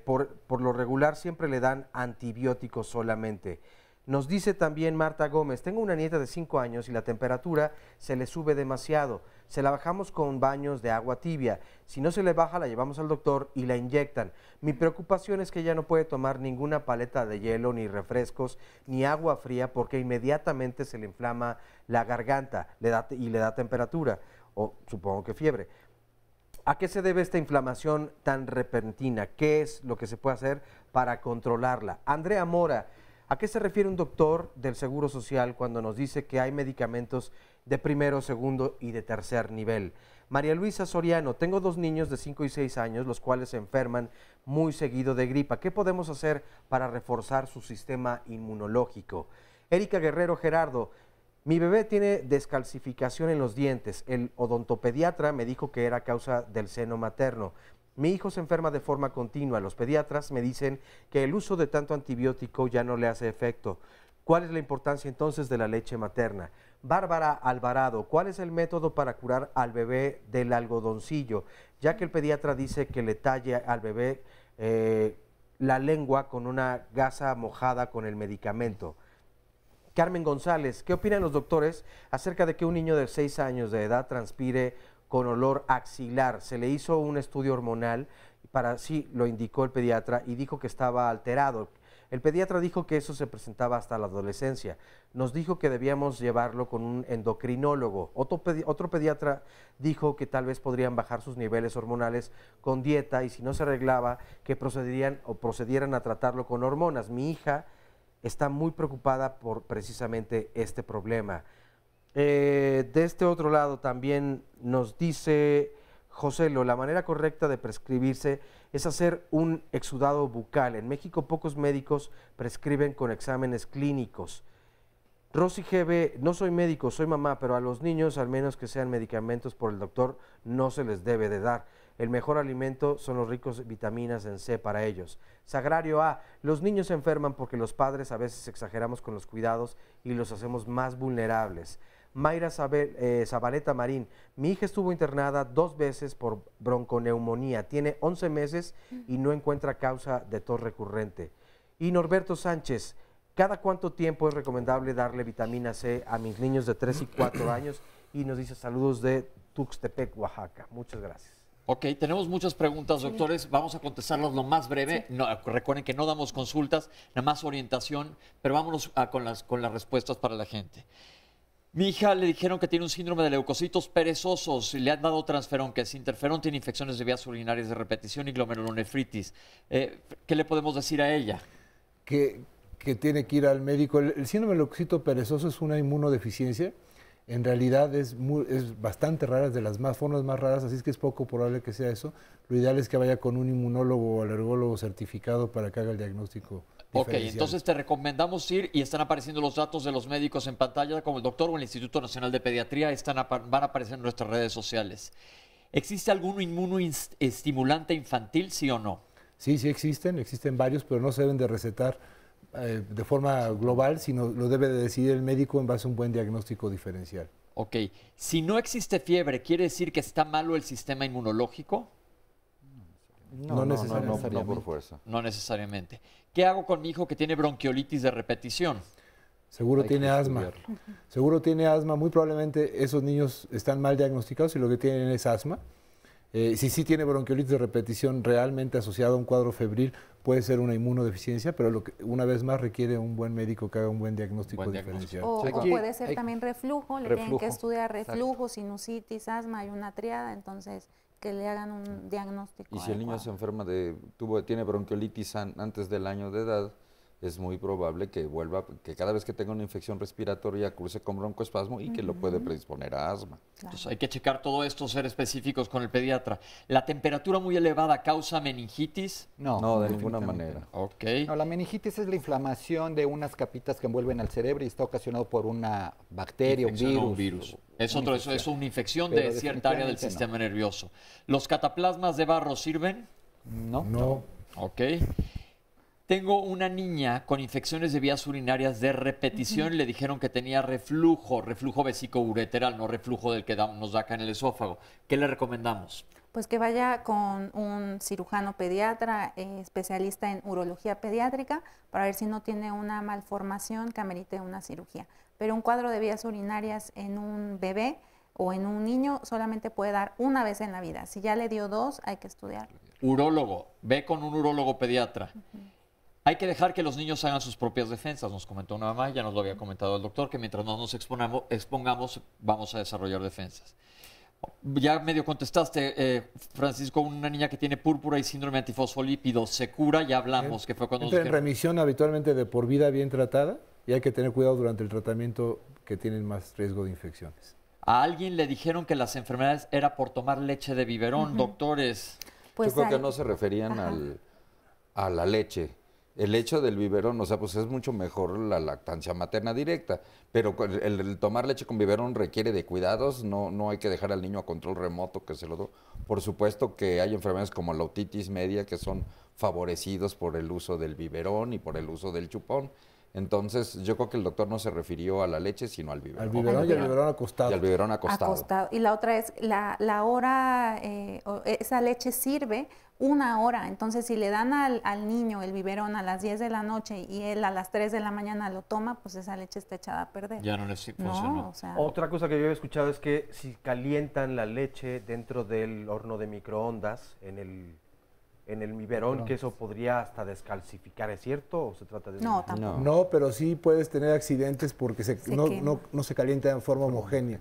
Speaker 3: Por lo regular siempre le dan antibióticos solamente. Nos dice también Marta Gómez, tengo una nieta de 5 años y la temperatura se le sube demasiado. Se la bajamos con baños de agua tibia. Si no se le baja, la llevamos al doctor y la inyectan. Mi preocupación es que ella no puede tomar ninguna paleta de hielo, ni refrescos, ni agua fría, porque inmediatamente se le inflama la garganta le da temperatura, o supongo que fiebre. ¿A qué se debe esta inflamación tan repentina? ¿Qué es lo que se puede hacer para controlarla? Andrea Mora, ¿A qué se refiere un doctor del Seguro Social cuando nos dice que hay medicamentos de primero, segundo y de tercer nivel? María Luisa Soriano, tengo 2 niños de 5 y 6 años, los cuales se enferman muy seguido de gripa. ¿Qué podemos hacer para reforzar su sistema inmunológico? Erika Guerrero Gerardo, mi bebé tiene descalcificación en los dientes. El odontopediatra me dijo que era causa del seno materno. Mi hijo se enferma de forma continua. Los pediatras me dicen que el uso de tanto antibiótico ya no le hace efecto. ¿Cuál es la importancia entonces de la leche materna? Bárbara Alvarado, ¿cuál es el método para curar al bebé del algodoncillo? Ya que el pediatra dice que le talle al bebé la lengua con una gasa mojada con el medicamento. Carmen González, ¿qué opinan los doctores acerca de que un niño de 6 años de edad transpire con olor axilar? Se le hizo un estudio hormonal, sí lo indicó el pediatra y dijo que estaba alterado. El pediatra dijo que eso se presentaba hasta la adolescencia. Nos dijo que debíamos llevarlo con un endocrinólogo. Otro pediatra dijo que tal vez podrían bajar sus niveles hormonales con dieta y si no se arreglaba, que procedieran a tratarlo con hormonas. Mi hija está muy preocupada por precisamente este problema. De este otro lado también nos dice Joselo, la manera correcta de prescribirse es hacer un exudado bucal. En México pocos médicos prescriben con exámenes clínicos. Rosy GB, no soy médico, soy mamá, pero a los niños, al menos que sean medicamentos por el doctor, no se les debe de dar. El mejor alimento son los ricos vitaminas en C para ellos. Sagrario A, los niños se enferman porque los padres a veces exageramos con los cuidados y los hacemos más vulnerables. Mayra Zabaleta Marín, mi hija estuvo internada 2 veces por bronconeumonía, tiene 11 meses y no encuentra causa de tos recurrente. Y Norberto Sánchez, ¿cada cuánto tiempo es recomendable darle vitamina C a mis niños de 3 y 4 años? Y nos dice saludos de Tuxtepec, Oaxaca. Muchas gracias.
Speaker 2: Ok, tenemos muchas preguntas, doctores. Vamos a contestarlas lo más breve. No, recuerden que no damos consultas, nada más orientación, pero vámonos con las respuestas para la gente. Mi hija le dijeron que tiene un síndrome de leucocitos perezosos y le han dado transferón, que es interferón, tiene infecciones de vías urinarias de repetición y glomerulonefritis. ¿Qué le podemos decir a ella?
Speaker 5: Que tiene que ir al médico. El síndrome de leucocito perezoso es una inmunodeficiencia. En realidad es bastante rara, es de las formas más raras, así es que es poco probable que sea eso. Lo ideal es que vaya con un inmunólogo o alergólogo certificado para que haga el diagnóstico.
Speaker 2: Ok, entonces te recomendamos ir y están apareciendo los datos de los médicos en pantalla, como el doctor o el Instituto Nacional de Pediatría, van a aparecer en nuestras redes sociales. ¿Existe algún inmunoestimulante infantil, sí o no?
Speaker 5: Sí, sí existen varios, pero no se deben de recetar de forma global, sino lo debe de decidir el médico en base a un buen diagnóstico diferencial.
Speaker 2: Ok, si no existe fiebre, ¿quiere decir que está malo el sistema inmunológico?
Speaker 5: No necesariamente.
Speaker 6: No por fuerza.
Speaker 2: No necesariamente. ¿Qué hago con mi hijo que tiene bronquiolitis de repetición?
Speaker 5: Seguro tiene asma. Seguro tiene asma. Muy probablemente esos niños están mal diagnosticados y lo que tienen es asma. Si sí tiene bronquiolitis de repetición realmente asociada a un cuadro febril, puede ser una inmunodeficiencia, pero una vez más requiere un buen médico que haga un buen diagnóstico diferencial.
Speaker 7: O puede ser también reflujo, le tienen que estudiar reflujo, sinusitis, asma, hay una triada, entonces que le hagan un diagnóstico.
Speaker 6: Y si el niño se enferma tiene bronquiolitis antes del año de edad, es muy probable que que cada vez que tenga una infección respiratoria cruce con broncoespasmo y que lo puede predisponer a asma.
Speaker 2: Entonces hay que checar todo esto, ser específicos con el pediatra. ¿La temperatura muy elevada causa meningitis?
Speaker 6: No, de ninguna manera.
Speaker 2: Ok.
Speaker 4: No, la meningitis es la inflamación de unas capitas que envuelven al cerebro y está ocasionado por una bacteria, un virus.
Speaker 2: Es una infección de cierta área del sistema nervioso. ¿Los cataplasmas de barro sirven?
Speaker 5: No.
Speaker 2: Ok. Tengo una niña con infecciones de vías urinarias de repetición. Le dijeron que tenía reflujo vesicoureteral, no reflujo del que nos da acá en el esófago. ¿Qué le recomendamos?
Speaker 7: Pues que vaya con un cirujano pediatra, especialista en urología pediátrica, para ver si no tiene una malformación que amerite una cirugía. Pero un cuadro de vías urinarias en un bebé o en un niño solamente puede dar una vez en la vida. Si ya le dio 2, hay que estudiarlo.
Speaker 2: Urólogo, ve con un urólogo pediatra. Hay que dejar que los niños hagan sus propias defensas, nos comentó una mamá, ya nos lo había comentado el doctor, que mientras no nos expongamos vamos a desarrollar defensas. Ya medio contestaste, Francisco, una niña que tiene púrpura y síndrome antifosfolípido, ¿se cura? Ya hablamos, que fue cuando...
Speaker 5: Entra en remisión habitualmente de por vida bien tratada y hay que tener cuidado durante el tratamiento que tienen más riesgo de infecciones.
Speaker 2: A alguien le dijeron que las enfermedades era por tomar leche de biberón, doctores.
Speaker 6: Yo creo que no se referían a la leche. El hecho del biberón, o sea, pues es mucho mejor la lactancia materna directa, pero el tomar leche con biberón requiere de cuidados, no hay que dejar al niño a control remoto que se lo do. Por supuesto que hay enfermedades como la otitis media que son favorecidos por el uso del biberón y por el uso del chupón. Entonces, yo creo que el doctor no se refirió a la leche, sino al biberón.
Speaker 5: Al biberón y al biberón acostado.
Speaker 6: Y al biberón acostado.
Speaker 7: Y la otra es, la hora, esa leche sirve 1 hora. Entonces, si le dan al niño el biberón a las 10 de la noche y él a las 3 de la mañana lo toma, pues esa leche está echada a perder.
Speaker 2: Ya no le funcionó.
Speaker 7: No, o sea,
Speaker 3: otra cosa que yo he escuchado es que si calientan la leche dentro del horno de microondas, en el biberón, que eso podría hasta descalcificar, ¿es cierto? ¿O se trata de...?
Speaker 7: No, tampoco.
Speaker 5: No, pero sí puedes tener accidentes porque no se calienta en forma homogénea.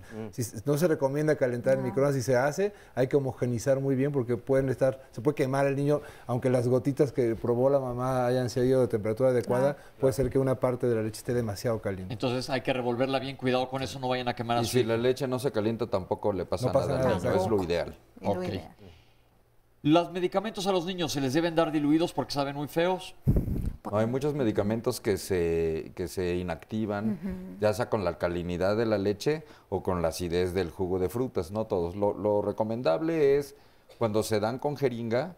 Speaker 5: No se recomienda calentar en microondas. Si se hace, hay que homogenizar muy bien porque se puede quemar el niño, aunque las gotitas que probó la mamá hayan sido de temperatura adecuada, puede ser que una parte de la leche esté demasiado caliente.
Speaker 2: Entonces hay que revolverla bien, cuidado con eso, no vayan a quemar a su
Speaker 6: hijo. Y si la leche no se calienta tampoco le pasa nada. Es lo ideal.
Speaker 2: Okay. ¿Los medicamentos a los niños se les deben dar diluidos porque saben muy feos?
Speaker 6: No, hay muchos medicamentos que se inactivan, ya sea con la alcalinidad de la leche o con la acidez del jugo de frutas, no todos. Lo recomendable es cuando se dan con jeringa,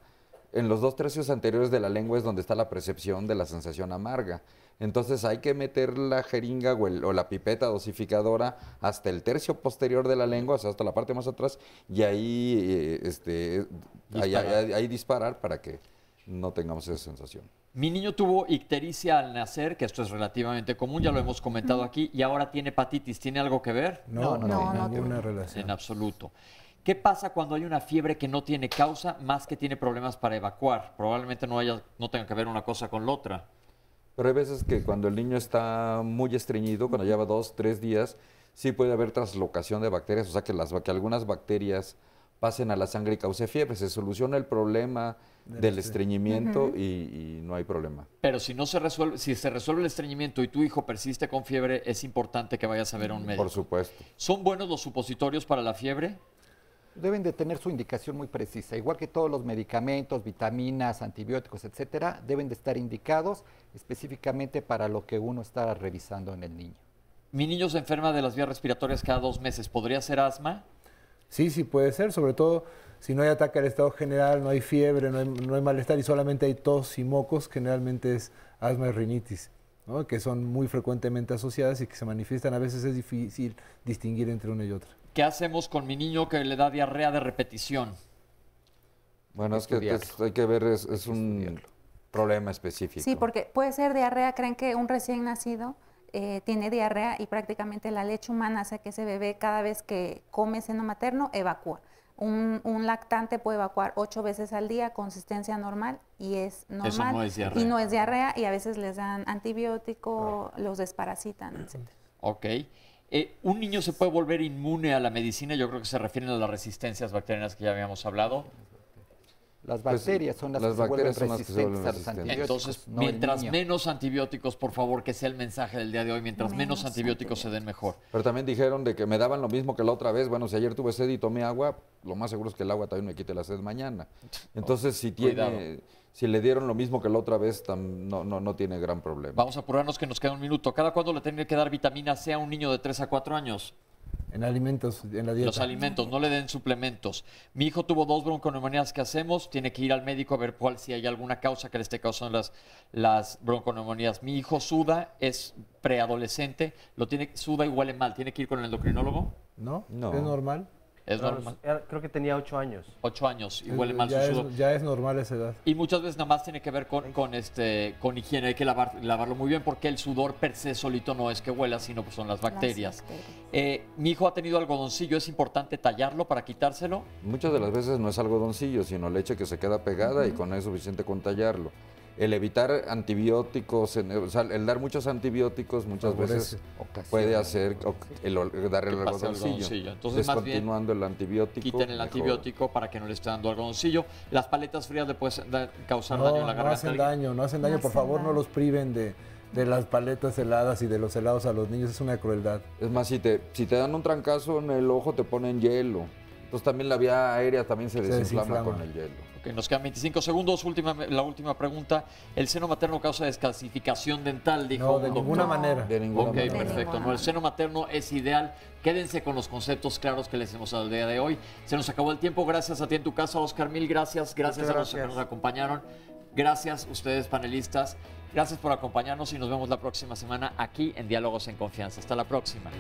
Speaker 6: en los 2 tercios anteriores de la lengua es donde está la percepción de la sensación amarga. Entonces hay que meter la jeringa o la pipeta dosificadora hasta el tercio posterior de la lengua, o sea, hasta la parte más atrás, y ahí disparar para que no tengamos esa sensación.
Speaker 2: Mi niño tuvo ictericia al nacer, que esto es relativamente común, ya lo hemos comentado aquí, y ahora tiene hepatitis. ¿Tiene algo que ver?
Speaker 5: No, ninguna relación.
Speaker 2: En absoluto. ¿Qué pasa cuando hay una fiebre que no tiene causa, más que tiene problemas para evacuar? Probablemente no tenga que ver una cosa con la otra.
Speaker 6: Pero hay veces que cuando el niño está muy estreñido, cuando lleva 2, 3 días, sí puede haber traslocación de bacterias, o sea que algunas bacterias pasen a la sangre y cause fiebre. Se soluciona el problema del estreñimiento y no hay problema.
Speaker 2: Pero si se resuelve el estreñimiento y tu hijo persiste con fiebre, es importante que vayas a ver a un médico.
Speaker 6: Por supuesto.
Speaker 2: ¿Son buenos los supositorios para la fiebre?
Speaker 4: Deben de tener su indicación muy precisa, igual que todos los medicamentos, vitaminas, antibióticos, etcétera, deben de estar indicados específicamente para lo que uno está revisando en el niño.
Speaker 2: Mi niño se enferma de las vías respiratorias cada 2 meses, ¿podría ser asma?
Speaker 5: Sí, puede ser, sobre todo si no hay ataque al estado general, no hay fiebre, no hay malestar y solamente hay tos y mocos, generalmente es asma y rinitis, ¿no? Que son muy frecuentemente asociadas y que se manifiestan. A veces es difícil distinguir entre una y otra.
Speaker 2: ¿Qué hacemos con mi niño que le da diarrea de repetición?
Speaker 6: Bueno, es que hay que ver, es un problema específico.
Speaker 7: Sí, porque puede ser diarrea. Creen que un recién nacido tiene diarrea y prácticamente la leche humana hace que ese bebé cada vez que come seno materno evacúa. Un lactante puede evacuar 8 veces al día, consistencia normal, y es normal.
Speaker 2: Eso no es diarrea.
Speaker 7: Y no es diarrea, y a veces les dan antibiótico, los desparasitan, etc.
Speaker 2: Ok. ¿Un niño se puede volver inmune a la medicina? Yo creo que se refieren a las resistencias bacterianas que ya habíamos hablado.
Speaker 4: Las bacterias son las que se vuelven resistentes a los antibióticos.
Speaker 2: Entonces, mientras menos antibióticos, por favor, que sea el mensaje del día de hoy, mientras menos antibióticos se den mejor.
Speaker 6: Pero también dijeron de que me daban lo mismo que la otra vez. Bueno, si ayer tuve sed y tomé agua, lo más seguro es que el agua también me quite la sed mañana. Entonces, si le dieron lo mismo que la otra vez, no tiene gran problema.
Speaker 2: Vamos a apurarnos que nos queda 1 minuto. ¿Cada cuándo le tiene que dar vitamina C a un niño de 3 a 4 años?
Speaker 5: En alimentos, en la dieta.
Speaker 2: Los alimentos, no le den suplementos. Mi hijo tuvo 2 bronconeumonías. ¿Qué hacemos? Tiene que ir al médico a ver si hay alguna causa que le esté causando las bronconeumonías. Mi hijo suda, es preadolescente, suda y huele mal. ¿Tiene que ir con el endocrinólogo?
Speaker 5: No, es normal.
Speaker 2: Es normal.
Speaker 3: Creo que tenía 8 años.
Speaker 2: 8 años y huele mal su sudor.
Speaker 5: Ya es normal esa edad.
Speaker 2: Y muchas veces nada más tiene que ver con higiene. Hay que lavarlo muy bien porque el sudor per se solito no es que huela, sino pues son las bacterias. Mi hijo ha tenido algodoncillo. ¿Es importante tallarlo para quitárselo?
Speaker 6: Muchas de las veces no es algodoncillo, sino leche que se queda pegada y con eso es suficiente con tallarlo. el evitar antibióticos, o sea, el dar muchos antibióticos muchas veces puede hacer dar el algodoncillo.
Speaker 2: Entonces, más bien,
Speaker 6: descontinuando el antibiótico.
Speaker 2: Quiten el antibiótico para que no le esté dando algodoncillo. Las paletas frías le pueden causar daño en la garganta.
Speaker 5: No hacen daño, por favor, no los priven de las paletas heladas y de los helados a los niños, es una crueldad.
Speaker 6: Es más, si te dan un trancazo en el ojo, te ponen hielo. Entonces también la vía aérea también se desinflama con el hielo.
Speaker 2: Okay, nos quedan 25 segundos. La última pregunta. ¿El seno materno causa descalcificación dental? Dijo
Speaker 5: no, de ninguna manera.
Speaker 6: De ninguna manera.
Speaker 2: Perfecto. No, el seno materno es ideal. Quédense con los conceptos claros que les hemos dado el día de hoy. Se nos acabó el tiempo. Gracias a ti en tu casa, Oscar. Mil gracias. Gracias a los que nos acompañaron. Gracias ustedes, panelistas. Gracias por acompañarnos y nos vemos la próxima semana aquí en Diálogos en Confianza. Hasta la próxima.